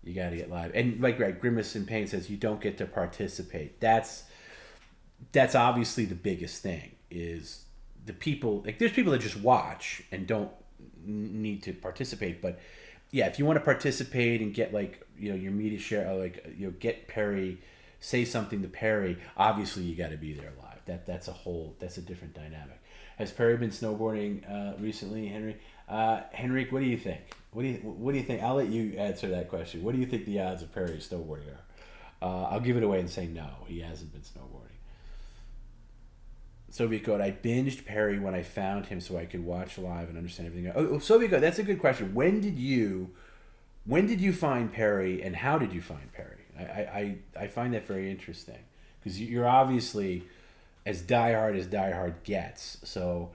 you got to get live. And like Grimace in Pain says, you don't get to participate. That's obviously the biggest thing is the people, like there's people that just watch and don't need to participate, but yeah, if you want to participate and get like your media share, or like get Perry, say something to Perry, obviously you got to be there live. That's a different dynamic. Has Perry been snowboarding recently, Henry? Henrik, what do you think? What do you think? I'll let you answer that question. What do you think the odds of Perry snowboarding are? I'll give it away and say no, he hasn't been snowboarding. Soviet Goat, I binged Perry when I found him so I could watch live and understand everything. Oh, Soviet Goat, that's a good question. When did you find Perry, and how did you find Perry? I find that very interesting because you're obviously as diehard gets. So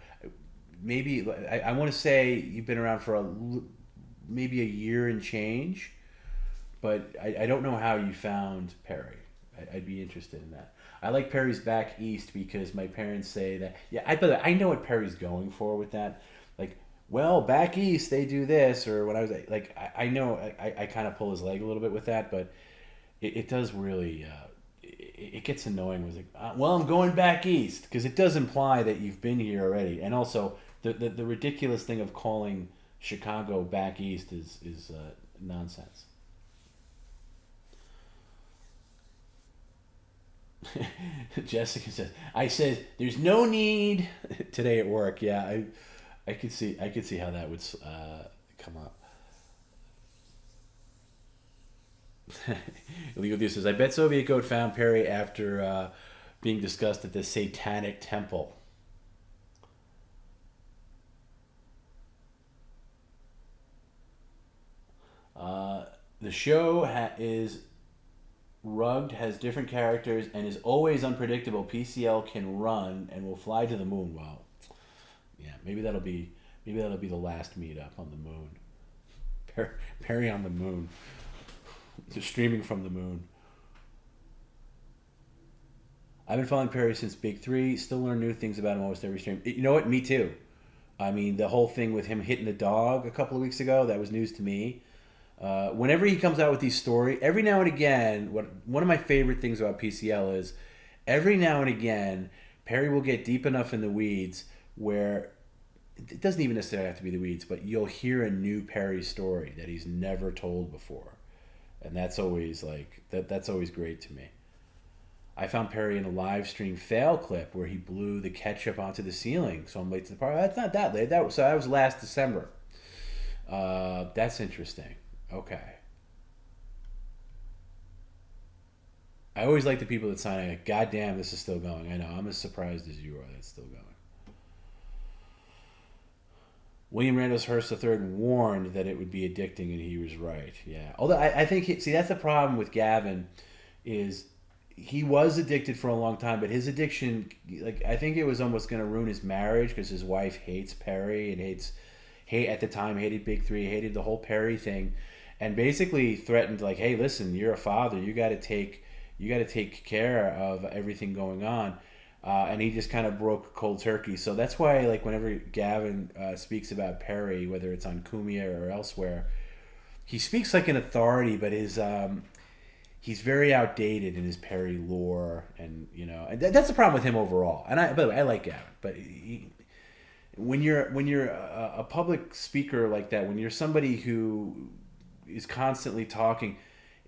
maybe I want to say you've been around for maybe a year and change, but I don't know how you found Perry. I'd be interested in that. I like Perry's Back East because my parents say that. Yeah, I know what Perry's going for with that. Like, well, back east they do this, or when I was like, I know I kind of pull his leg a little bit with that, but it does really. It gets annoying. Was like, well, I'm going back east because it does imply that you've been here already, and also the ridiculous thing of calling Chicago back east is nonsense. Jessica says, I said there's no need today at work. Yeah, I could see how that would come up. Illegal Deal says, I bet Soviet Goat found Perry after being discussed at the Satanic Temple. The show is rugged, has different characters, and is always unpredictable. PCL can run and will fly to the moon. Well, yeah, maybe that'll be the last meetup on the moon. Perry on the moon. Streaming from the moon. I've been following Perry since Big 3. Still learn new things about him almost every stream. You know what? Me too. I mean, the whole thing with him hitting the dog a couple of weeks ago, that was news to me. Whenever he comes out with these stories, every now and again, one of my favorite things about PCL is every now and again, Perry will get deep enough in the weeds where it doesn't even necessarily have to be the weeds, but you'll hear a new Perry story that he's never told before. And that's always that's always great to me. I found Perry in a live stream fail clip where he blew the ketchup onto the ceiling. So I'm late to the party. That's not that late. That was last December. That's interesting. Okay. I always like the people that sign. Like, God damn, this is still going. I know. I'm as surprised as you are that it's still going. William Randolph Hearst III warned that it would be addicting, and he was right. Yeah. Although I think, that's the problem with Gavin, is he was addicted for a long time, but his addiction, I think it was almost going to ruin his marriage because his wife hates Perry and at the time hated Big 3, hated the whole Perry thing, and basically threatened hey, listen, you're a father, you got to take care of everything going on. And he just kind of broke cold turkey. So that's why, whenever Gavin speaks about Perry, whether it's on Kumia or elsewhere, he speaks like an authority, but he's very outdated in his Perry lore, and that's the problem with him overall. And by the way, I like Gavin, but when you're a public speaker like that, when you're somebody who is constantly talking,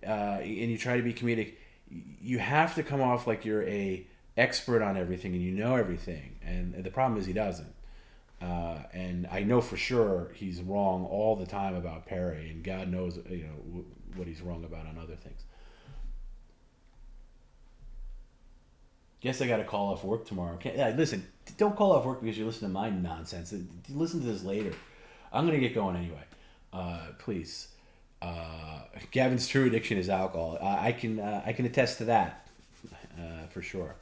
and you try to be comedic, you have to come off like you're a expert on everything and you know everything, and the problem is he doesn't, and I know for sure he's wrong all the time about Perry, and God knows what he's wrong about on other things. Guess I got to call off work tomorrow. Listen, don't call off work because you listen to my nonsense. Listen to this later. I'm gonna get going anyway. Please. Gavin's true addiction is alcohol. I can attest to that for sure.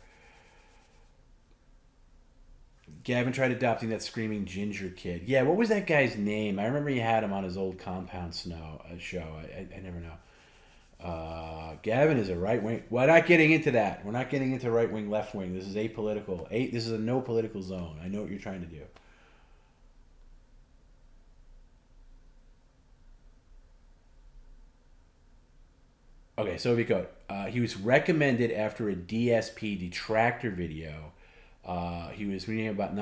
Gavin tried adopting that screaming ginger kid. Yeah, what was that guy's name? I remember he had him on his old Compound Snow show. I never know. Gavin is a right wing. We're not getting into that. We're not getting into right wing, left wing. This is apolitical. This is a no political zone. I know what you're trying to do. Okay, so he was recommended after a DSP detractor video. He was reading about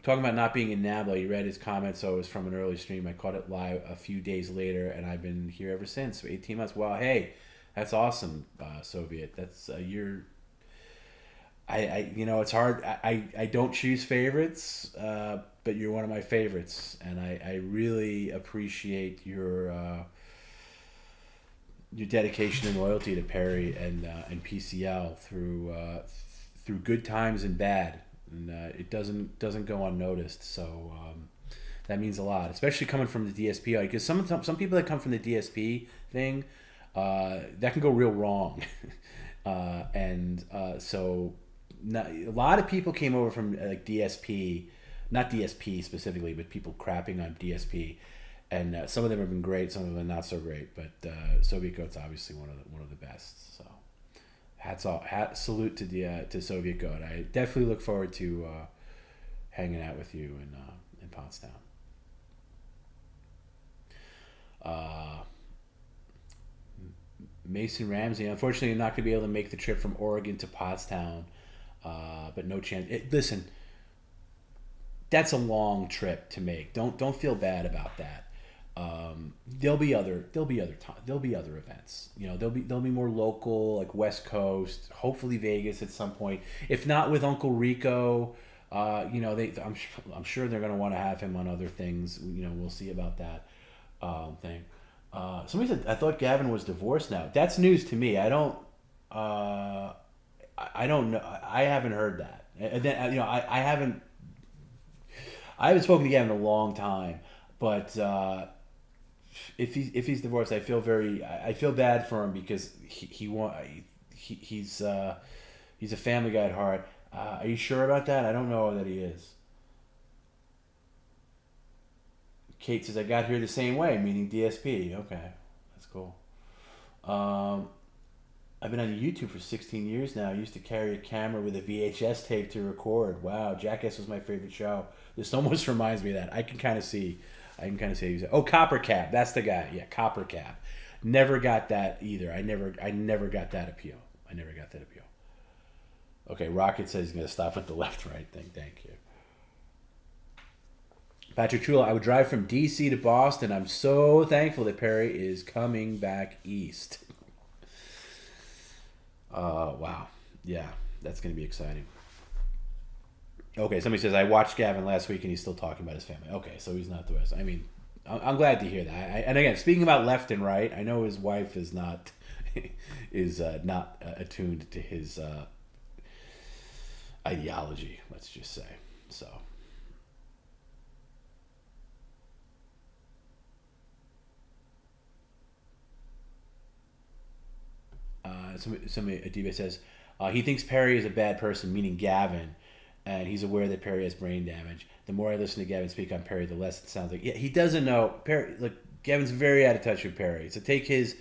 talking about not being in NABLA. He read his comments, so it was from an early stream. I caught it live a few days later, and I've been here ever since. So 18 months. Wow, hey, that's awesome, Soviet. That's it's hard. I don't choose favorites, but you're one of my favorites, and I really appreciate your dedication and loyalty to Perry and PCL through good times and bad, and it doesn't go unnoticed. So that means a lot, especially coming from the DSP, because some people that come from the DSP thing, that can go real wrong, so a lot of people came over from like DSP, not DSP specifically, but people crapping on DSP, and some of them have been great, some of them not so great, but Soviet Goat's obviously one of the best. So salute to Soviet Goat. I definitely look forward to hanging out with you in Pottstown. Mason Ramsey, unfortunately, I'm not going to be able to make the trip from Oregon to Pottstown, but no chance. Listen, that's a long trip to make. Don't feel bad about that. There'll be other events. You know, there'll be more local, like West Coast, hopefully Vegas at some point. If not with Uncle Rico, you know, I'm sure they're going to want to have him on other things. You know, we'll see about that thing. Somebody said, I thought Gavin was divorced now. That's news to me. I don't know. I haven't heard that. And then, you know, I haven't spoken to Gavin in a long time, but if he's divorced, I feel bad for him, because he's a family guy at heart. Are you sure about that? I don't know that he is. Kate says, I got here the same way, meaning DSP. Okay, that's cool. I've been on YouTube for 16 years now. I used to carry a camera with a VHS tape to record. Wow, Jackass was my favorite show. This almost reminds me of that. I can kind of see. Oh, Copper Cap. That's the guy. Yeah, Copper Cap. Never got that either. I never got that appeal. Okay, Rocket says he's going to stop at the left-right thing. Thank you. Patrick Trula, I would drive from D.C. to Boston. I'm so thankful that Perry is coming back east. Wow. Yeah, that's going to be exciting. Okay, somebody says, I watched Gavin last week and he's still talking about his family. Okay, so he's not the West. I mean, I'm glad to hear that. And again, speaking about left and right, I know his wife is not attuned to his ideology, let's just say. So... somebody Adiba says he thinks Perry is a bad person, meaning Gavin, and he's aware that Perry has brain damage. The more I listen to Gavin speak on Perry, the less it sounds like he doesn't know Perry. Like, Gavin's very out of touch with Perry, so take his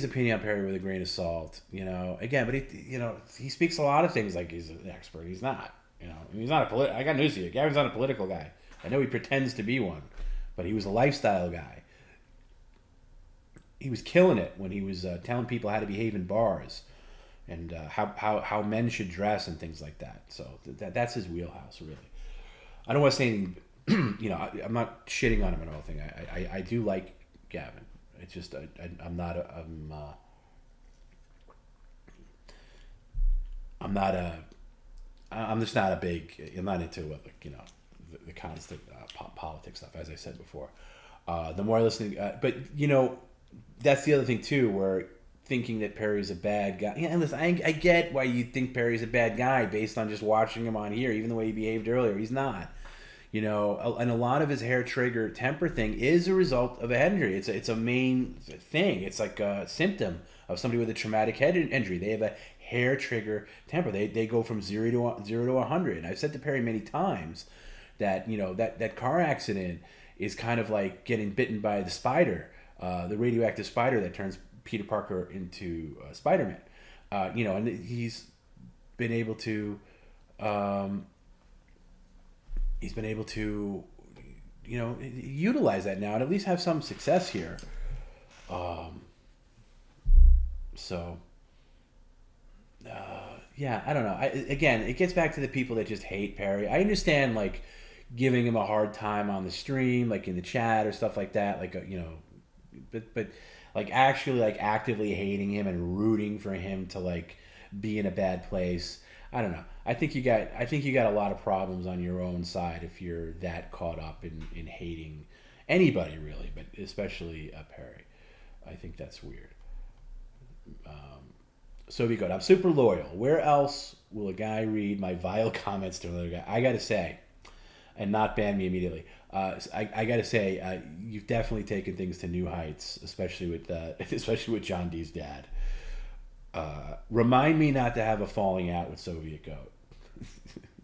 opinion on Perry with a grain of salt. You know, again, but he speaks a lot of things like he's an expert. He's not. You know, he's not I got news for you. Gavin's not a political guy. I know he pretends to be one, but he was a lifestyle guy. He was killing it when he was telling people how to behave in bars, and how men should dress and things like that. So that's his wheelhouse, really. I don't want to say anything. You know, I'm not shitting on him and all thing. I do like Gavin. It's just I'm just not a big. I'm not into the constant politics stuff, as I said before. The more I listen, but you know. That's the other thing too, where thinking that Perry's a bad guy. Yeah, and listen, I get why you think Perry's a bad guy based on just watching him on here, even the way he behaved earlier. He's not, you know. And a lot of his hair trigger temper thing is a result of a head injury. It's a main thing. It's like a symptom of somebody with a traumatic head injury. They have a hair trigger temper. They go from 0 to 100. And I've said to Perry many times that, you know, that car accident is kind of like getting bitten by the spider. The radioactive spider that turns Peter Parker into Spider-Man. You know, and he's been able to, you know, utilize that now and at least have some success here. Yeah, I don't know. Again, it gets back to the people that just hate Perry. I understand, like, giving him a hard time on the stream, like in the chat or stuff like that, like, you know, but like actually like actively hating him and rooting for him to like be in a bad place. I don't know. I think you got a lot of problems on your own side if you're that caught up in hating anybody really, but especially Perry. I think that's weird. So be good. I'm super loyal. Where else will a guy read my vile comments to another guy? I got to say, and not ban me immediately. I got to say, you've definitely taken things to new heights, especially with John D's dad. Remind me not to have a falling out with Soviet Goat.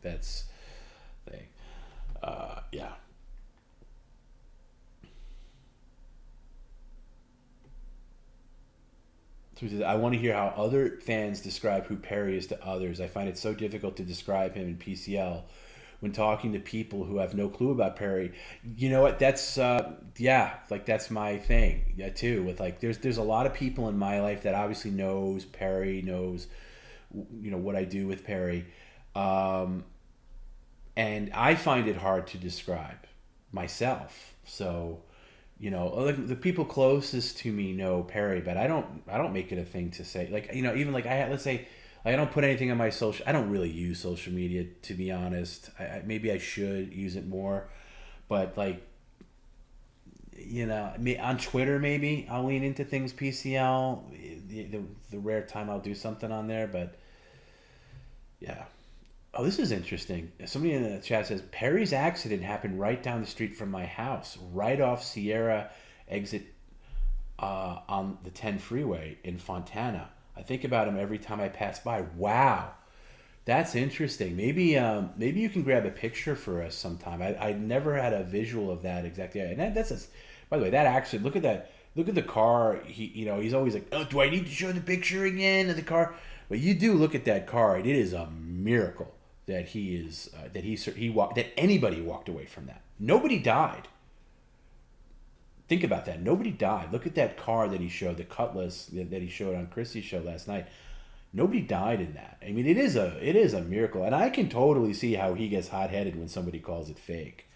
That's the thing. Yeah. So he says, I want to hear how other fans describe who Perry is to others. I find it so difficult to describe him in PCL when talking to people who have no clue about Perry. You know what? That's that's my thing. Yeah, too. With like, there's a lot of people in my life that obviously knows Perry, knows what I do with Perry, and I find it hard to describe myself. So, like the people closest to me know Perry, but I don't make it a thing to say, like, even like let's say. I don't put anything on my social. I don't really use social media, to be honest. Maybe I should use it more, but like, on Twitter maybe I'll lean into things PCL. The rare time I'll do something on there, but yeah. Oh, this is interesting. Somebody in the chat says Perry's accident happened right down the street from my house, right off Sierra exit on the 10 freeway in Fontana. I think about him every time I pass by. Wow, that's interesting. Maybe you can grab a picture for us sometime. I never had a visual of that exactly. And by the way, that accident. Look at that. Look at the car. He's always like, oh, do I need to show the picture again of the car? But you do look at that car. It is a miracle that that anybody walked away from that. Nobody died. Think about that. Nobody died. Look at that car that he showed, the Cutlass that he showed on Christie's show last night. Nobody died in that. I mean, it is a miracle, and I can totally see how he gets hot-headed when somebody calls it fake.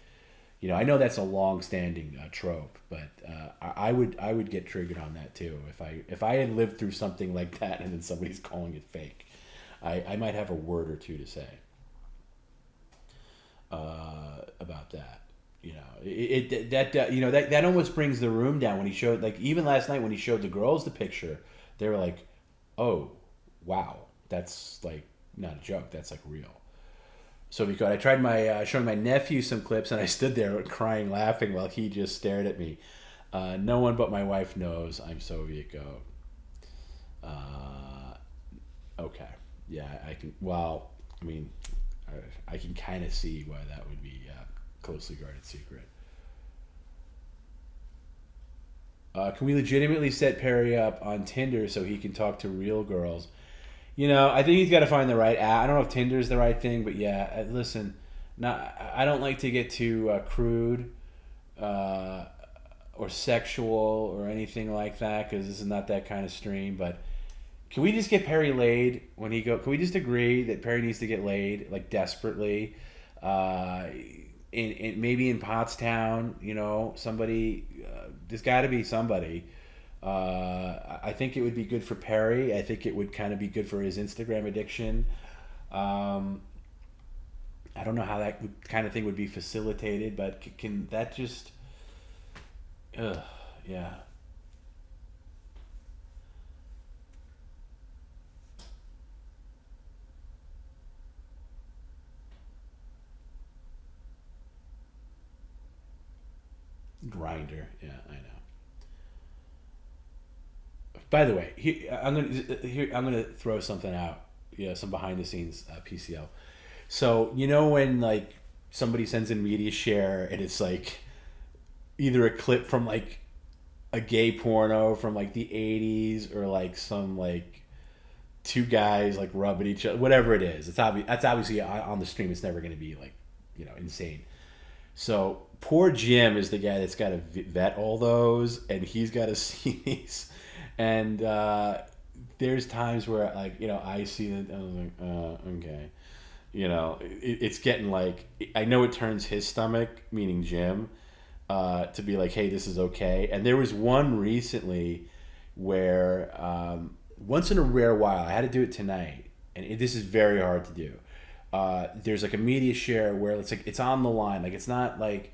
I know that's a long-standing trope, but I would get triggered on that too if I had lived through something like that and then somebody's calling it fake. I might have a word or two to say about that. That almost brings the room down when he showed, like, even last night when he showed the girls the picture, they were like, oh, wow, that's like not a joke, that's like real. So because I tried showing my nephew some clips, and I stood there crying, laughing while he just stared at me. No one but my wife knows I'm Soviet Goat. Okay, yeah, I can. Well, I mean, I can kind of see why that would be closely guarded secret. Can we legitimately set Perry up on Tinder so he can talk to real girls? I think he's got to find the right app. I don't know if Tinder's the right thing, but yeah, listen, I don't like to get too crude or sexual or anything like that, because this is not that kind of stream, but can we just get Perry laid when he go? Can we just agree that Perry needs to get laid, like, desperately? Maybe in Pottstown, somebody. There's got to be somebody. I think it would be good for Perry. I think it would kind of be good for his Instagram addiction. I don't know how that kind of thing would be facilitated, but can that just? Yeah. Grinder, yeah, I know. By the way, I'm gonna throw something out. Some behind the scenes PCL. So when like somebody sends in media share and it's like either a clip from like a gay porno from like the 80s or like some like two guys like rubbing each other, whatever it is. That's obviously on the stream. It's never gonna be like insane. So poor Jim is the guy that's got to vet all those, and he's got to see these. And there's times where, like, I see that, I was like, okay. It's getting like, I know it turns his stomach, meaning Jim, to be like, hey, this is okay. And there was one recently where, once in a rare while, I had to do it tonight, and this is very hard to do. There's like a media share where it's like it's on the line, like it's not like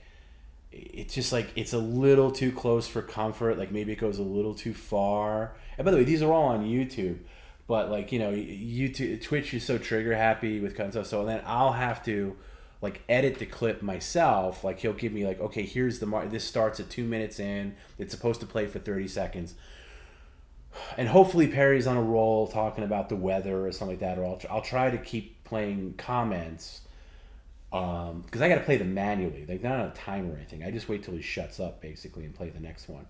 it's just like it's a little too close for comfort, like maybe it goes a little too far. And by the way, these are all on YouTube, But like, you know, YouTube, Twitch is so trigger happy with kind of stuff. So then I'll have to like edit the clip myself. Like he'll give me like, okay, here's the mark. This starts at 2 minutes in. It's supposed to play for 30 seconds. And hopefully Perry's on a roll talking about the weather or something like that. Or I'll try to keep playing comments because I got to play them manually. Like not on a timer or anything. I just wait till he shuts up basically and play the next one.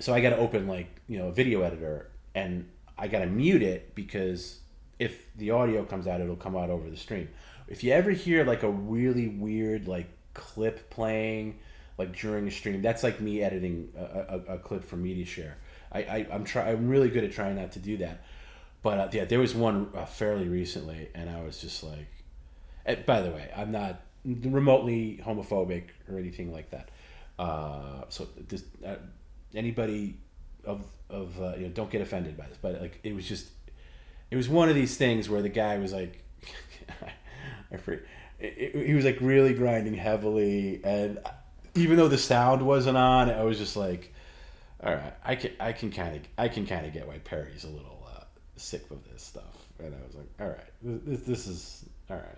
So I got to open like, you know, a video editor and I got to mute it because if the audio comes out, it'll come out over the stream. If you ever hear like a really weird like clip playing like during a stream, that's like me editing a clip for MediaShare. I'm really good at trying not to do that. But yeah, there was one fairly recently and I was just like, by the way, I'm not remotely homophobic or anything like that. So this, anybody of you know, don't get offended by this, but like it was one of these things where the guy was like he was like really grinding heavily, and even though the sound wasn't on, I was just like, all right, I can kind of get why Perry's a little sick of this stuff, and I was like, all right, this is all right.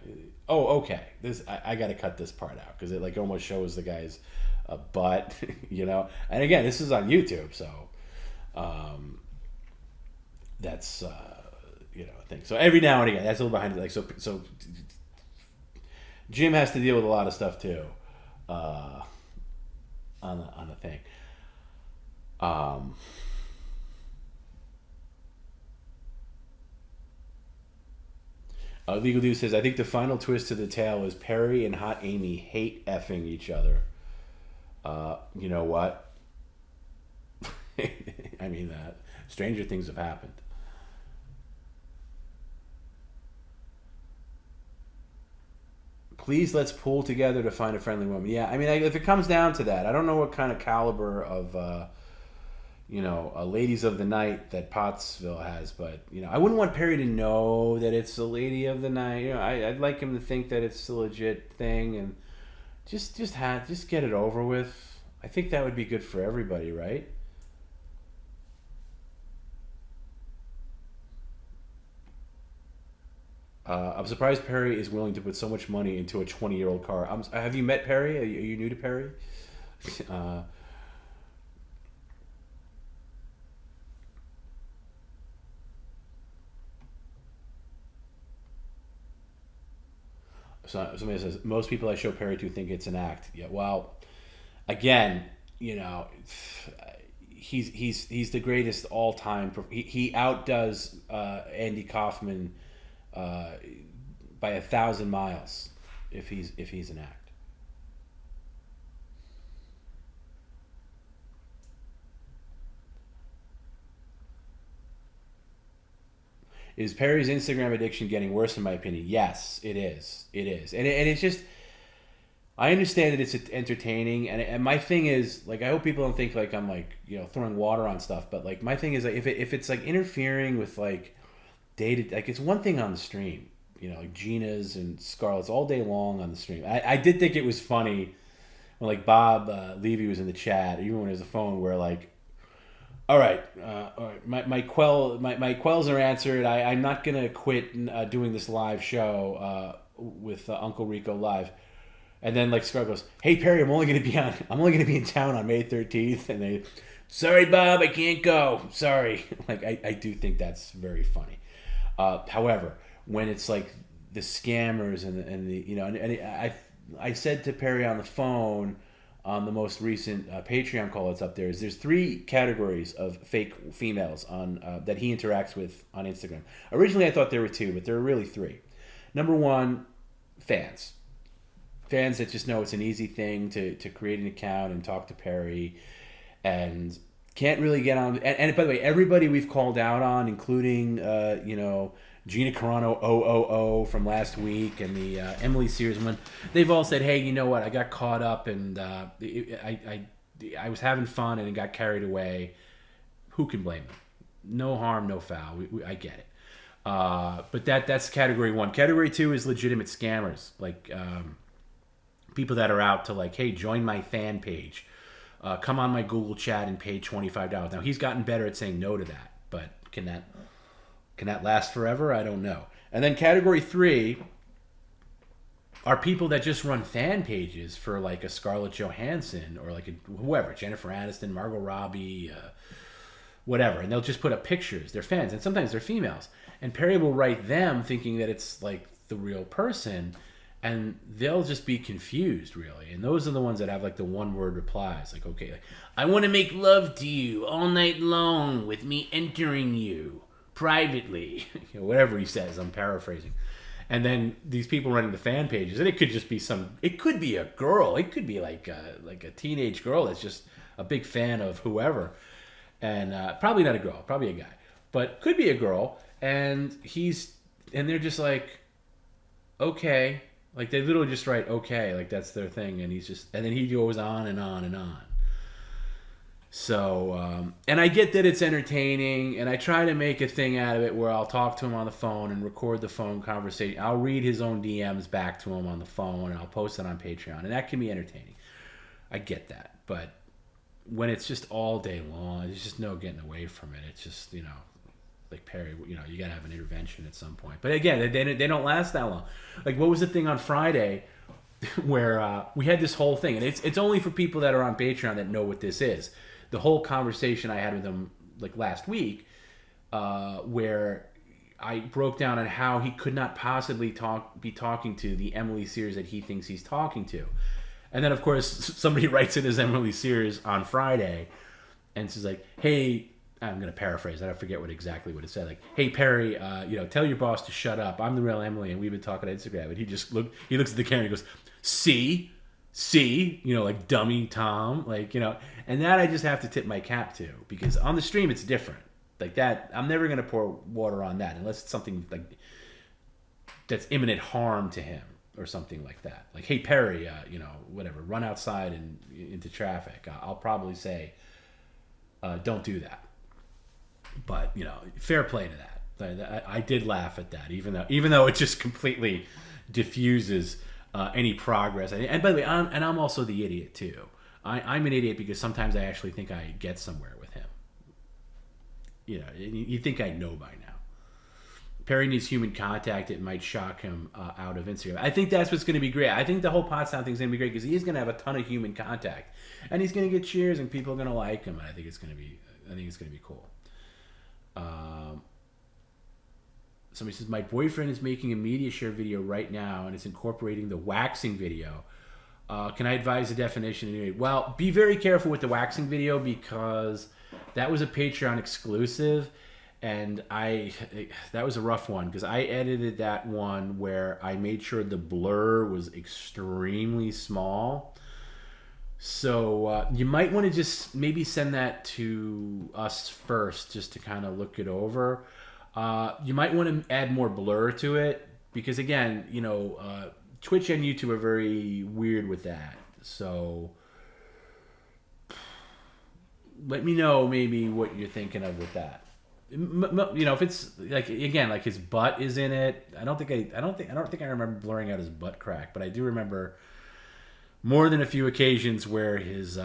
Oh, okay, this I got to cut this part out because it like almost shows the guy's butt, you know. And again, this is on YouTube, so that's you know, a thing. So every now and again, that's a little behind it. Like so Jim has to deal with a lot of stuff too on the thing. Legal Dude says, I think the final twist to the tale is Perry and Hot Amy hate effing each other. You know what? I mean, stranger things have happened. Please let's pull together to find a friendly woman. Yeah, I mean, if it comes down to that, I don't know what kind of caliber of, you know, ladies of the night that Pottsville has, but, you know, I wouldn't want Perry to know that it's a lady of the night. You know, I'd like him to think that it's a legit thing and just get it over with. I think that would be good for everybody, right? I'm surprised Perry is willing to put so much money into a 20-year-old car. Have you met Perry? Are you new to Perry? So somebody says, most people I show Perry to think it's an act. Yeah, well, again, you know, he's the greatest all-time. He outdoes Andy Kaufman by 1,000 miles if he's an act. Is Perry's Instagram addiction getting worse, in my opinion? Yes, it is. It is. And it's just, I understand that it's entertaining. And my thing is, like, I hope people don't think, like, I'm, like, you know, throwing water on stuff. But, like, my thing is, like, if it's, like, interfering with, like, like, it's one thing on the stream. You know, like, Gina's and Scarlett's all day long on the stream. I did think it was funny when, like, Bob Levy was in the chat, even when it was a phone, where, like, all right. My quells are answered. I'm not gonna quit doing this live show with Uncle Rico live. And then like Scar goes, "Hey Perry, I'm only gonna be in town on May 13th." And they, "Sorry Bob, I can't go. Sorry." Like I do think that's very funny. However, when it's like the scammers and the you know and I said to Perry on the phone. On the most recent Patreon call that's up there's 3 categories of fake females on that he interacts with on Instagram. Originally I thought there were 2, but there are really 3. Number 1, fans that just know it's an easy thing to create an account and talk to Perry and can't really get on. And by the way, everybody we've called out on, including you know, Gina Carano 000 from last week and the Emily Sears one, they've all said, hey, you know what, I got caught up and I was having fun and it got carried away. Who can blame them? No harm, no foul. I get it. But that's category 1. Category 2 is legitimate scammers, like people that are out to like, hey, join my fan page. Come on my Google chat and pay $25. Now, he's gotten better at saying no to that. but can that last forever? I don't know. And then category 3 are people that just run fan pages for like a Scarlett Johansson or like whoever, Jennifer Aniston, Margot Robbie, whatever, and they'll just put up pictures. They're fans, and sometimes they're females. And Perry will write them thinking that it's like the real person, and they'll just be confused, really. And those are the ones that have like the one-word replies, like, okay, like, I want to make love to you all night long with me entering you privately, whatever he says. I'm paraphrasing. And then these people running the fan pages, and it could just be it could be a girl, it could be like a teenage girl that's just a big fan of whoever, and probably not a girl, probably a guy, but could be a girl, and they're just like, okay. Like, they literally just write, okay, like, that's their thing, and then he goes on and on and on. So, and I get that it's entertaining, and I try to make a thing out of it where I'll talk to him on the phone and record the phone conversation. I'll read his own DMs back to him on the phone, and I'll post it on Patreon, and that can be entertaining. I get that, but when it's just all day long, there's just no getting away from it. It's just, like Perry, you gotta have an intervention at some point. But again, they don't last that long. Like, what was the thing on Friday where we had this whole thing, and it's only for people that are on Patreon that know what this is. The whole conversation I had with him like last week, where I broke down on how he could not possibly be talking to the Emily Sears that he thinks he's talking to. And then, of course, somebody writes in as Emily Sears on Friday and says like, hey, I'm going to paraphrase. I forget exactly what it said. Like, hey, Perry, tell your boss to shut up. I'm the real Emily, and we've been talking on Instagram. And he looks at the camera and he goes, see, like dummy Tom, like, and that I just have to tip my cap to, because on the stream it's different. Like that, I'm never going to pour water on that unless it's something like that's imminent harm to him or something like that. Like, hey, Perry, whatever, run outside and into traffic. I'll probably say, don't do that. But fair play to that. I did laugh at that, even though it just completely diffuses any progress. And by the way, I'm also the idiot too. I'm an idiot because sometimes I actually think I get somewhere with him. You think I know by now. Perry needs human contact. It might shock him out of Instagram. I think that's what's going to be great. I think the whole Pottstown thing is going to be great because he's going to have a ton of human contact, and he's going to get cheers, and people are going to like him. And I think it's going to be cool. Somebody says, my boyfriend is making a media share video right now, and it's incorporating the waxing video. Can I advise the definition anyway? Well, be very careful with the waxing video because that was a Patreon exclusive, and that was a rough one because I edited that one where I made sure the blur was extremely small. So you might want to just maybe send that to us first just to kind of look it over. You might want to add more blur to it because, again, Twitch and YouTube are very weird with that. So let me know maybe what you're thinking of with that. If it's like, again, like his butt is in it. I don't think I remember blurring out his butt crack, but I do remember more than a few occasions where his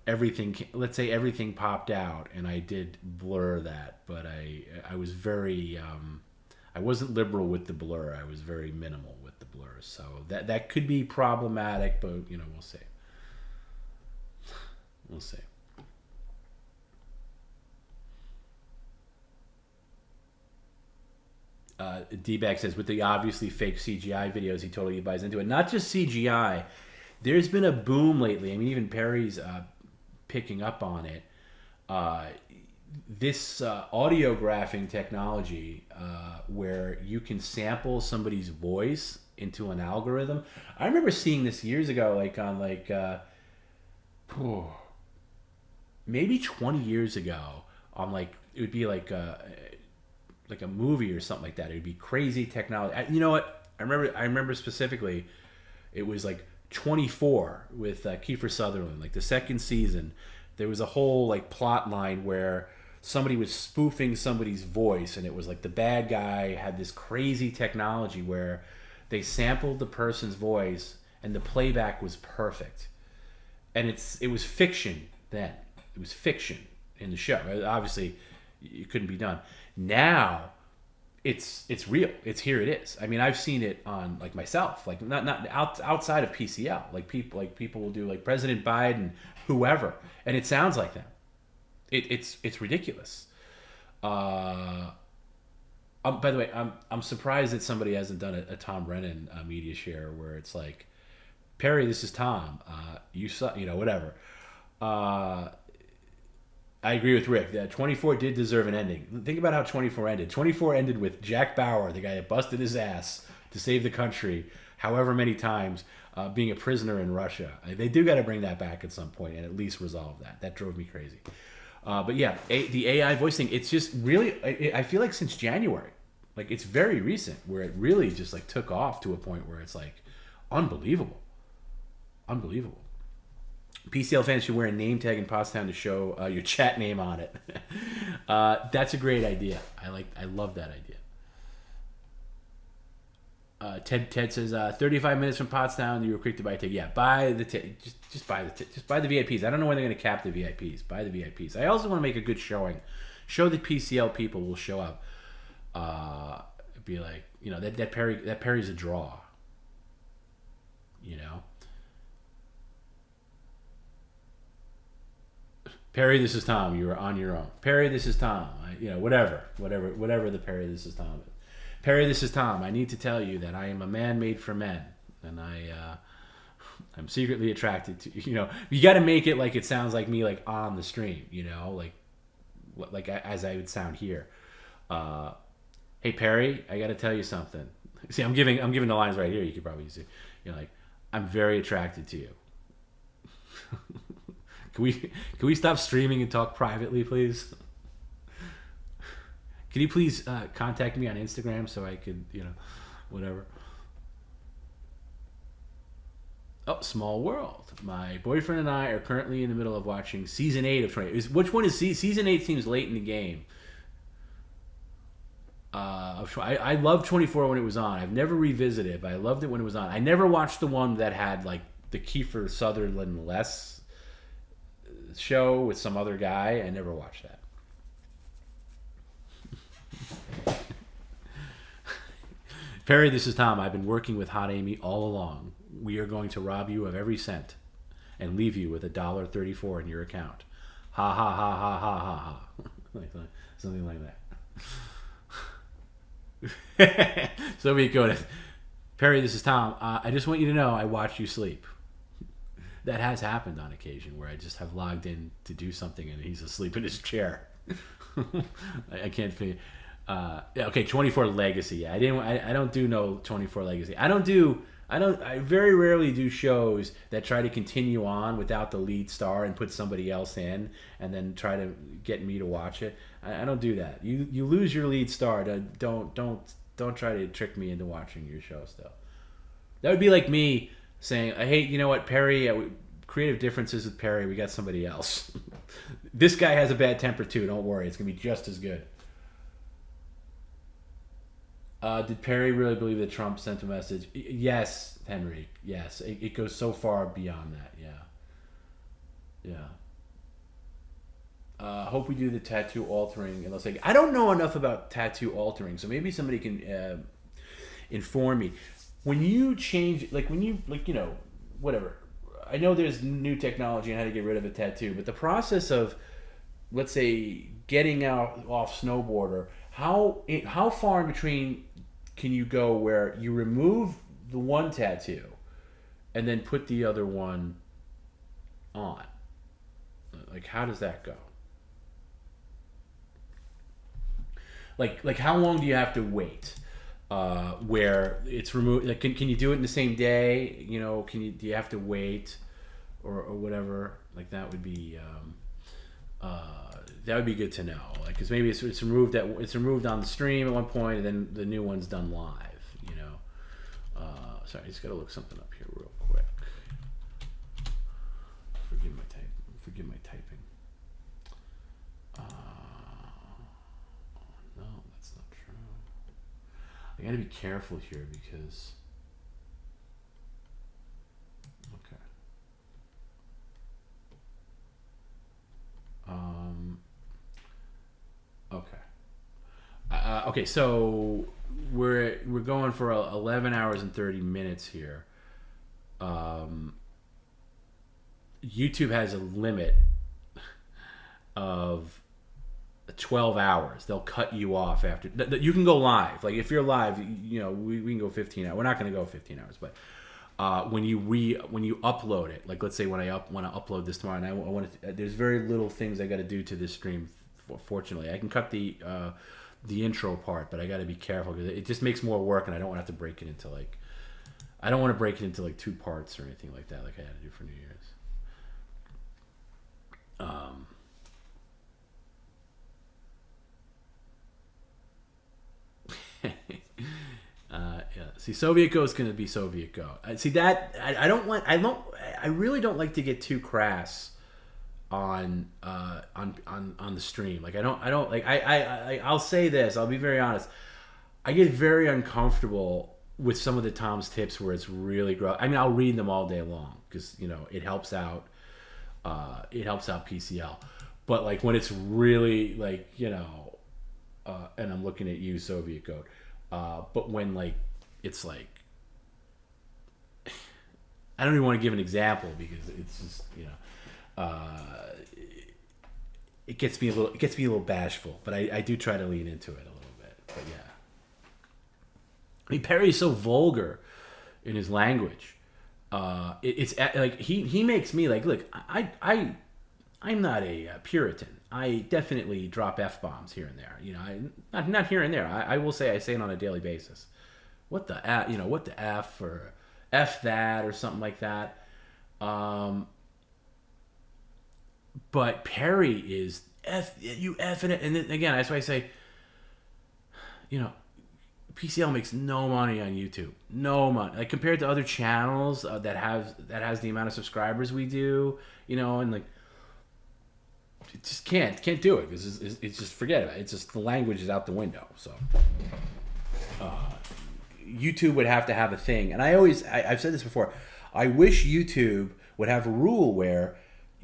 everything popped out, and I did blur that, but I was very I wasn't liberal with the blur. I was very minimal with the blur, so that could be problematic, but we'll see. We'll see. D-Bag says, with the obviously fake CGI videos, he totally buys into it. Not just CGI. There's been a boom lately. I mean, even Perry's picking up on it. This audiographing technology where you can sample somebody's voice into an algorithm. I remember seeing this years ago, maybe 20 years ago. It would be like a movie or something like that. It would be crazy technology. You know what? I remember specifically. It was like 24 with Kiefer Sutherland, like the second season. There was a whole plot line where somebody was spoofing somebody's voice, and it was like the bad guy had this crazy technology where they sampled the person's voice and the playback was perfect. And it was fiction then. It was fiction in the show. Obviously, it couldn't be done. Now it's real. It's here. It is. I mean, I've seen it on like myself, like not outside of PCL. Like people will do like President Biden, whoever, and it sounds like them. It's ridiculous. By the way, I'm surprised that somebody hasn't done a Tom Brennan media share where it's like, Perry, this is Tom. You saw, whatever. I agree with Rick that 24 did deserve an ending. Think about how 24 ended. 24 ended with Jack Bauer, the guy that busted his ass to save the country, however many times, being a prisoner in Russia. They do got to bring that back at some point and at least resolve that. That drove me crazy. But yeah, the AI voice thing, it's just really, I feel like since January, like it's very recent where it really just like took off to a point where it's like unbelievable. Unbelievable. PCL fans should wear a name tag in Pottstown to show your chat name on it. That's a great idea. I love that idea. Ted says 35 minutes from Pottstown. You were quick to buy a ticket. Yeah, buy the ticket. Just buy the ticket. Just buy the VIPs. I don't know when they're going to cap the VIPs. Buy the VIPs. I also want to make a good showing. Show that PCL people will show up. Be like, that Perry's a draw. Perry, this is Tom. You are on your own. Perry, this is Tom. Whatever the Perry, this is Tom is. Perry, this is Tom. I need to tell you that I am a man made for men, and I'm secretly attracted to You got to make it like it sounds like me, like on the stream. Like as I would sound here. Hey Perry, I got to tell you something. See, I'm giving the lines right here. You could probably see. Like, I'm very attracted to you. Can we stop streaming and talk privately, please? Can you please contact me on Instagram so I could, whatever. Oh, Small World. My boyfriend and I are currently in the middle of watching season 8 of 20. Which one is season 8? Seems late in the game. I loved 24 when it was on. I've never revisited it, but I loved it when it was on. I never watched the one that had like the Kiefer Sutherland less show with some other guy. I never watched that. Perry, this is Tom. I've been working with Hot Amy all along. We are going to rob you of every cent and leave you with $1.34 in your account. Ha ha ha ha ha ha ha. Something like that. So we go to Perry, this is Tom. I just want you to know I watch you sleep. That has happened on occasion where I just have logged in to do something and he's asleep in his chair. I can't figure. Okay, 24 Legacy. Yeah, I don't do no 24 Legacy. I very rarely do shows that try to continue on without the lead star and put somebody else in and then try to get me to watch it. I don't do that. You lose your lead star. Don't try to trick me into watching your show still. That would be like me saying, hey, you know what, Perry, creative differences with Perry, we got somebody else. This guy has a bad temper too, don't worry, it's going to be just as good. Did Perry really believe that Trump sent a message? Yes, Henry, yes. It goes so far beyond that, yeah. Hope we do the tattoo altering. Unless I don't know enough about tattoo altering, so maybe somebody can inform me. When you change, whatever. I know there's new technology on how to get rid of a tattoo, but the process of, let's say, getting off snowboarder, how far in between can you go where you remove the one tattoo and then put the other one on? Like, how does that go? Like how long do you have to wait? Where it's removed, like, can you do it in the same day? Do you have to wait, or whatever? Like that would be good to know. Like, because maybe it's removed on the stream at one point, and then the new one's done live. Sorry, I just gotta look something up here real quick. Forgive my typing. No, that's not true. I gotta be careful here because. Okay. Okay, so we're going for 11 hours and 30 minutes here. YouTube has a limit of 12 hours. They'll cut you off after. You can go live. Like if you're live, we can go 15 hours. We're not going to go 15 hours, but when you upload it, like let's say when I want to upload this tomorrow, and I want to, there's very little things I got to do to this stream. Fortunately, I can cut the intro part, but I got to be careful because it just makes more work, and I don't want to have to break it into like. I don't want to break it into like 2 parts or anything like that, like I had to do for New Year's. Yeah. See, Soviet Go is going to be Soviet Go. See that I really don't like to get too crass on the stream. Like I don't like I'll say this. I'll be very honest. I get very uncomfortable with some of the Tom's tips where it's really gross. I mean, I'll read them all day long because it helps out. It helps out PCL, but like when it's really like and I'm looking at you, Soviet Goat. But when like it's like I don't even want to give an example because it's just it gets me a little bashful. But I do try to lean into it a little bit. But yeah. I mean, Perry's so vulgar in his language. It's like he makes me like, look, I'm not a Puritan. I definitely drop F-bombs here and there. Not here and there. I will say I say it on a daily basis. What the F, what the F or F that or something like that. But Perry is you effing it, and then again that's why I say, PCL makes no money on YouTube. No money. Like compared to other channels that has the amount of subscribers we do, and like it just can't do it because it's just forget about it. It's just the language is out the window. So YouTube would have to have a thing, and I've said this before. I wish YouTube would have a rule where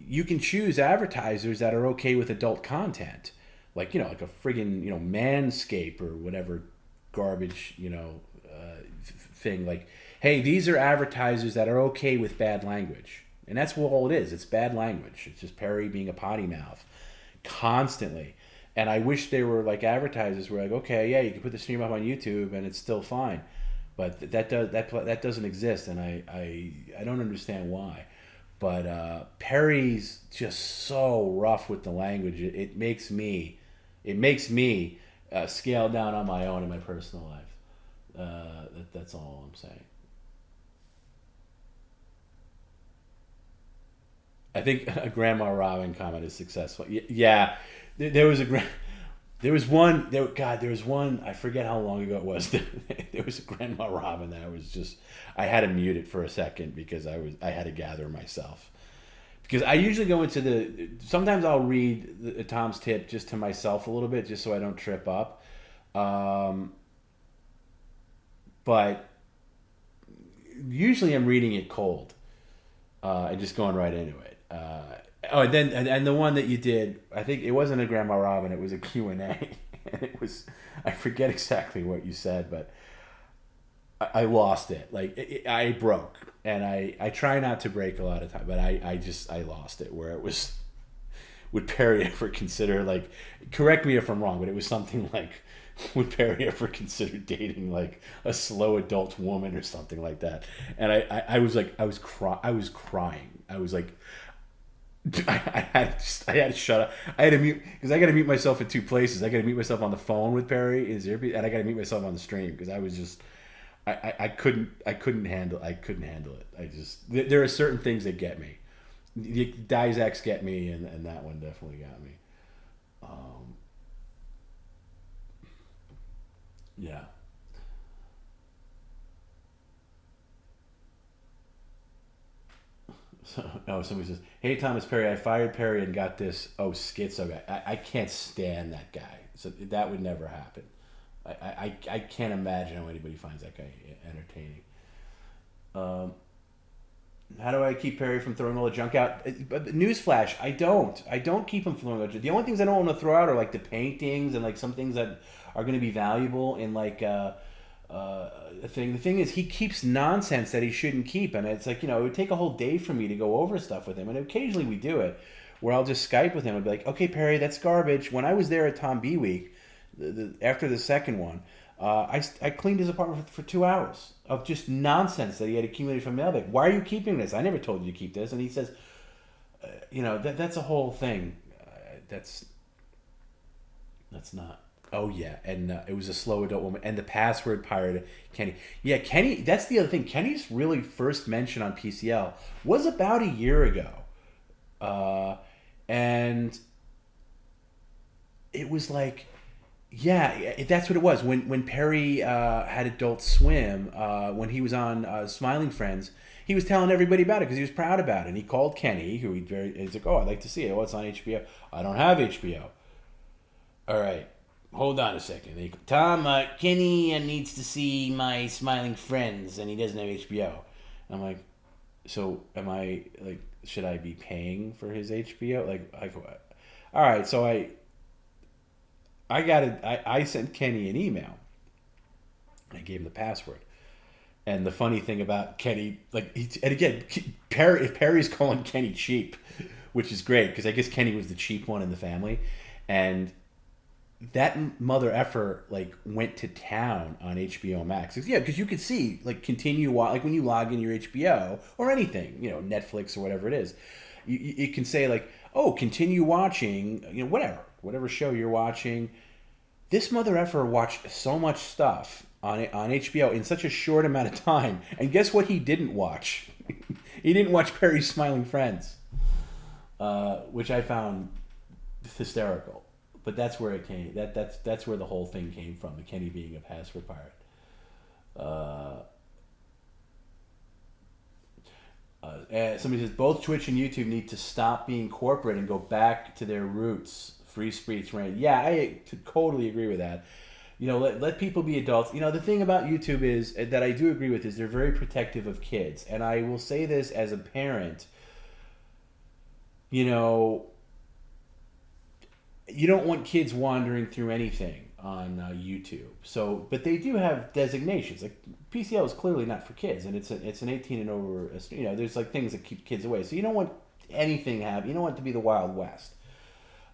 you can choose advertisers that are okay with adult content, like like a friggin' Manscaped or whatever garbage thing. Like, hey, these are advertisers that are okay with bad language, and that's what all it is. It's bad language. It's just Perry being a potty mouth constantly. And I wish they were like advertisers were like, okay, yeah, you can put the stream up on YouTube and it's still fine, but that doesn't exist, and I don't understand why. But Perry's just so rough with the language. It makes me scale down on my own in my personal life. That's all I'm saying. I think a Grandma Robin comment is successful. Yeah, there was one. I forget how long ago it was. There was a Grandma Robin that I had to mute it for a second because I had to gather myself. Because I usually go into sometimes I'll read the Tom's tip just to myself a little bit, just so I don't trip up. But usually I'm reading it cold and just going right into it. And the one that you did, I think it wasn't a Grandma Robin, it was a Q&A. And it was, I forget exactly what you said, but I lost it. Like I broke, and I try not to break a lot of time, but I lost it where it was, would Perry ever consider, like, correct me if I'm wrong, but it was something like, would Perry ever consider dating like a slow adult woman or something like that? And I was crying. I was like, I had to shut up. I had to mute because I got to mute myself in 2 places. I got to mute myself on the phone with Perry in his earpiece, and I got to mute myself on the stream because I was just, I couldn't handle it. There are certain things that get me. Dizak's get me, and that one definitely got me. Yeah. Somebody says, "Hey, Thomas Perry, I fired Perry and got this schizo guy." I can't stand that guy, so that would never happen. I can't imagine how anybody finds that guy entertaining. How do I keep Perry from throwing all the junk out? But newsflash, I don't keep him from throwing all the junk. The only things I don't want to throw out are like the paintings and like some things that are going to be valuable in like a thing. The thing is, he keeps nonsense that he shouldn't keep, and it's like, it would take a whole day for me to go over stuff with him, and occasionally we do it, where I'll just Skype with him and be like, okay, Perry, that's garbage. When I was there at TomB week, after the second one, I cleaned his apartment for 2 hours of just nonsense that he had accumulated from mailbag. Why are you keeping this? I never told you to keep this. And he says, that's a whole thing. That's not. Oh, yeah. And it was a slow adult woman. And the password pirate, Kenny. Yeah, Kenny, that's the other thing. Kenny's really first mention on PCL was about a year ago. And it was like, yeah, that's what it was. When Perry had Adult Swim, when he was on Smiling Friends, he was telling everybody about it because he was proud about it. And he called Kenny, who he's like, oh, I'd like to see it. Oh, it's on HBO. I don't have HBO. All right, hold on a second. They go, Tom, Kenny needs to see my Smiling Friends, and he doesn't have HBO. And I'm like, so am I, like, should I be paying for his HBO? Like all right, so I sent Kenny an email. I gave him the password. And the funny thing about Kenny, and again, if Perry's calling Kenny cheap, which is great, because I guess Kenny was the cheap one in the family, and that mother effer went to town on HBO Max. Yeah, because you could see continue when you log in your HBO or anything, Netflix or whatever it is, you can say oh, continue watching, whatever show you're watching. This mother effer watched so much stuff on HBO in such a short amount of time, and guess what he didn't watch? He didn't watch Perry's Smiling Friends, which I found hysterical. But that's where it came. That's where the whole thing came from. The Kenny being a password pirate. Somebody says both Twitch and YouTube need to stop being corporate and go back to their roots. Free speech, right? Yeah, I totally agree with that. Let people be adults. The thing about YouTube is that I do agree with is they're very protective of kids, and I will say this as a parent. You don't want kids wandering through anything on YouTube. So, but they do have designations. Like PCL is clearly not for kids, and it's an 18 and over. There's things that keep kids away. So you don't want anything you don't want it to be the Wild West.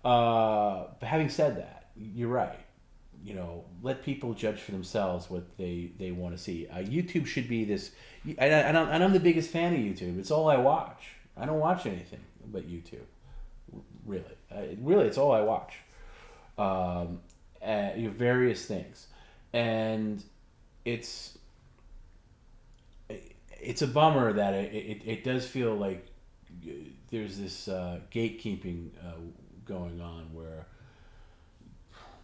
But having said that, you're right. Let people judge for themselves what they want to see. YouTube should be this, and I'm the biggest fan of YouTube. It's all I watch. I don't watch anything but YouTube. Really, it's all I watch. Various things, and it's a bummer that it does feel like there's this gatekeeping going on where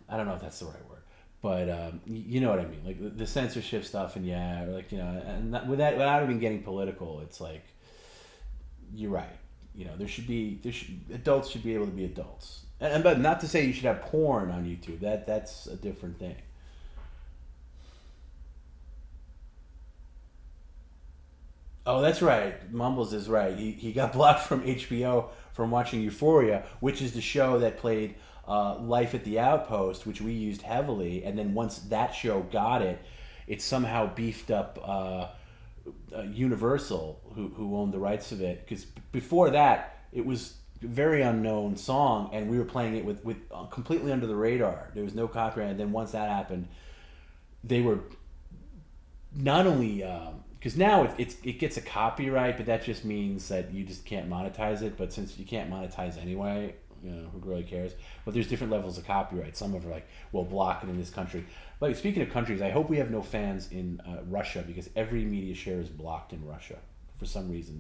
I don't know if that's the right word, but you know what I mean, the censorship stuff, and and without even getting political, it's you're right. Adults should be able to be adults, but not to say you should have porn on YouTube. That's a different thing. Oh, that's right. Mumbles is right. He got blocked from HBO from watching Euphoria, which is the show that played Life at the Outpost, which we used heavily. And then once that show got it, it somehow beefed up Universal, who owned the rights of it. Because before that, it was a very unknown song, and we were playing it with completely under the radar. There was no copyright. And then once that happened, they were not only... because now it gets a copyright, but that just means that you just can't monetize it. But since you can't monetize anyway, who really cares? But there's different levels of copyright. Some of them are we'll block it in this country. But speaking of countries, I hope we have no fans in Russia, because every media share is blocked in Russia for some reason.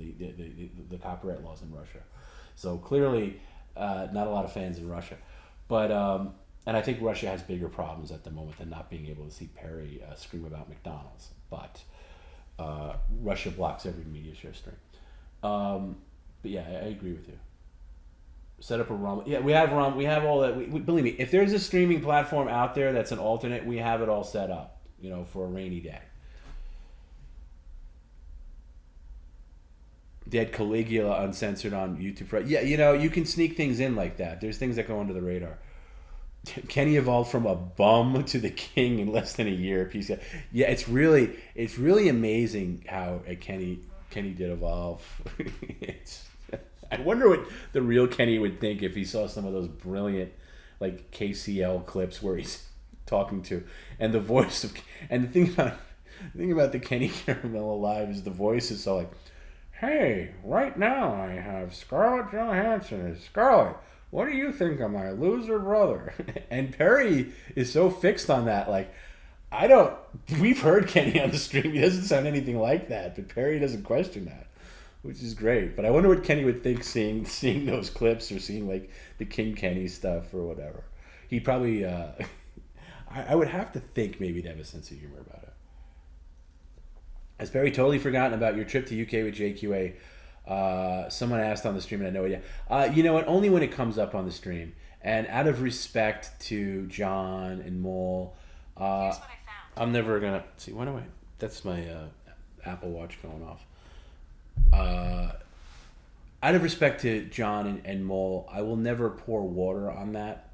The copyright laws in Russia. So clearly, not a lot of fans in Russia. But and I think Russia has bigger problems at the moment than not being able to see Perry scream about McDonald's. But Russia blocks every media share stream. But yeah, I agree with you. Set up a Rumble. Yeah, we have Rumble. We have all that. We believe me, if there's a streaming platform out there that's an alternate, we have it all set up, for a rainy day. They had Caligula uncensored on YouTube. Yeah, you know, you can sneak things in like that. There's things that go under the radar. Kenny evolved from a bum to the king in less than a year. PCL. Yeah, it's really amazing how Kenny did evolve. I wonder what the real Kenny would think if he saw some of those brilliant, like KCL clips where he's talking to, and the voice of, and the thing about the Kenny Caravello live is the voice is so like, hey, right now I have Scarlett Johansson as Scarlett. What do you think of my loser brother? And Perry is so fixed on that. Like, we've heard Kenny on the stream. He doesn't sound anything like that, but Perry doesn't question that, which is great. But I wonder what Kenny would think seeing those clips or seeing like the King Kenny stuff or whatever. He probably, I would have to think maybe they have a sense of humor about it. Has Perry totally forgotten about your trip to UK with JQA? Someone asked on the stream and I had no idea. You know what? Only when it comes up on the stream. And out of respect to John and Mole, Here's what I found. I'm never gonna see. Why do I? That's my Apple Watch going off. Out of respect to John and Mole, I will never pour water on that.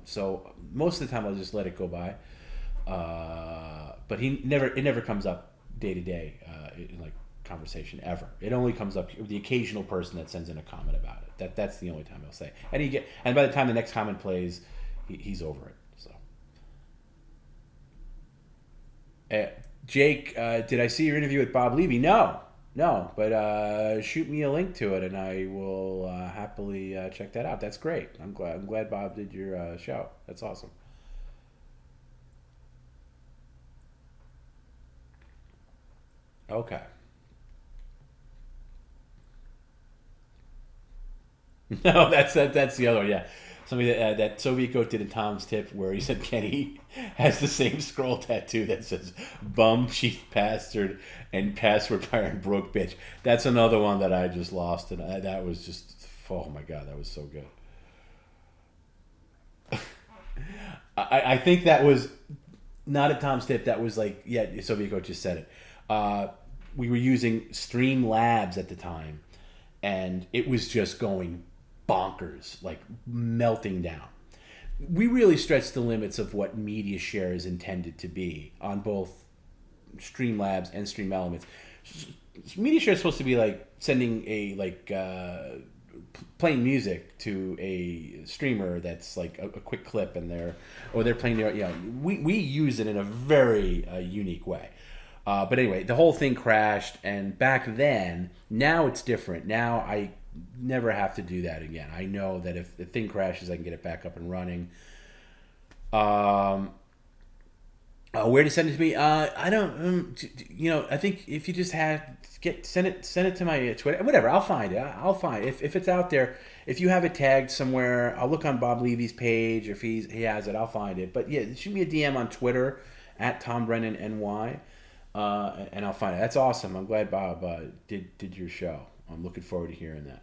So most of the time I'll just let it go by. But it never comes up day to day in like conversation ever. It only comes up with the occasional person that sends in a comment about it. That's the only time he'll say. And by the time the next comment plays, he's over it. So, Jake, did I see your interview with Bob Levy? No. But shoot me a link to it, and I will happily check that out. That's great. I'm glad Bob did your show. That's awesome. Okay. No, that's the other one. Yeah, somebody that Soviet goat did a Tom's Tip where he said Kenny has the same scroll tattoo that says "bum, chief bastard," and "password pirate broke bitch." That's another one that I just lost, and that was just, oh my god, that was so good. I think that was not a Tom's Tip. That was like, yeah, Soviet goat just said it. We were using Streamlabs at the time, and it was just going bonkers, like melting down. We really stretched the limits of what media share is intended to be on both Streamlabs and Stream Elements. Media share is supposed to be like sending playing music to a streamer that's like a quick clip, and they're playing their, we use it in a very unique way. But anyway, the whole thing crashed, and back then, now it's different. Now I never have to do that again. I know that if the thing crashes, I can get it back up and running. Where to send it to me? I don't. I think if you just send it to my Twitter, whatever. I'll find it. If it's out there. If you have it tagged somewhere, I'll look on Bob Levy's page. If he has it, I'll find it. But yeah, shoot me a DM on Twitter at TomBrennanNY. And I'll find it. That's awesome. I'm glad Bob did your show. I'm looking forward to hearing that.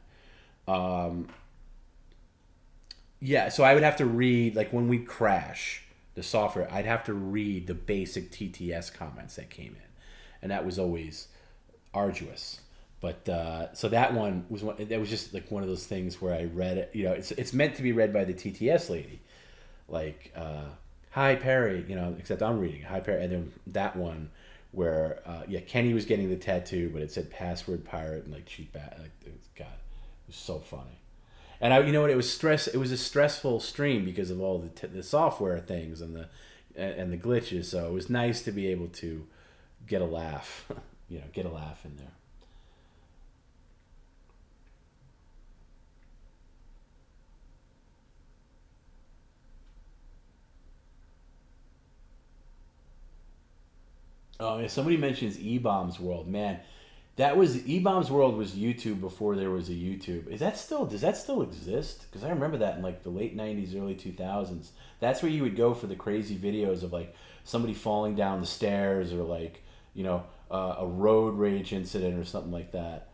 Yeah, so I would have to read, like when we crash the software, I'd have to read the basic TTS comments that came in, and that was always arduous. But so that one was just like one of those things where I read it. It's meant to be read by the TTS lady, like hi Perry, except I'm reading hi Perry, and then that one where Kenny was getting the tattoo, but it said password pirate and like cheap God, it was so funny. And it was It was a stressful stream because of all the software things and the glitches. So it was nice to be able to get a laugh, get a laugh in there. Oh, yeah, somebody mentions E-Bombs World. Man, E-Bombs World was YouTube before there was a YouTube. Does that still exist? Because I remember that in like the late 90s, early 2000s. That's where you would go for the crazy videos of like somebody falling down the stairs or like, a road rage incident or something like that.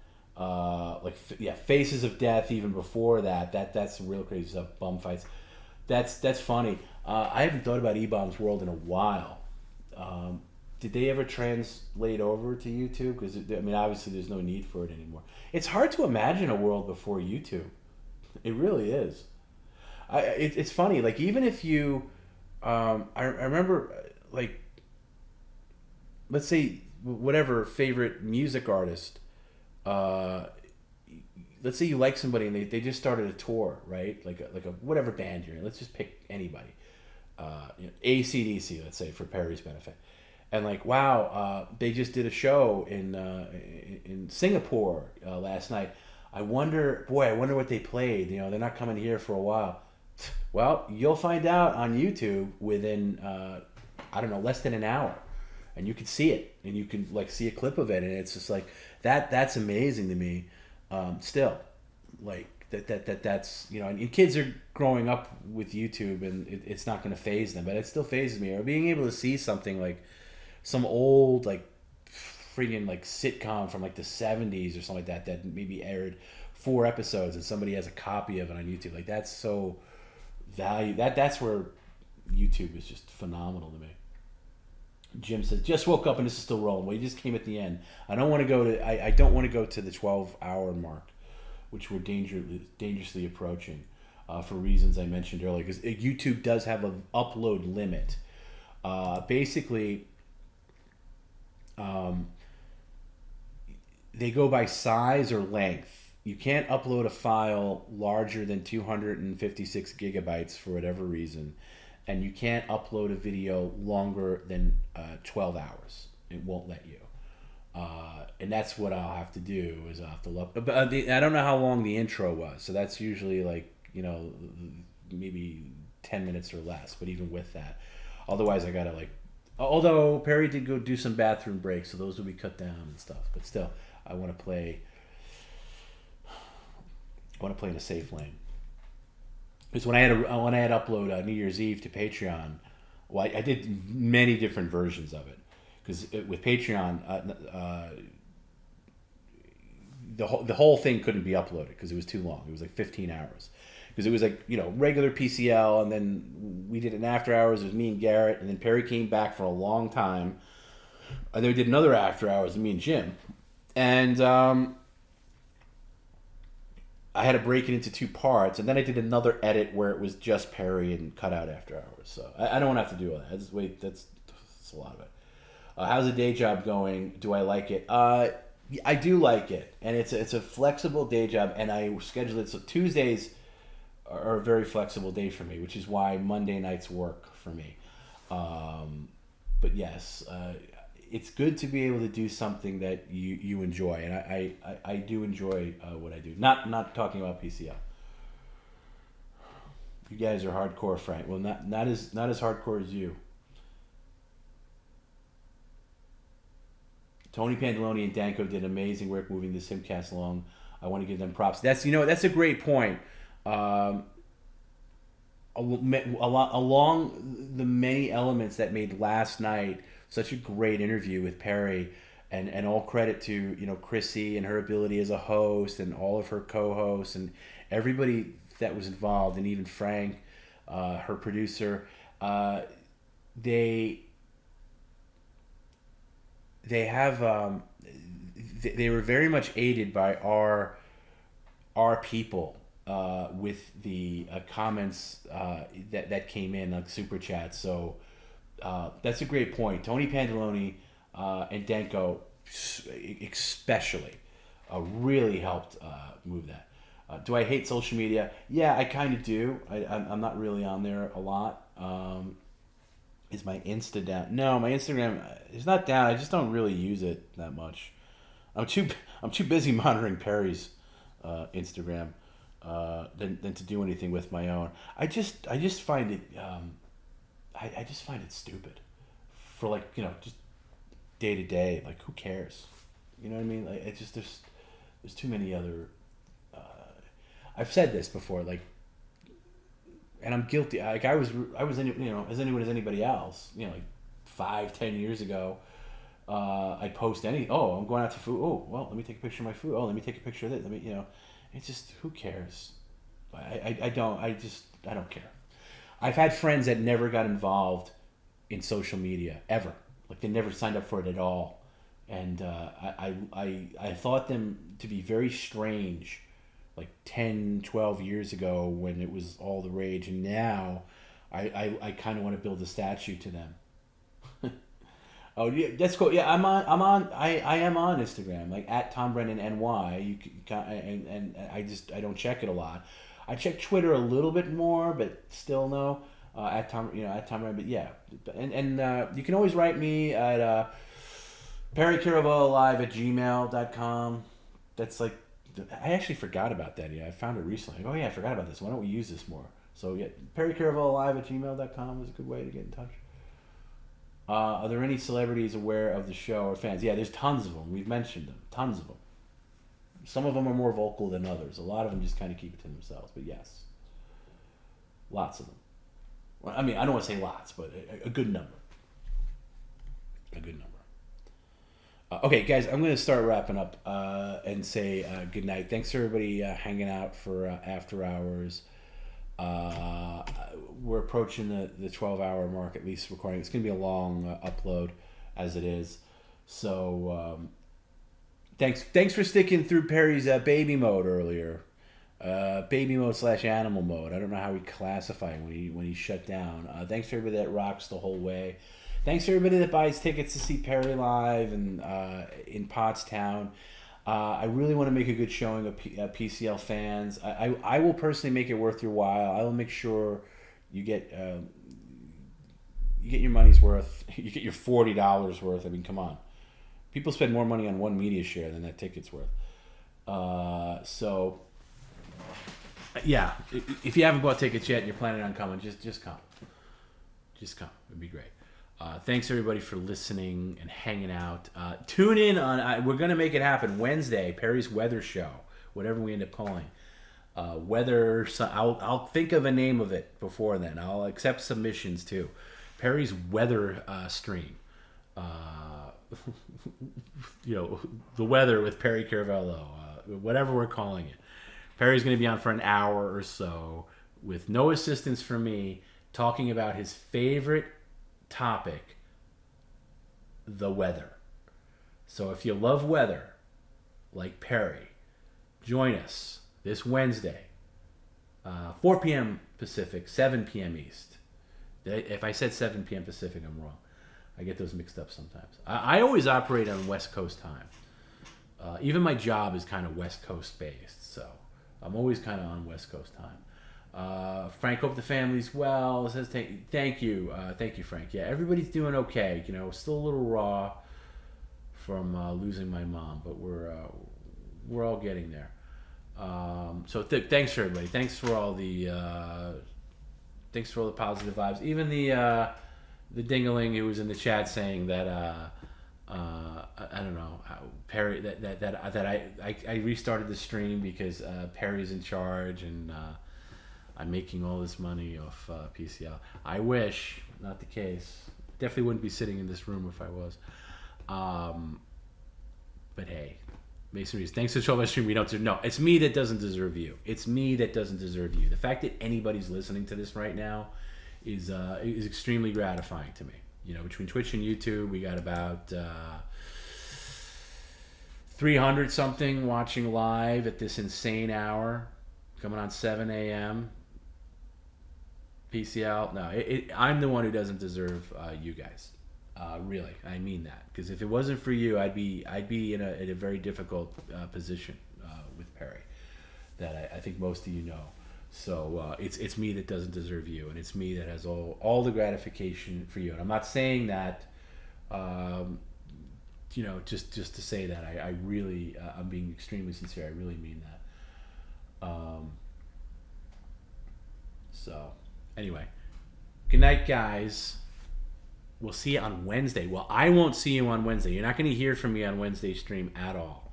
Faces of Death even before that. That's some real crazy stuff. Bum fights. That's funny. I haven't thought about E-Bombs World in a while. did they ever translate over to YouTube? Because I mean, obviously, there's no need for it anymore. It's hard to imagine a world before YouTube. It really is. It's funny. Like even if you, I remember like, let's say whatever favorite music artist. Let's say you like somebody and they just started a tour, right? Like a whatever band you're in. Let's just pick anybody. AC/DC, let's say, for Perry's benefit. And like, wow, they just did a show in Singapore last night. I wonder what they played. You know, they're not coming here for a while. Well, you'll find out on YouTube within, I don't know, less than an hour. And you can see it. And you can like see a clip of it. And it's just like, that's amazing to me. Still, like that's, you know, and kids are growing up with YouTube and it's not going to faze them, but it still phases me. Or being able to see something like some old, like freaking like sitcom from like the 70s or something like that maybe aired 4 episodes and somebody has a copy of it on YouTube. Like that's so that's where YouTube is just phenomenal to me. Jim says, just woke up and this is still rolling. Well, you just came at the end. I don't want to go to I don't want to go to the 12-hour mark, which we're dangerously approaching for reasons I mentioned earlier. Because YouTube does have an upload limit. Basically, they go by size or length. You can't upload a file larger than 256 gigabytes for whatever reason. And you can't upload a video longer than 12 hours. It won't let you. And that's what I'll have to do is I'll have to look. But I don't know how long the intro was. So that's usually like, you know, maybe 10 minutes or less. But even with that. Otherwise, I got to like... Although Perry did go do some bathroom breaks. So those will be cut down and stuff. But still, I want to play... in a safe lane. Because when I had upload New Year's Eve to Patreon, well, I did many different versions of it. Because with Patreon, the whole thing couldn't be uploaded because it was too long. It was like 15 hours. Because it was like, you know, regular PCL, and then we did an after hours. It was me and Garrett, and then Perry came back for a long time, and then we did another after hours, me and Jim, and I had to break it into 2 parts, and then I did another edit where it was just Perry and cut out after hours. So I don't want to have to do all that. I just wait. That's a lot of it. How's the day job going? Do I like it? I do like it, and it's a flexible day job, and I schedule it so Tuesdays are a very flexible day for me, which is why Monday nights work for me. But yes, it's good to be able to do something that you enjoy, and I do enjoy what I do. Not talking about PCL. You guys are hardcore, Frank. Well, not as hardcore as you. Tony Pandoloni and Danko did amazing work moving the Simcast along. I want to give them props. That's a great point. Along the many elements that made last night such a great interview with Perry, and all credit to, you know, Chrissy and her ability as a host, and all of her co-hosts and everybody that was involved, and even Frank, her producer. They were very much aided by our people with the comments that came in, like super chats. So that's a great point. Tony Pandoloni and Danko especially really helped move that. Do I hate social media? Yeah, I kind of do. I'm not really on there a lot. Is my Insta down? No, my Instagram is not down. I just don't really use it that much. I'm too busy monitoring Perry's Instagram than to do anything with my own. I just find it I just find it stupid for, like, you know, just day to day. Like, who cares? You know what I mean? Like, it's just there's too many other. I've said this before, like, and I'm guilty. Like, I was in, you know, as anyone as anybody else. You know, like 5-10 years ago, I'd post I'm going out to food. Oh, well, let me take a picture of my food. Oh, let me take a picture of this. Let me, you know, it's just, who cares? I don't care. I've had friends that never got involved in social media ever, like they never signed up for it at all. And I thought them to be very strange, like 10, 12 years ago when it was all the rage. And now I kind of want to build a statue to them. Oh yeah, that's cool. Yeah, I am on Instagram, like at TomBrennanNY. You can, and I don't check it a lot. I check Twitter a little bit more, but still no. At Tom Brennan. But yeah, and you can always write me at perrycaravello@gmail.com. That's like, I actually forgot about that. Yeah, I found it recently. Oh yeah, I forgot about this. Why don't we use this more? So yeah, perrycaravello@gmail.com is a good way to get in touch. Are there any celebrities aware of the show or fans? Yeah, there's tons of them. We've mentioned them. Tons of them. Some of them are more vocal than others. A lot of them just kind of keep it to themselves. But yes, lots of them. Well, I mean, I don't want to say lots, but a good number. A good number. Okay, guys, I'm going to start wrapping up and say good night. Thanks for everybody hanging out for After Hours. We're approaching the 12-hour mark, at least recording. It's going to be a long upload as it is. So thanks for sticking through Perry's baby mode earlier. Baby mode / animal mode. I don't know how we classify it when he shut down. Thanks for everybody that rocks the whole way. Thanks to everybody that buys tickets to see Perry live and in Pottstown. I really want to make a good showing of PCL fans. I will personally make it worth your while. I will make sure you get your money's worth. You get your $40 worth. I mean, come on. People spend more money on one media share than that ticket's worth. So, yeah, if you haven't bought tickets yet and you're planning on coming, just come. Just come. It'd be great. Thanks everybody for listening and hanging out. Tune in on. We're gonna make it happen Wednesday. Perry's weather show, whatever we end up calling. Weather. So I'll think of a name of it before then. I'll accept submissions too. Perry's weather stream. The weather with Perry Caravello. Whatever we're calling it. Perry's gonna be on for an hour or so with no assistance from me, talking about his favorite topic, the weather. So if you love weather like Perry, join us this Wednesday, 4 p.m. Pacific, 7 p.m. East. If I said 7 p.m. Pacific, I'm wrong. I get those mixed up sometimes. I always operate on West Coast time. Even my job is kind of West Coast based, so I'm always kind of on West Coast time. Frank, hope the family's well. Says thank you, Frank. Yeah, everybody's doing okay. Still a little raw from losing my mom, but we're all getting there. So thanks for everybody. Thanks for all the positive vibes. Even the dingaling who was in the chat saying that I don't know how Perry that I restarted the stream because Perry's in charge and. I'm making all this money off PCL. I wish, not the case. Definitely wouldn't be sitting in this room if I was. But hey, Masonry. Thanks to the 12-hour stream. We don't deserve. No, it's me that doesn't deserve you. It's me that doesn't deserve you. The fact that anybody's listening to this right now is extremely gratifying to me. Between Twitch and YouTube, we got about 300 something watching live at this insane hour, coming on 7 a.m. PCL. No, I'm the one who doesn't deserve you guys. Really, I mean that. Because if it wasn't for you, I'd be in a very difficult position with Perry. That I think most of you know. So it's me that doesn't deserve you, and it's me that has all the gratification for you. And I'm not saying that, just to say that. I really, I'm being extremely sincere. I really mean that. So, anyway, good night, guys. We'll see you on Wednesday. Well, I won't see you on Wednesday. You're not going to hear from me on Wednesday stream at all.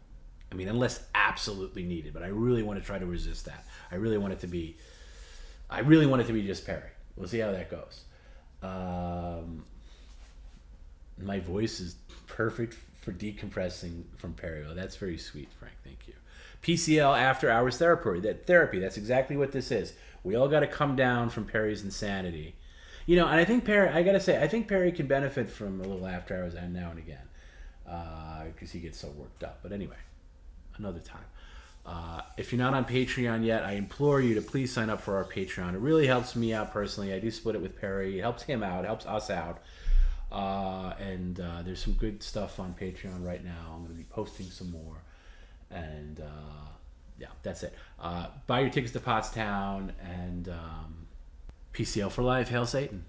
I mean, unless absolutely needed. But I really want to try to resist that. I really want it to be just Perry. We'll see how that goes. My voice is perfect for decompressing from Perry. Oh, that's very sweet, Frank. Thank you. PCL After Hours Therapy. That's exactly what this is. We all got to come down from Perry's insanity. You know, and I think Perry, I gotta say, I think Perry can benefit from a little after hours and now and again, because he gets so worked up. But anyway, another time. If you're not on Patreon yet, I implore you to please sign up for our Patreon. It really helps me out personally. I do split it with Perry. It helps him out. It helps us out. And there's some good stuff on Patreon right now. I'm going to be posting some more. And yeah, that's it. Buy your tickets to Pottstown and PCL for life. Hail Satan.